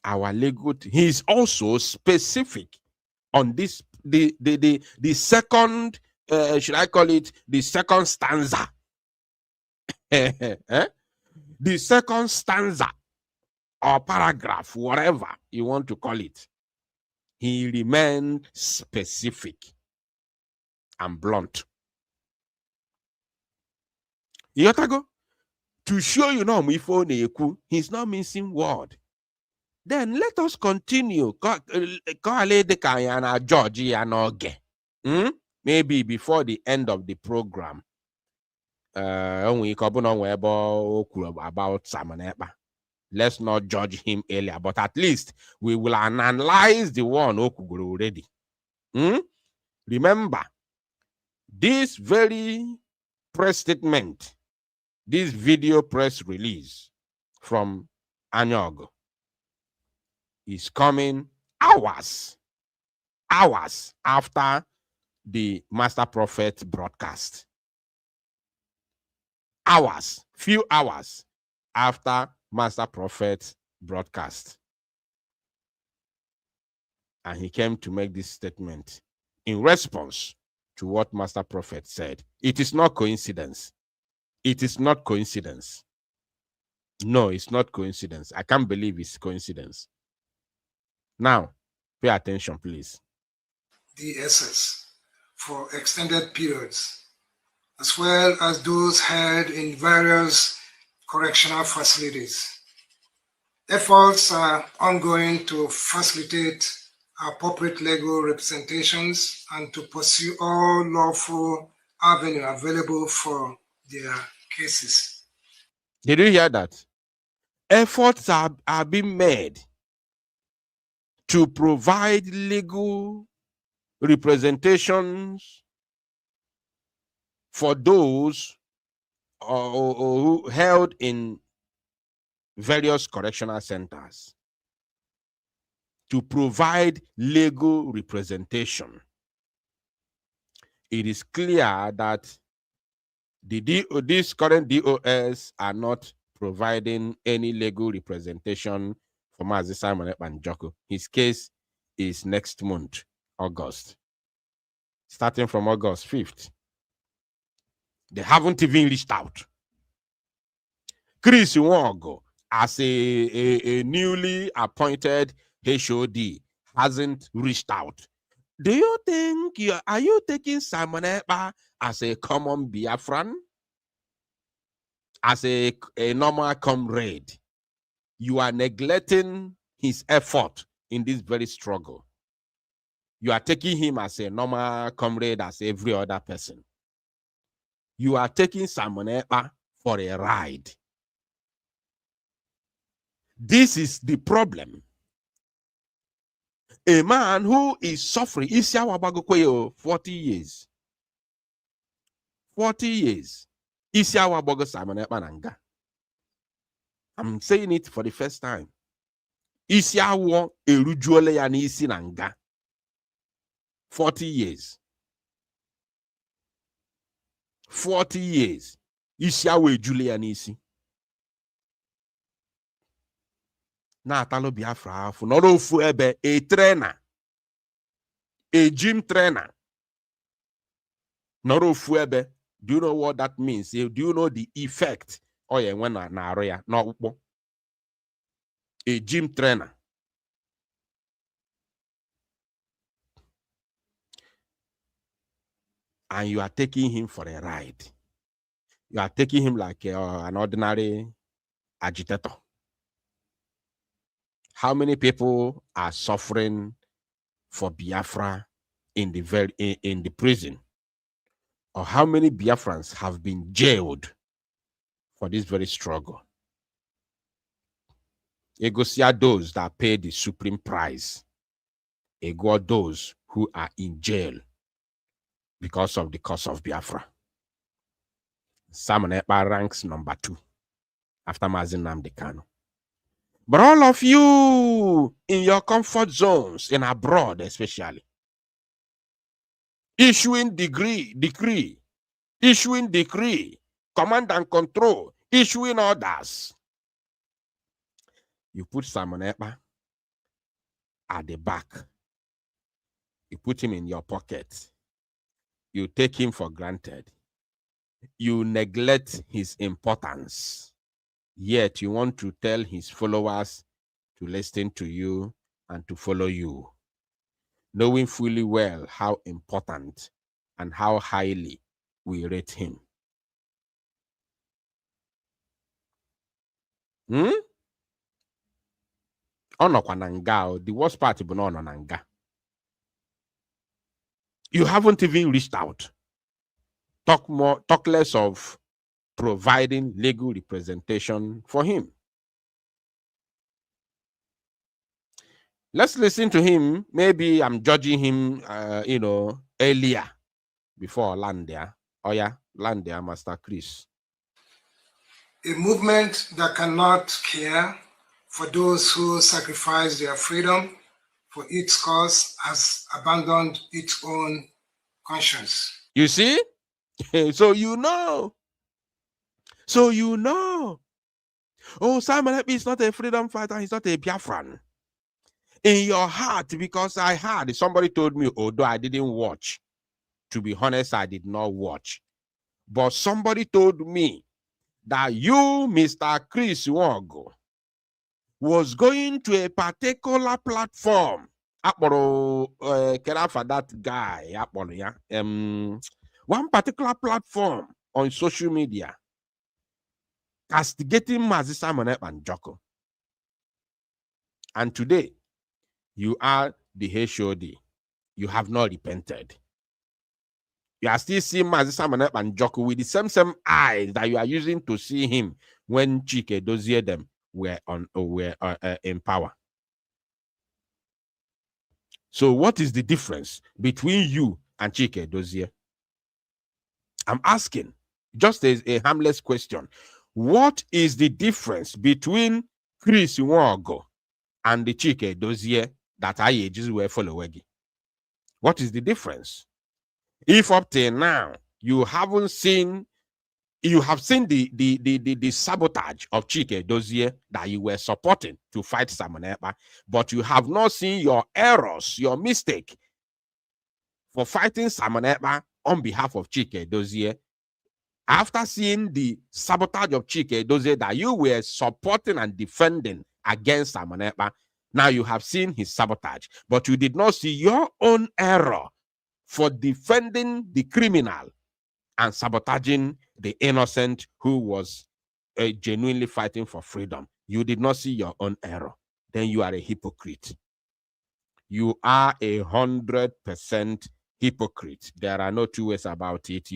Our legal team, he is also specific on this, the second, should I call it the second stanza? The second stanza or paragraph, whatever you want to call it. He remained specific and blunt. Yotago, to show you know he's not missing word. Then let us continue. Maybe before the end of the program, about Simon Ekpa. Let's not judge him earlier, but at least we will analyze the one Okuguru already. Remember, this very press statement, this video press release from Anyog is coming hours after the Master Prophet broadcast. Few hours after Master Prophet broadcast. And he came to make this statement in response to what Master Prophet said. It is not coincidence. It is not coincidence. No, it's not coincidence. I can't believe it's coincidence. Now, pay attention, please. DSS for extended periods, as well as those held in various correctional facilities. Efforts are ongoing to facilitate appropriate legal representations and to pursue all lawful avenues available for their cases. Did you hear that? Efforts are being made to provide legal representations for those who held in various correctional centers, to provide legal representation. It is clear that these current DOS are not providing any legal representation for Mazi Simon Ekpa Njoku. His case is next month, August. Starting from August 5th. They haven't even reached out. Chris Nwogo, as a newly appointed HOD, hasn't reached out. Do you think are you taking Simon Ekpa as a common Biafran? As a normal comrade? You are neglecting his effort in this very struggle. You are taking him as a normal comrade, as every other person. You are taking Simon Ekpa for a ride. This is the problem. A man who is suffering, 40 years. 40 years. Simon Ekpa Nanga. I'm saying it for the first time. Isiawo erujuole ya n'isi nanga. 40 years. 40 years. Isiawo ejule ya n'isi. Na atalo Biafra afu. Noro ofu ebe a trainer. A gym trainer. Noro ofu ebe. Do you know what that means? Do you know the effect? Oh yeah, when na aroya no. A gym trainer. And you are taking him for a ride. You are taking him like an ordinary agitator. How many people are suffering for Biafra in the prison? Or how many Biafrans have been jailed for this very struggle? Egosia those that pay the supreme price. Ego those who are in jail because of the cause of Biafra. Simon Ekpa ranks number 2 after Mazi Nnamdi Kanu. But all of you in your comfort zones, in abroad especially, issuing decree, issuing decree, command and control, issuing orders. You put Simon Ekpa at the back. You put him in your pocket. You take him for granted. You neglect his importance. Yet you want to tell his followers to listen to you and to follow you, knowing fully well how important and how highly we rate him. The worst part is no. You haven't even reached out. Talk less of providing legal representation for him. Let's listen to him. Maybe I'm judging him, earlier before land there. Oh yeah, land there, Master Chris. A movement that cannot care for those who sacrifice their freedom for its cause has abandoned its own conscience. You see? So you know. Oh, Simon Ekpa is not a freedom fighter. He's not a Biafran. In your heart, because I heard somebody told me, although I didn't watch. To be honest, I did not watch. But somebody told me that you, Mr. Chris Wogo, was going to a particular platform. Care for that guy. One particular platform on social media, castigating Mazi Simon Ekpa and Joko. And today, you are the HOD. You have not repented. You are still seeing Mazi Simon Ekpa and Joko with the same eyes that you are using to see him when Chike Dozie them were in power. So what is the difference between you and Chike Dozie? I'm asking, just as a harmless question. What is the difference between Chris Nwogo and the Chike Dozie that I just were following? What is the difference? If up till now you haven't seen, you have seen the sabotage of Chike Dozie that you were supporting to fight Simon Ekpa, but you have not seen your errors, your mistake for fighting Simon Ekpa on behalf of Chike Dozie. After seeing the sabotage of Chike Dozie that you were supporting and defending against Simon Ekpa, now you have seen his sabotage, but you did not see your own error for defending the criminal and sabotaging the innocent who was genuinely fighting for freedom. You did not see your own error. Then you are a hypocrite. You are 100% hypocrite. There are no two ways about it.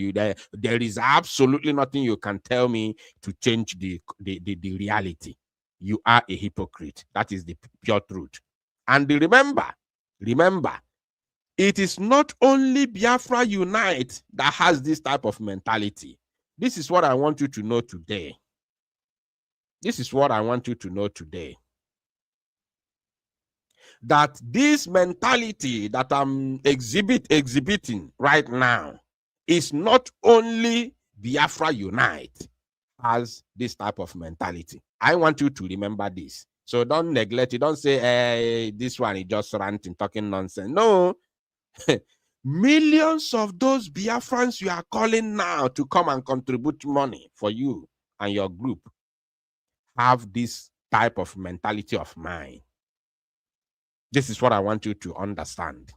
There is absolutely nothing you can tell me to change the reality. You are a hypocrite. That is the pure truth. And remember, it is not only Biafra Unite that has this type of mentality. This is what I want you to know today. That this mentality that I'm exhibiting right now is not only Biafra Unite has this type of mentality. I want you to remember this. So don't neglect it. Don't say, hey, this one is just ranting, talking nonsense. No. Millions of those Biafrans you are calling now to come and contribute money for you and your group have this type of mentality of mine. This is what I want you to understand.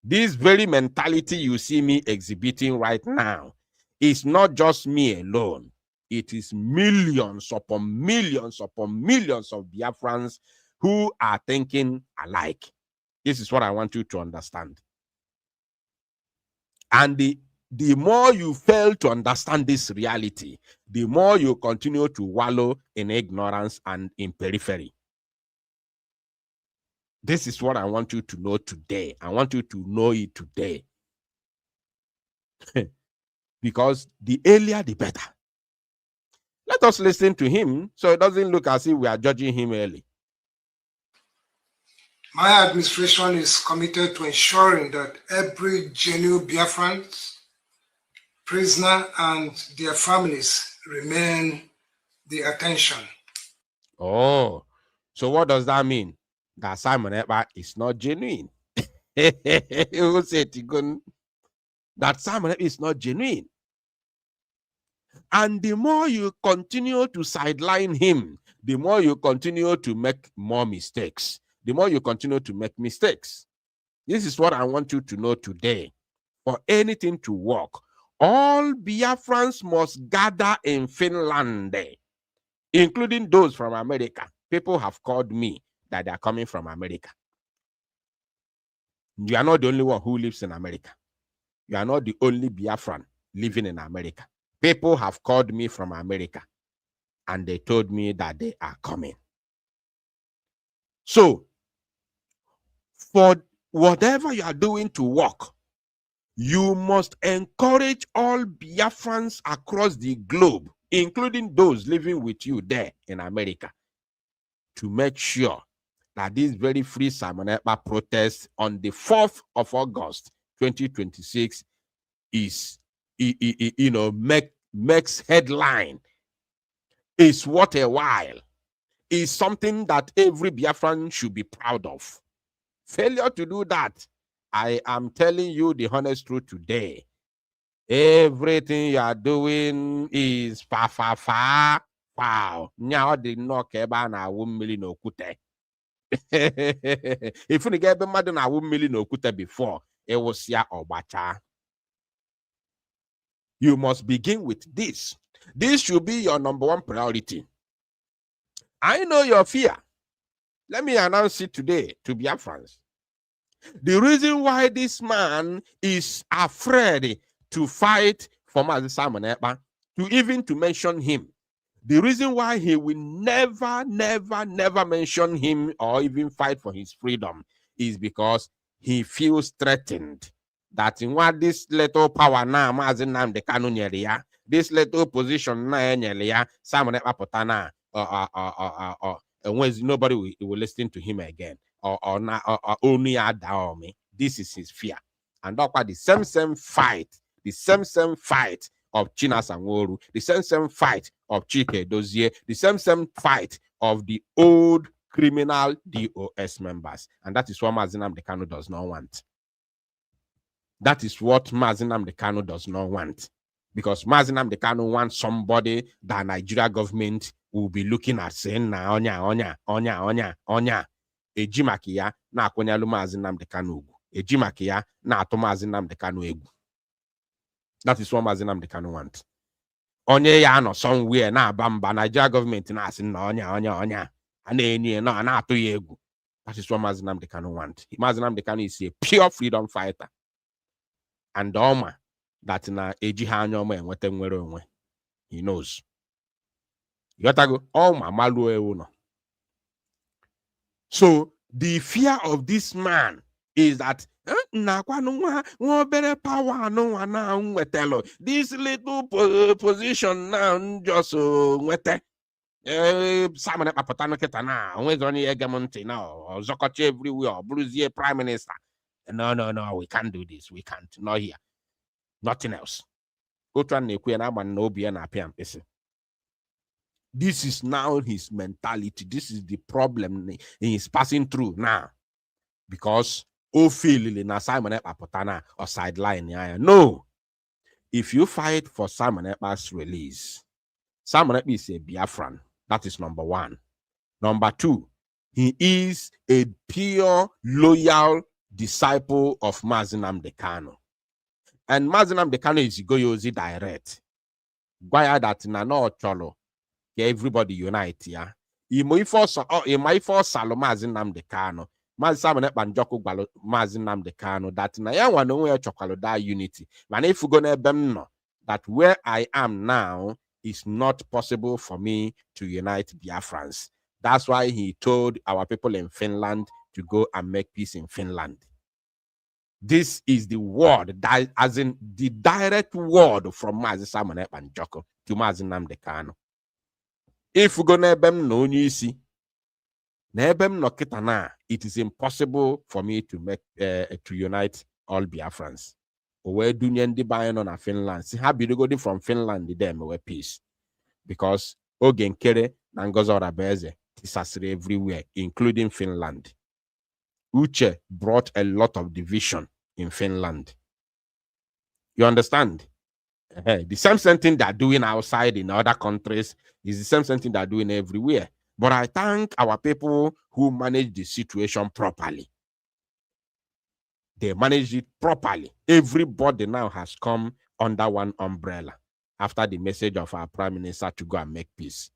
This very mentality you see me exhibiting right now is not just me alone. It is millions upon millions upon millions of Biafrans who are thinking alike. This is what I want you to understand. And the more you fail to understand this reality, the more you continue to wallow in ignorance and in periphery. This is what I want you to know today. I want you to know it today. Because the earlier, the better. Let us listen to him so it doesn't look as if we are judging him early. My administration is committed to ensuring that every genuine Biafran prisoner and their families remain the attention. Oh, so what does that mean? That Simon Ekpa is not genuine. Who said that Simon Ekpa is not genuine? And the more you continue to sideline him, the more you continue to make more mistakes. The more you continue to make mistakes. This is what I want you to know today. For anything to work, all Biafrans must gather in Finland, including those from America. People have called me that they are coming from America. You are not the only one who lives in America. You are not the only Biafran living in America. People have called me from America and they told me that they are coming. So, for whatever you are doing to work, you must encourage all Biafrans across the globe, including those living with you there in America, to make sure that this very free Simon Ekpa protest on the 4th of August, 2026 is, makes headline. It's worth a while. Is something that every Biafran should be proud of. Failure to do that, I am telling you the honest truth today. Everything you are doing is fa. Wow. Now the knock na 1 million okute. If you get mad na 1 million okute before, it was ya obacha. You must begin with this. This should be your number one priority. I know your fear. Let me announce it today to Biafrans. The reason why this man is afraid to fight for Mazi Simon Ekpa, to mention him, the reason why he will never mention him or even fight for his freedom is because he feels threatened that in what this little power now, Mazi Nnamdi Kanu nyere ya, this little position na nyere ya, Simon Ekpa putana nobody will listen to him again, or only Adaomi. This is his fear. And that's why the same fight of Chinas Anworu, the same fight of Chike Dozie, the same fight of the old criminal DOS members. And that is what Mazi Nnamdi Kanu does not want. That is what Mazi Nnamdi Kanu does not want. Because Mazi Nnamdi Kanu wants somebody that Nigeria government will be looking at saying na onya. Ejimaki ya na akwanyalu Mazi Nnamdi Kanu ugwu. Ejimaki ya na atụ Mazi Nnamdi Kanu egwu. That is what Mazi Nnamdi Kanu wants. Onye ya no somewhere na abamba Nigeria government na asị na onya. Ana enye na atụ ya egwu. That is what Mazi Nnamdi Kanu wants. Mazi Nnamdi Kanu is a pure freedom fighter. And Oma that na eji ha anya ọma enweta nwere onwe. He knows. Yotago Oma malu ewu no. So the fear of this man is that this little position now just Simon Ekpa pụta kịta na onwezi onye ege m ntị na ọzọkọcha everywhere ọ bụrụzie prime minister. No, we can't do this. We can't. Not here. Nothing else. This is now his mentality. This is the problem he is passing through now. Because na Simon Ekpa pụta or sideline. No. If you fight for Simon Ekpa's release, Simon Ekpa is a Biafran. That is number one. Number two, he is a pure, loyal disciple of Mazi Nnamdi Kanu. And Mazi Nnamdi Kanu is Goyozi direct. Gwaya that na no cholo. Everybody unite, yeah. He might force Salo Mazi Nnamdi Kanu. Mazi Simon Ekpa Njoku gwalo Mazi Nnamdi Kanu that na ya wana we chokwalo that unity. Man if you gonna know that where I am now is not possible for me to unite Biafrans. That's why he told our people in Finland to go and make peace in Finland. This is the word, that, as in the direct word from Mazi Simon Ekpa Njoku to Mazi Nnamdi Kanu. If we go nebem no isi, nebem no kitana, it is impossible for me to make to unite all Biafrans. Where do you buy on Finland? See how be going from Finland them we peace, because Ogenkere and Gozora Beze disastre everywhere, including Finland. Uche brought a lot of division in Finland. You understand? The same thing they're doing outside in other countries is the same thing they're doing everywhere. But I thank our people who manage the situation properly. They manage it properly. Everybody now has come under one umbrella after the message of our Prime Minister to go and make peace.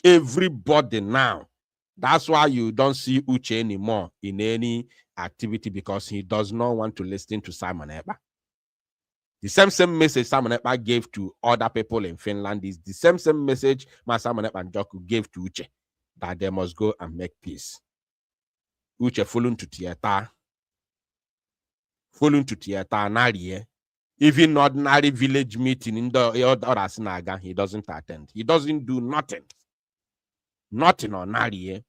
Everybody now. That's why you don't see Uche anymore in any activity, because he does not want to listen to Simon Ekpa. The same message Simon Ekpa gave to other people in Finland is the same message Simon Ekpa and Njoku gave to Uche, that they must go and make peace. Uche fallen to theater, Nariye. Even ordinary village meeting in the other synagogue, he doesn't attend. He doesn't do nothing. Nothing on Nariye.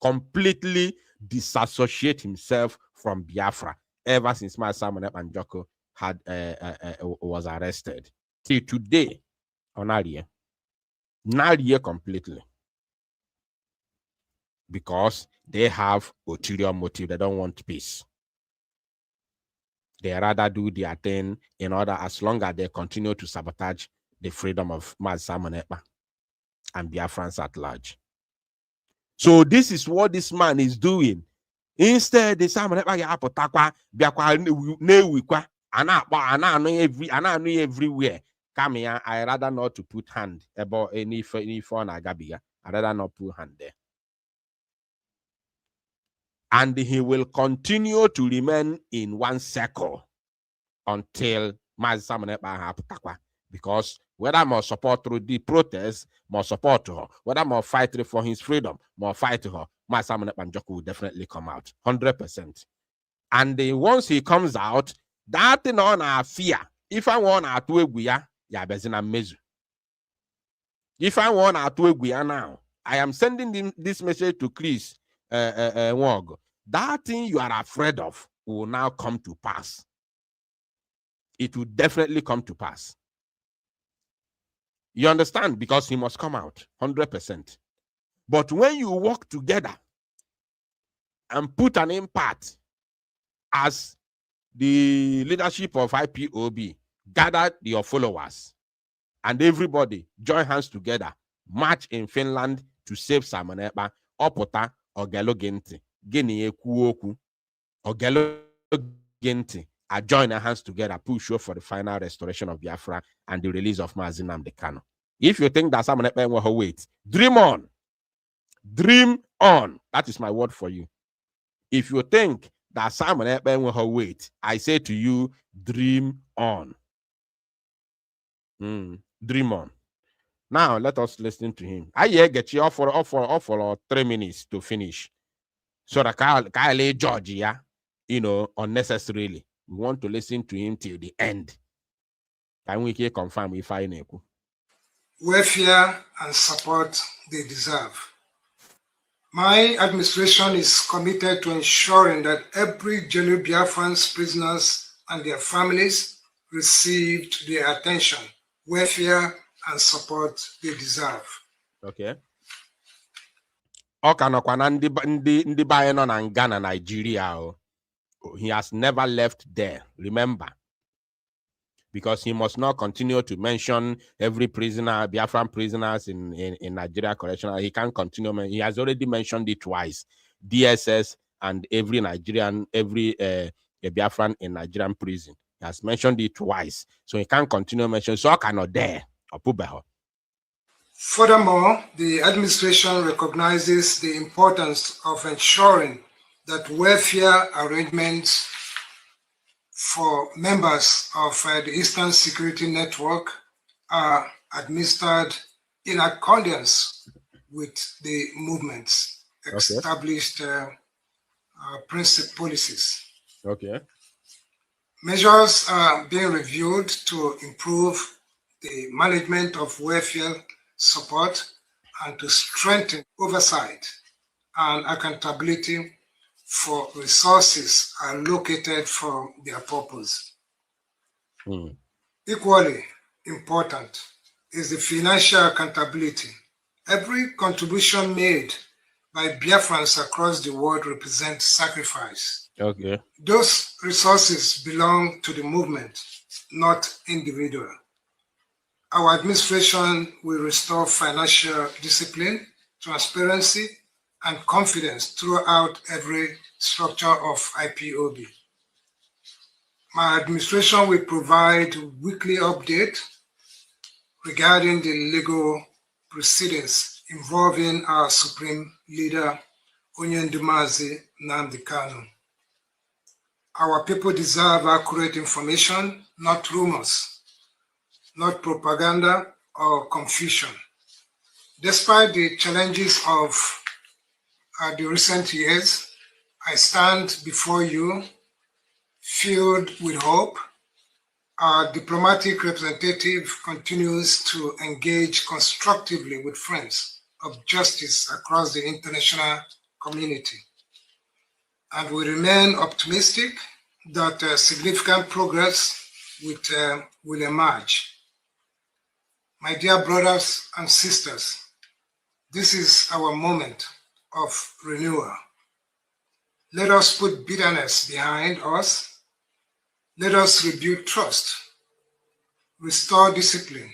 Completely disassociate himself from Biafra ever since Simon Ekpa and Njoku had was arrested till today on Nariye completely, because they have ulterior motive. They don't want peace. They rather do their thing in order, as long as they continue to sabotage the freedom of Simon Ekpa and Biafrans at large. So this is what this man is doing. Instead, the Simon Ekpa apotakwa biakwa newikwa ana everywhere. Come here, I rather not to put hand about any phone agabiga. I rather not put hand there. And he will continue to remain in one circle until Simon Ekpa apotakwa. Because whether more support through the protest, more support to her, whether more fight for his freedom, more fight to her, Simon Ekpa and Njoku will definitely come out 100%. And once he comes out, that thing on our fear. If I want to Eguya, ya bezina mezu. If I want to Eguya now, I am sending this message to Chris Wog. That thing you are afraid of will now come to pass. It will definitely come to pass. You understand? Because he must come out 100%. But when you work together and put an impact as the leadership of IPOB, gather your followers and everybody join hands together, march in Finland to save Simon Ekpa, Opota, Ogelo Genti, Gini Ekuoku, Ogelo Genti, are join their hands together, push for the final restoration of Biafra and the release of Nnamdi Kanu. If you think that Simon Ekpa will wait, dream on. Dream on. That is my word for you. If you think that Simon Ekpa will wait, I say to you, dream on. Dream on. Now let us listen to him. I get you off for 3 minutes to finish. So that Kyle Georgia, unnecessarily. We want to listen to him till the end. Can we confirm if I know? Welfare and support they deserve. My administration is committed to ensuring that every genuine Biafran prisoners and their families received the attention, welfare, and support they deserve. Okay. Nigeria. He has never left there, remember. Because he must not continue to mention every prisoner, Biafran prisoners in Nigeria correctional. He can't continue. He has already mentioned it twice. DSS and every Nigerian, every Biafran in Nigerian prison. He has mentioned it twice. So he can't continue mentioning. So I cannot dare. Furthermore, the administration recognizes the importance of ensuring that welfare arrangements for members of the Eastern Security Network are administered in accordance with the movement's established policies. Okay. Measures are being reviewed to improve the management of welfare support and to strengthen oversight and accountability for resources allocated for their purpose. Equally important is the financial accountability. Every contribution made by Biafrans across the world represents sacrifice. Okay. Those resources belong to the movement, not individual. Our administration will restore financial discipline, transparency, and confidence throughout every structure of IPOB. My administration will provide weekly update regarding the legal proceedings involving our supreme leader, Nnamdi Kanu. Our people deserve accurate information, not rumors, not propaganda or confusion. Despite the challenges of the recent years, I stand before you filled with hope. Our diplomatic representative continues to engage constructively with friends of justice across the international community. And we remain optimistic that significant progress will emerge. My dear brothers and sisters, this is our moment of renewal. Let us put bitterness behind us. Let us rebuild trust, restore discipline,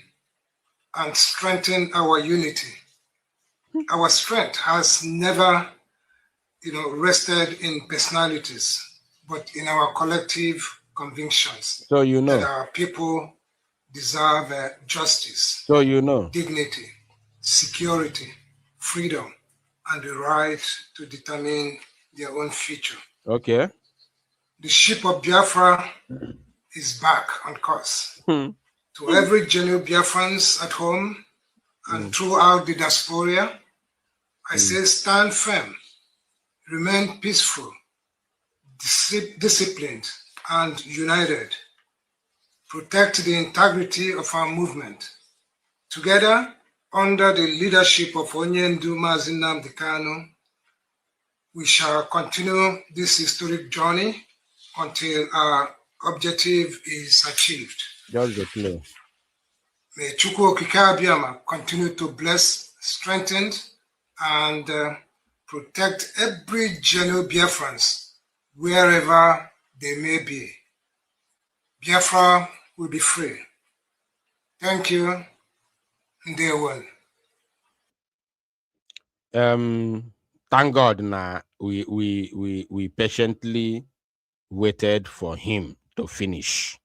and strengthen our unity. Our strength has never, rested in personalities, but in our collective convictions. So you know that our people deserve justice, dignity, security, freedom, and the right to determine their own future. Okay. The ship of Biafra is back on course. To every genuine Biafrans at home and throughout the diaspora, I say stand firm, remain peaceful, disciplined, and united. Protect the integrity of our movement. Together, under the leadership of Onyendu Mazi Nnamdi Kanu, we shall continue this historic journey until our objective is achieved. May Chukwu Okike Abiyama continue to bless, strengthen, and protect every genuine Biafrans wherever they may be. Biafra will be free. Thank you. Ndewo. Thank God we patiently waited for him to finish.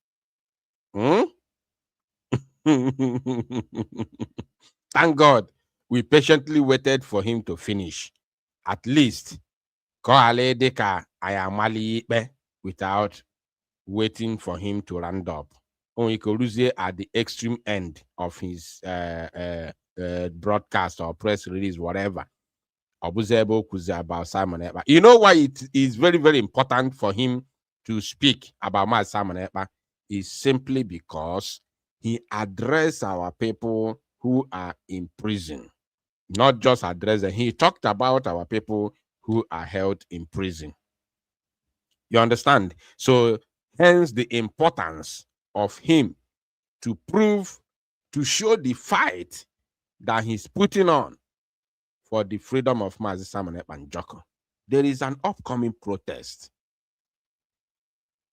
Thank God we patiently waited for him to finish. At least without waiting for him to round up. Only Koruzie at the extreme end of his broadcast or press release, whatever. About Simon Ekpa. You know why it is very, very important for him to speak about Simon Ekpa? Is simply because he addressed our people who are in prison. Not just address them. He talked about our people who are held in prison. You understand? So hence the importance of him to show the fight that he's putting on for the freedom of Mazi Simon Ekpa and Joko. There is an upcoming protest.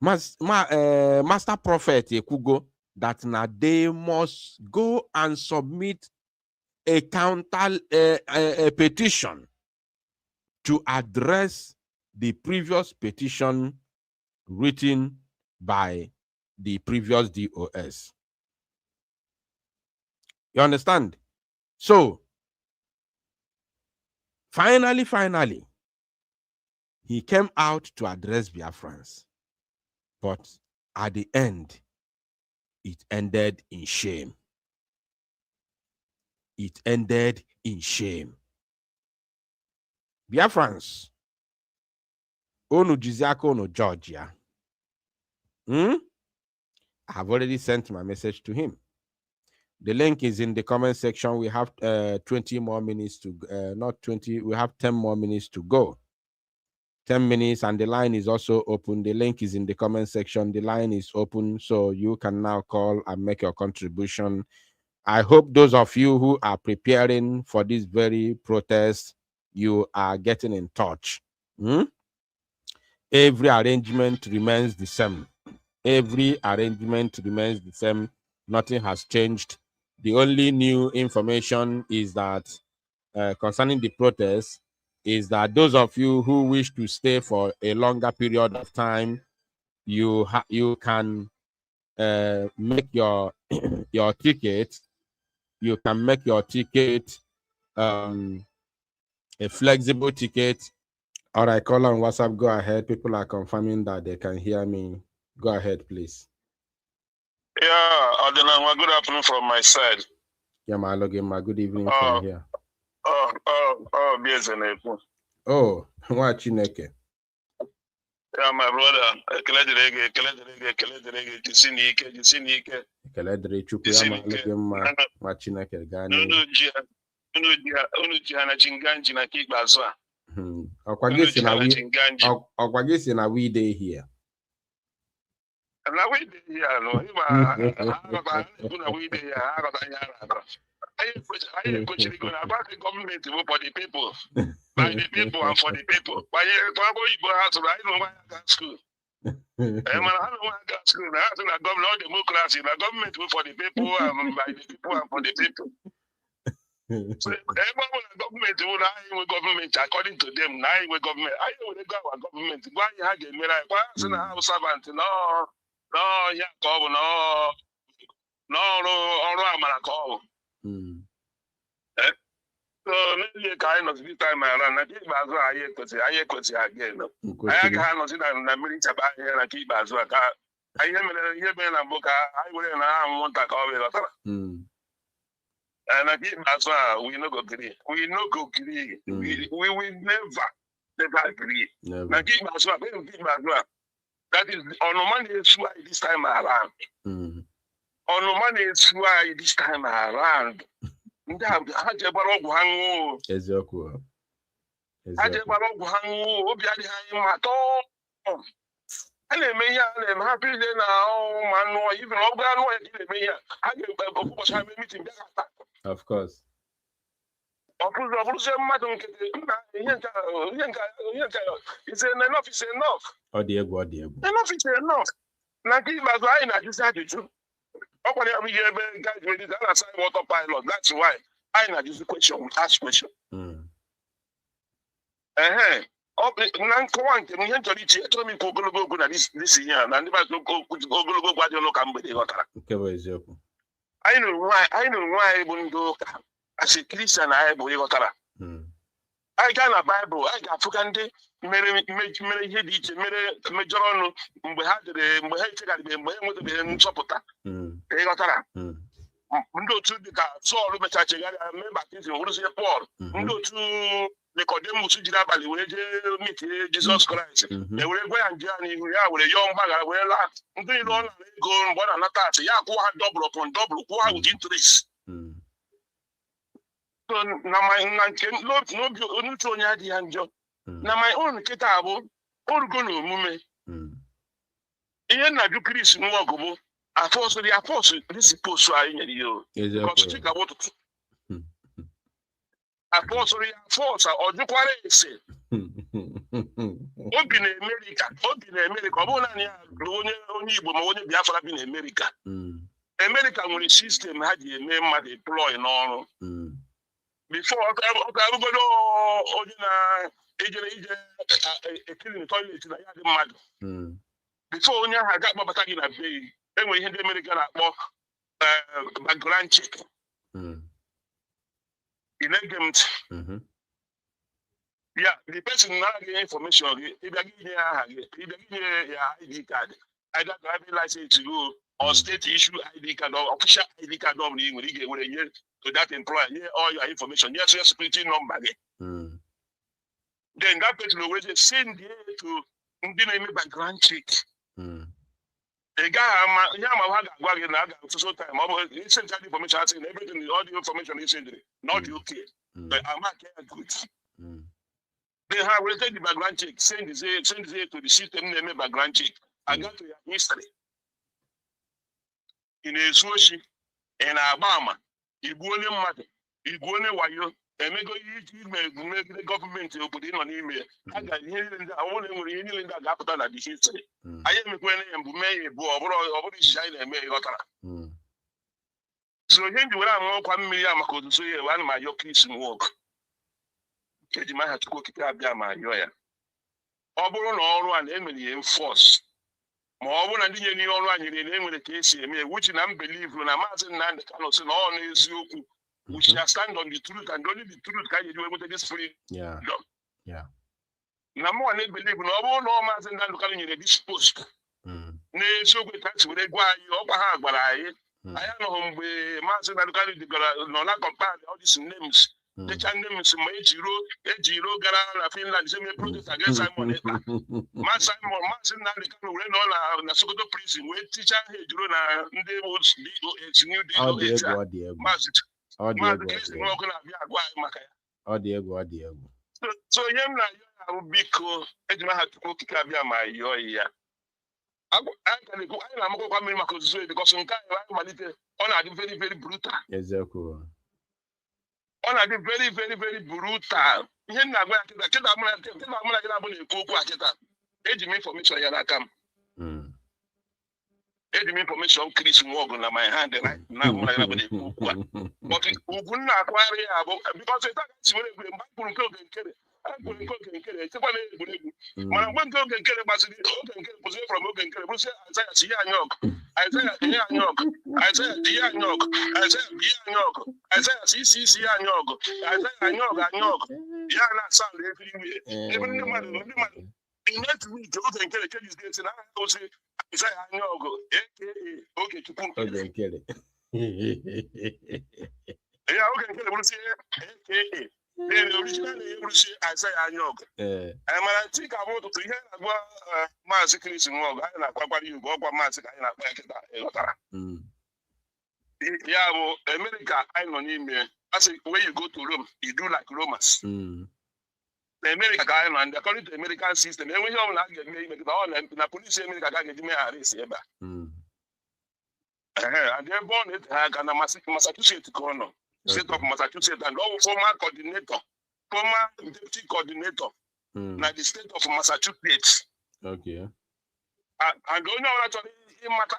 Master Prophet Ekugo that now they must go and submit a counter a petition to address the previous petition written by the previous DOS. You understand? So finally, he came out to address Biafrans. But at the end, it ended in shame. It ended in shame. Biafrans, Onu Jiziako no Georgia. I have already sent my message to him. The link is in the comment section. We have 20 more minutes to, not 20, we have 10 more minutes to go. 10 minutes, and the line is also open. The link is in the comment section. The line is open, so you can now call and make your contribution. I hope those of you who are preparing for this very protest, you are getting in touch. Every arrangement remains the same. Every arrangement remains the same. Nothing has changed. The only new information is that concerning the protest, is that those of you who wish to stay for a longer period of time, you can make your your ticket. You can make your ticket a flexible ticket All right, call on WhatsApp. Go ahead. People are confirming that they can hear me. Go ahead, please. Yeah, Adina, good afternoon from my side. Yeah, my login, my good evening from here. Oh, what Chineke? Yeah, my brother. Okwagisi na we day here. Na we dey here, no. I actually going about the government for the people, by the people and for the people. By I know why I got school. I don't know why I got school. I think that government democracy, the government for the people and by the people and for the people. So government will government according to them. Now with government, I will go our government. Why you have me like why I have servant? No, yeah, call no, I'm gonna call. So maybe a kind of this time around. I keep Bazua. I again. I can't see that the military here. I keep Bazua. I hear me a book. I will now want to call it. And I keep Bazua. We no go agree. We no go agree. We will never agree. I keep Bazua. Keep Bazua. That is on money is why this time around. On money is why this time around. Eziokwu. Of course. It's enough, it's enough. Enough is enough. That's why I not use the question, we ask question. I know why even though as a Christian I got a Bible, I got Fukande, many hit major we had the Chopota. Ndo to the Saul Metachi, I remember this in Paul. Ndo to Nicodemus Jinabali, we meet Jesus Christ. They will go and journey with a young bagger, well, they don't go on one another. Yaku had double upon double, who are with interest. So now my no Tonya the angel. Now my own Kitabo, all go no mume. Ian do Chris Mwagabo. I force this is post you because think about it. I force or do what say. Open America, only Biafra in America. America when the system had the name deploy in all. Before I go killing the toilet in the mad. Before I got my battalion at bay. Then we hear the American background check. Yeah, the person not getting information. If you give me your ID card, I got driving license to you or state issue ID card or official ID card when you get to that employer. Yeah, all your information. Yes, your security number. Then that person will send you to the background check. The guy, so time. He sent that information, everything, all the information he sent, not okay. But I'm not good. They have rated the background check, send it to the system, name background check. I got to your history. In a Swashi, in Alabama, you go in matter, you go in Wayo, and make the government to put in on email. I got hearing that only in that capital at the history. I am going and may over shine and may got. So here you are, 1 million to say one of my Yorkies work. You might have to go keep up my yoya. Oberon all one Emily enforce. More than the all one in the name of the case, which I believe when I'm asking and the cannot all is you. We shall stand on the truth and only the truth can you do with this free. Yeah. na mụ na believe na ọ bụrụ na ọ maazị Nnamdi Kanu nyere this post n'eziokwu ka si were gwa anyị ọkwa ha gwara anyị anyị anọghị mgbe maazị Nnamdi Kanu dịgara nọ na compile all these names techa names ma eji iro gara na Finland ise mee protest against Simon Ekpa maazị Nnamdi Kanu were nọ na Sokoto prison wee ticha ha ejiro na ndị new DOH maazị Kristi Nwoke na-abịa agwa anyị maka ya ọ dị egwu so ihe m na-ayọ ya bụ biko ejima ha Chukwu okike abịa ma yọọ ya anyị na-amakọkwa mmiri maka ozuzo ya because nke anyị malite ọ na-adị very very brutal ọ na-adị very very very brutal ihe m na-agwa ya kịta mụ na gị na-abụ na-ekwu okwu a kịta eji m information ya n'aka m eji m information Chris Nwogu na my hand na mụ na gị na-abụ na-ekwu okwu a but ugwu nna akwagharị ya bụ because ịta si were egwure mgbe anyị kwuru nke oge nkere echekwa na egwuregwu mana mgbe nke oge nkere gbaziri oge nkere bụzi from oge nkere bụzi Aịzaya si ihe anyị ọgụ Aịzaya ihe anyị ọgụ Aịzaya dị ihe anyị ọgụ Aịzaya bụ ihe anyị ọgụ Aịzaya si isi ihe anyị ọgụ Aịzaya anyị ọgụ ya na-asa ndị efiri iwe ebe ndị mmadụ next week oge nkere kejizi na aha ozi Aịzaya anyị ọgụ aka oge Chukwu ya oge nkere bụrụzi aka the original English Aịzaya anyị ọgụ mana ntị ka bụ ụtụtụ ihe na-agwa maazị Chris Nwogu anyị na-akwakwara ya ugwu ọkwa maazị ka anyị na-akpa ya kịta ịghọtara ya bụ America anyị nọ n'ime asị when you go to Rome you do like Romans na America ka anyị nọ and according to American system enweghị ọbụla a ga-eme ime kịta ọ na polisi America ka a ga-eji meghara isi ebe a and ebe ọ na-ete ha aka na Massachusetts ka ọ nọ state of Massachusetts and all former deputy coordinator na the state of Massachusetts. Okay. And onye ọbụla chọrọ ịmata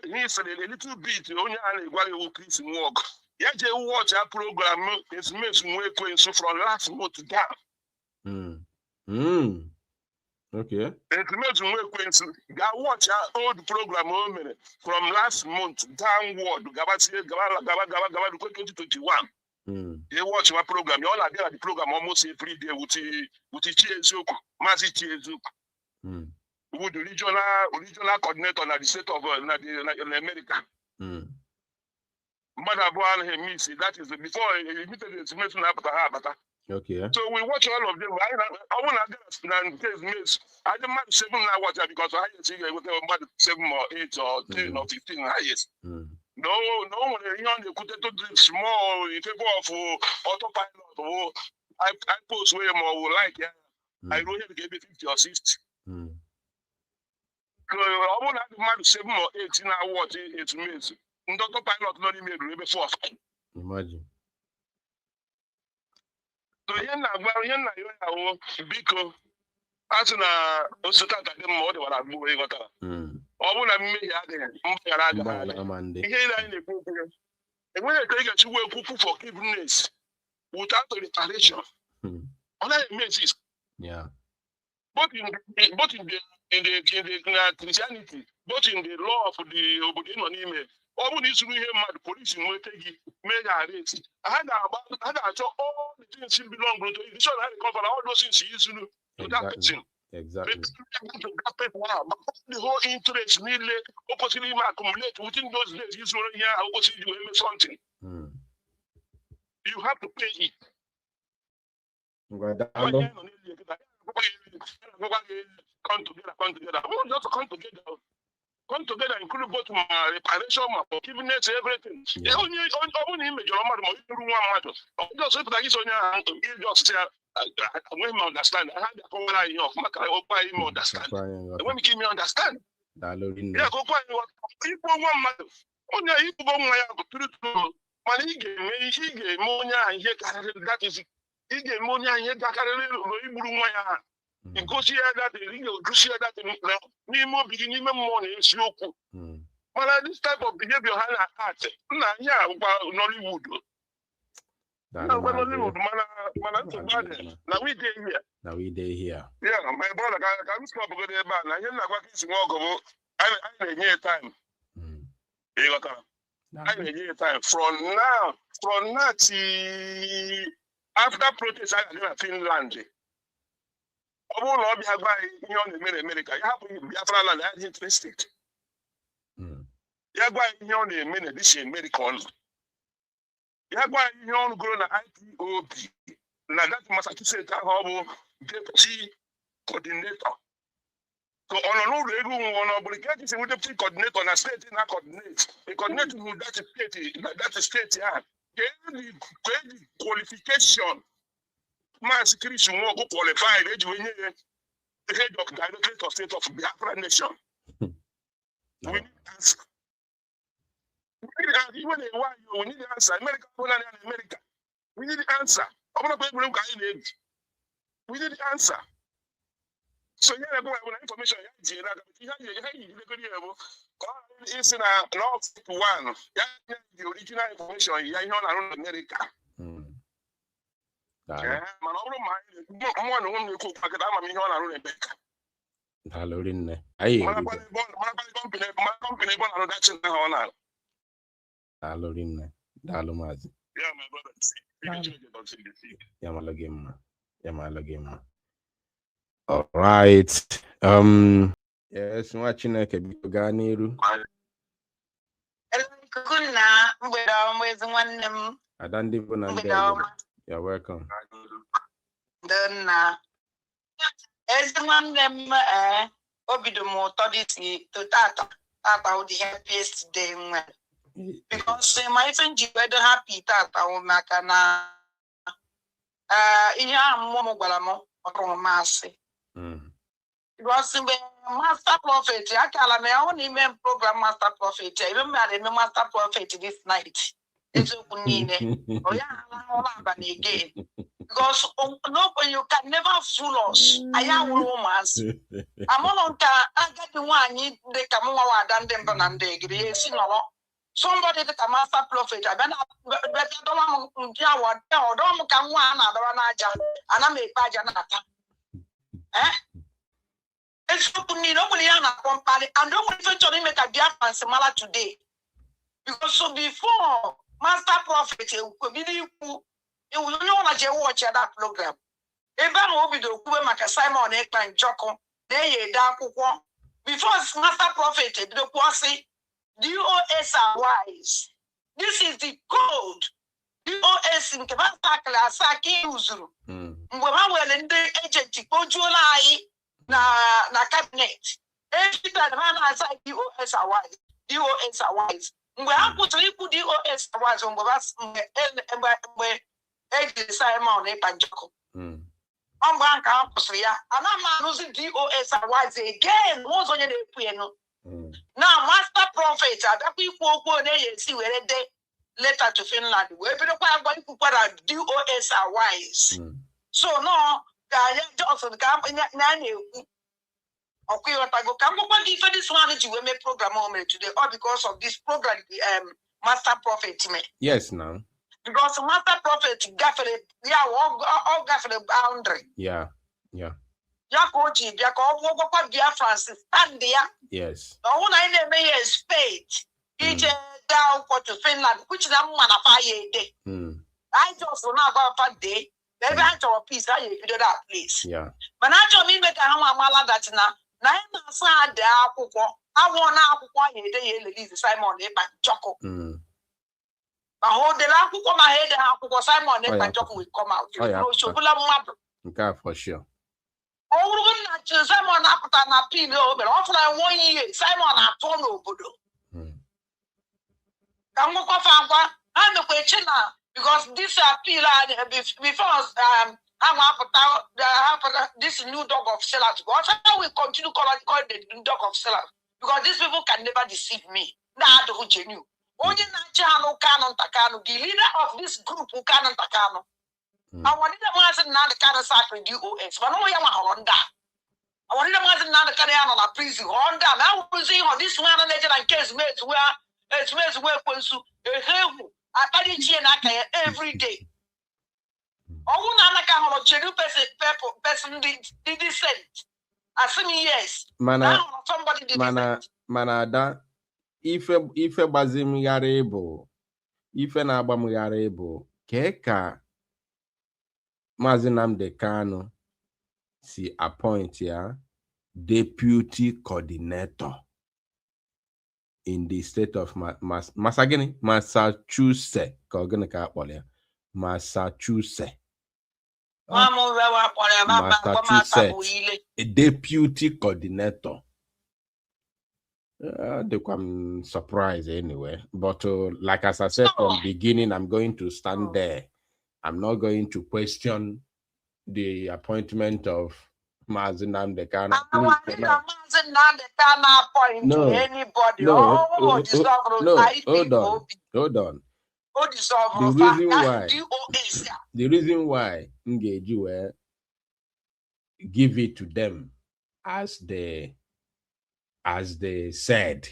n'isere a little bit onye a na-egwa ya Chris Nwogu ya jee watch a program ezumezu nwa ekwensu from last month down. Okay. Ezumezu nwa ekwensu ga watch a old program o mere from last month downward gaba 2021. They watch my program. You all are there at the program almost every day with Chiezuku, Mazi Chiezuku. With the regional coordinator in the state of America. That is before he meted the information about. Okay. So we watch all of them. I want to miss. I don't mind 7 hours because I see about 7 or 8 or 10 or 15 highest. No one you could do small in favor of autopilot or I post way more like I don't have to give it 50 or 60. I want to have 7 or 8 in our watch it's miss. Autopilot not even before. Imagine. So here because as na Osaka Academy or what I'm moving got. Ọ bụrụ na mmehie adịghị mgbaghara agaghị ihe anyị na-ekwu okwu enweghị ka ị ga-echi wee kwukwu forgiveness without reparation. Ọ naghị eme exist. Both in the Christianity, both in the law of the obodo nọ n'ime ọ bụrụ na isuru ihe mmadụ polisi nweta gị mee ya arrest ha ga-achọ all the things belong to you. So ha recover all those things isuru to that person. Exactly. The whole interest nearly oppositely accumulate within those days. You saw here opposite you something. You have to pay it. Come together. We just come together. Come together, include both my reparation, my forgiveness, everything. The only image of one just say when we understand, I had the common of Maca, understand. When we give me understand, yeah, go people one matter. Only you go my money game, monia, and that is he gave monia and yet that because here that you share that me more beginning money is local. But this type of behavior has art. Yeah, Nollywood. Now we day here. Yeah, my brother can stop go there, man. I hear what I need time. I need time. From now till after protest, I Finland. All of you by in America, you have Biafra land, I interested. You by in minute, this is American. You by in grown IPOB. Now that Massachusetts deputy coordinator. So on no regular one obligation to with the coordinator on a state in a coordinate. A coordinator who that state yeah. The qualification. My security won't go qualified the head of Directorate of State of Biafra Nation. We need answer. We need answer. America, America. We need answer. We need answer. So yeah, I go information. It's in a law one. Yeah, the original information. Yeah, you know, America. Yeah, man, all right. Yes, watching a Ganiru. You're welcome. Then, as the one them, Obidomo Todisi to Tata would the happiest day because my friend, you better happy Tata Makana. In your Momo or Massy. Because Master Prophet, I call me only program Master Prophet. I remember Master Prophet this night. It's again. Because no, you can never fool us. I am romance. I'm on I get the one they come over than them and they agree. Somebody that a master prophet. I don't come one another and I make Pajanata. It's nobody and don't eventually make a difference similar today. Because so before master prophet, you could be you will not watch that program. Even Obido Kubemaka Simon Ekpa and Joko, they dark before master prophet, the Kwasi, DOS are wise. This is the code. DOS in Kavasaka Saki Uzu. Well, in the agent, July na cabinet. Every time I say DOS are wise. DOS are wise. We have put DOS are wise on the Simon Epanjoko. I'm going to campus here, and I'm losing DOS and wise again. What's on your piano? Now, Master Prophet, I people go there and see where they letter to Finland. We're going to put a DOS are wise. So, no, I just the company. Okay, what I go come up with this one is you make program today, or because of this program, Master Prophet. Yes, now. Because Master Prophet all got the boundary. Yeah. Yakoji, Yakob, Francis, stand there. Yes. The one I name is spade. Each down to Finland, which the man of a day. I just will not go for day. Maybe I told a piece, I do that, please. Yeah. But I told me, make a mala that now. Now, I'm there. I want now, day, Simon, Choco. But hold the lamp on my head and Simon and Joko will come out. Okay, for sure. Oh, Simon Apatan appeal, but often 1 year, Simon Atono Budo. Come go for I'm the question now because this appeal before this new dog of sellers. But we continue calling the dog of sellers because these people can never deceive me. Nah, who genuine. Only Nachano Canon Takano, the leader of this group who Canon Takano. I wanted a master now the Canon Sacred DOS, but no Yama Honda. I wanted a master now the Canon on a prison Honda. Now we're seeing on this man and case mates where it's where Ponsu, I carry Chianaka every day. Oh, Nanaka, Cheru person did descent. I said yes. Mana, somebody did Manada. Ife bazim yare ebo, ife na abam yare ebo, keka Mazi Nnamdi Kanu see appoint here deputy coordinator in the state of Massachusetts. Massachusetts. Massachusetts. A deputy coordinator. I'm surprised anyway. But like as I said from beginning, I'm going to stand there. I'm not going to question the appointment of Mazen Namdekano. No, anybody. no, hold on. The reason why Ngeji were give it to them as they said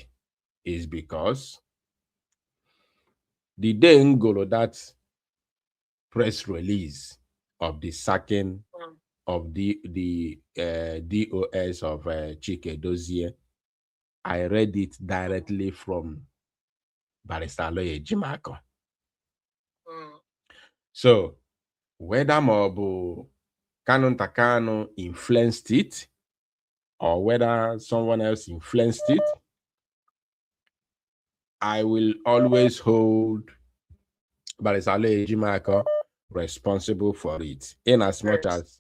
is because the day Ngolo that press release of the sacking of the DOS of Chike Dozie, I read it directly from Barrister Lawyer Jimako. So whether Mobu Canon Takano influenced it or whether someone else influenced it, I will always hold Barrister Lawyer Jimako responsible for it, in as much as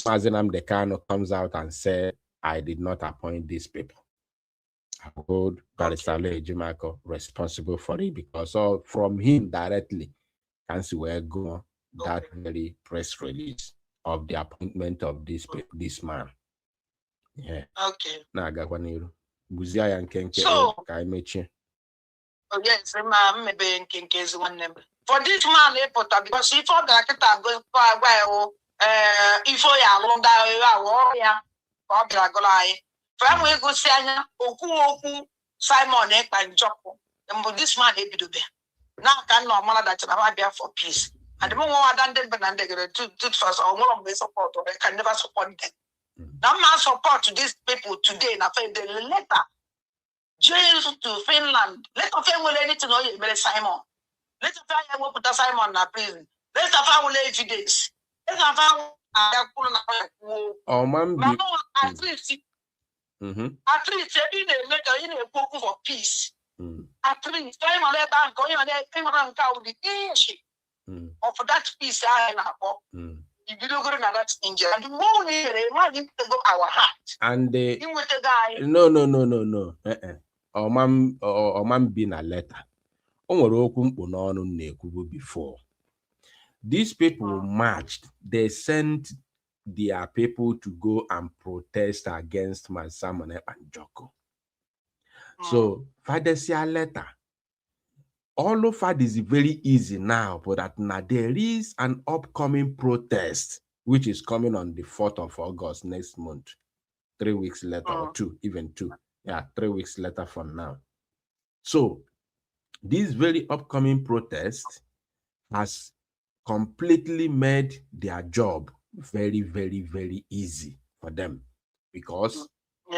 Mazenam Dekano comes out and said, I did not appoint these people. I hold Barrister Lawyer Jimako responsible for it because all from him directly can see where go that very press release of the appointment of this man. Yeah. Okay. Na gakwaniro. Buzia ya nkenke ka imechi. Oh yes, maybe nkenke one number. For this man, because if I got go well, if I long ya from we go say oku Simon Ekpa and Joko. And this man he do be. Now can no man that I be for peace. And the moment I done them and they get to first or one of the support or they can never support them. Now man support to these people today na the letter James to Finland. Let of them will anything know you Simon. Let of them will put Simon in prison. Let of them will evidence. Let of them oh man at least in a book for peace. At least time on that bank going on that with the inch of that peace I have. If you don't go to that injury, and the more we to go our heart. And the with the guy. No. Or man been a letter. Before. These people marched, they sent their people to go and protest against Mansamone and Joko. So, Father, see a letter. All of that is very easy now, but that now there is an upcoming protest, which is coming on the 4th of August next month. 3 weeks later, or 2, even 2. Yeah, 3 weeks later from now. So, this very upcoming protest has completely made their job very, very, very easy for them because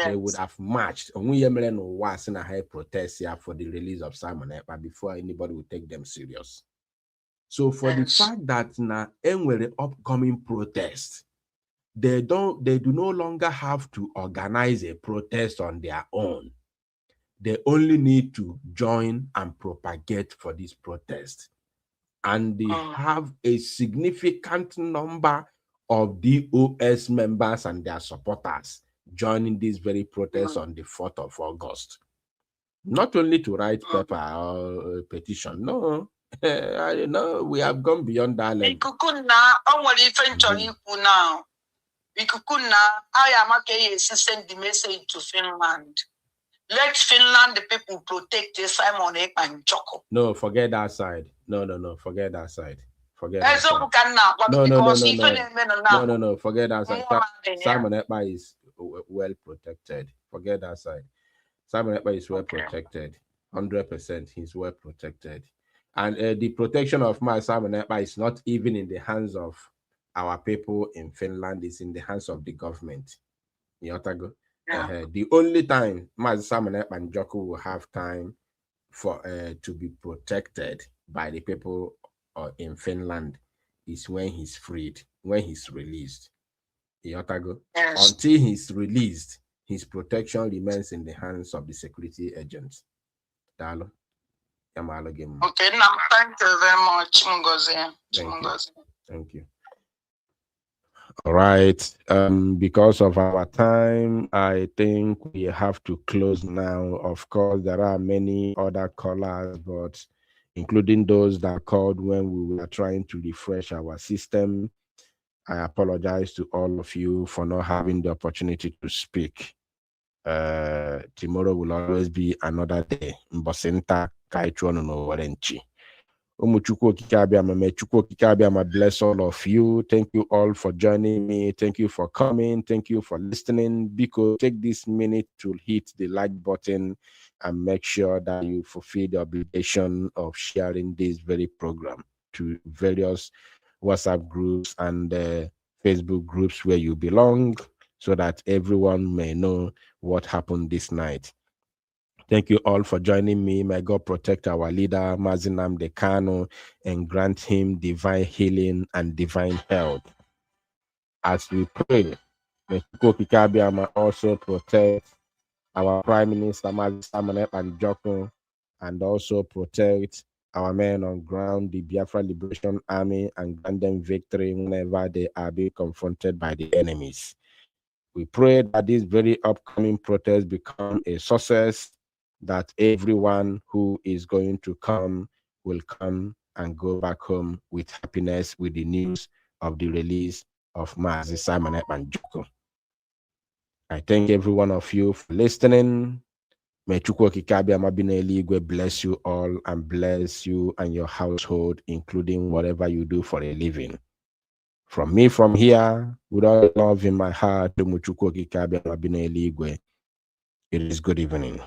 they would have marched. We was in a high protest here for the release of Simon Ekpa before anybody would take them serious. So for the fact that now anyway upcoming protest, they do no longer have to organize a protest on their own. They only need to join and propagate for this protest. And they have a significant number of DOS members and their supporters joining this very protest on the 4th of August. Not only to write paper or petition, no. No, we have gone beyond that level. I am send the message to Finland. Let Finland, the people, protect Simon Ekpa and Joko. No, forget that side. No, forget that side. Forget that side. No, forget that side. Simon Ekpa is well protected. Forget that side. Simon Ekpa is well protected. 100%, he's well protected. And the protection of my Simon Ekpa is not even in the hands of our people in Finland. It's in the hands of the government. The only time Mazi Simon Ekpa and Joko will have time for to be protected by the people in Finland is when he's freed, when he's released. Yotago. Yes. Until he's released, his protection remains in the hands of the security agents. Dalo. Okay, now thank you very much, Mungozi. Thank you. All right. Because of our time, I think we have to close now. Of course, there are many other callers, but including those that called when we were trying to refresh our system. I apologize to all of you for not having the opportunity to speak. Tomorrow will always be another day. Mbosenta kaichuano no warenchi. Bless all of you. Thank you all for joining me. Thank you for coming. Thank you for listening. Because take this minute to hit the like button and make sure that you fulfill the obligation of sharing this very program to various WhatsApp groups and Facebook groups where you belong, so that everyone may know what happened this night. Thank you all for joining me. May God protect our leader, Mazinam Dekano, and grant him divine healing and divine health. As we pray, may Chukwuka Abiyama also protect our Prime Minister, Mazinam and Joko, and also protect our men on ground, the Biafra Liberation Army, and grant them victory whenever they are being confronted by the enemies. We pray that this very upcoming protest become a success, that everyone who is going to come will come and go back home with happiness with the news of the release of Mazi Simon Ekpa. I thank every one of you for listening. May Chukwuka Abiyama Eluigwe bless you all and bless you and your household, including whatever you do for a living. From me, from here, with all love in my heart, to Chukwuka Abiyama Eluigwe, it is good evening.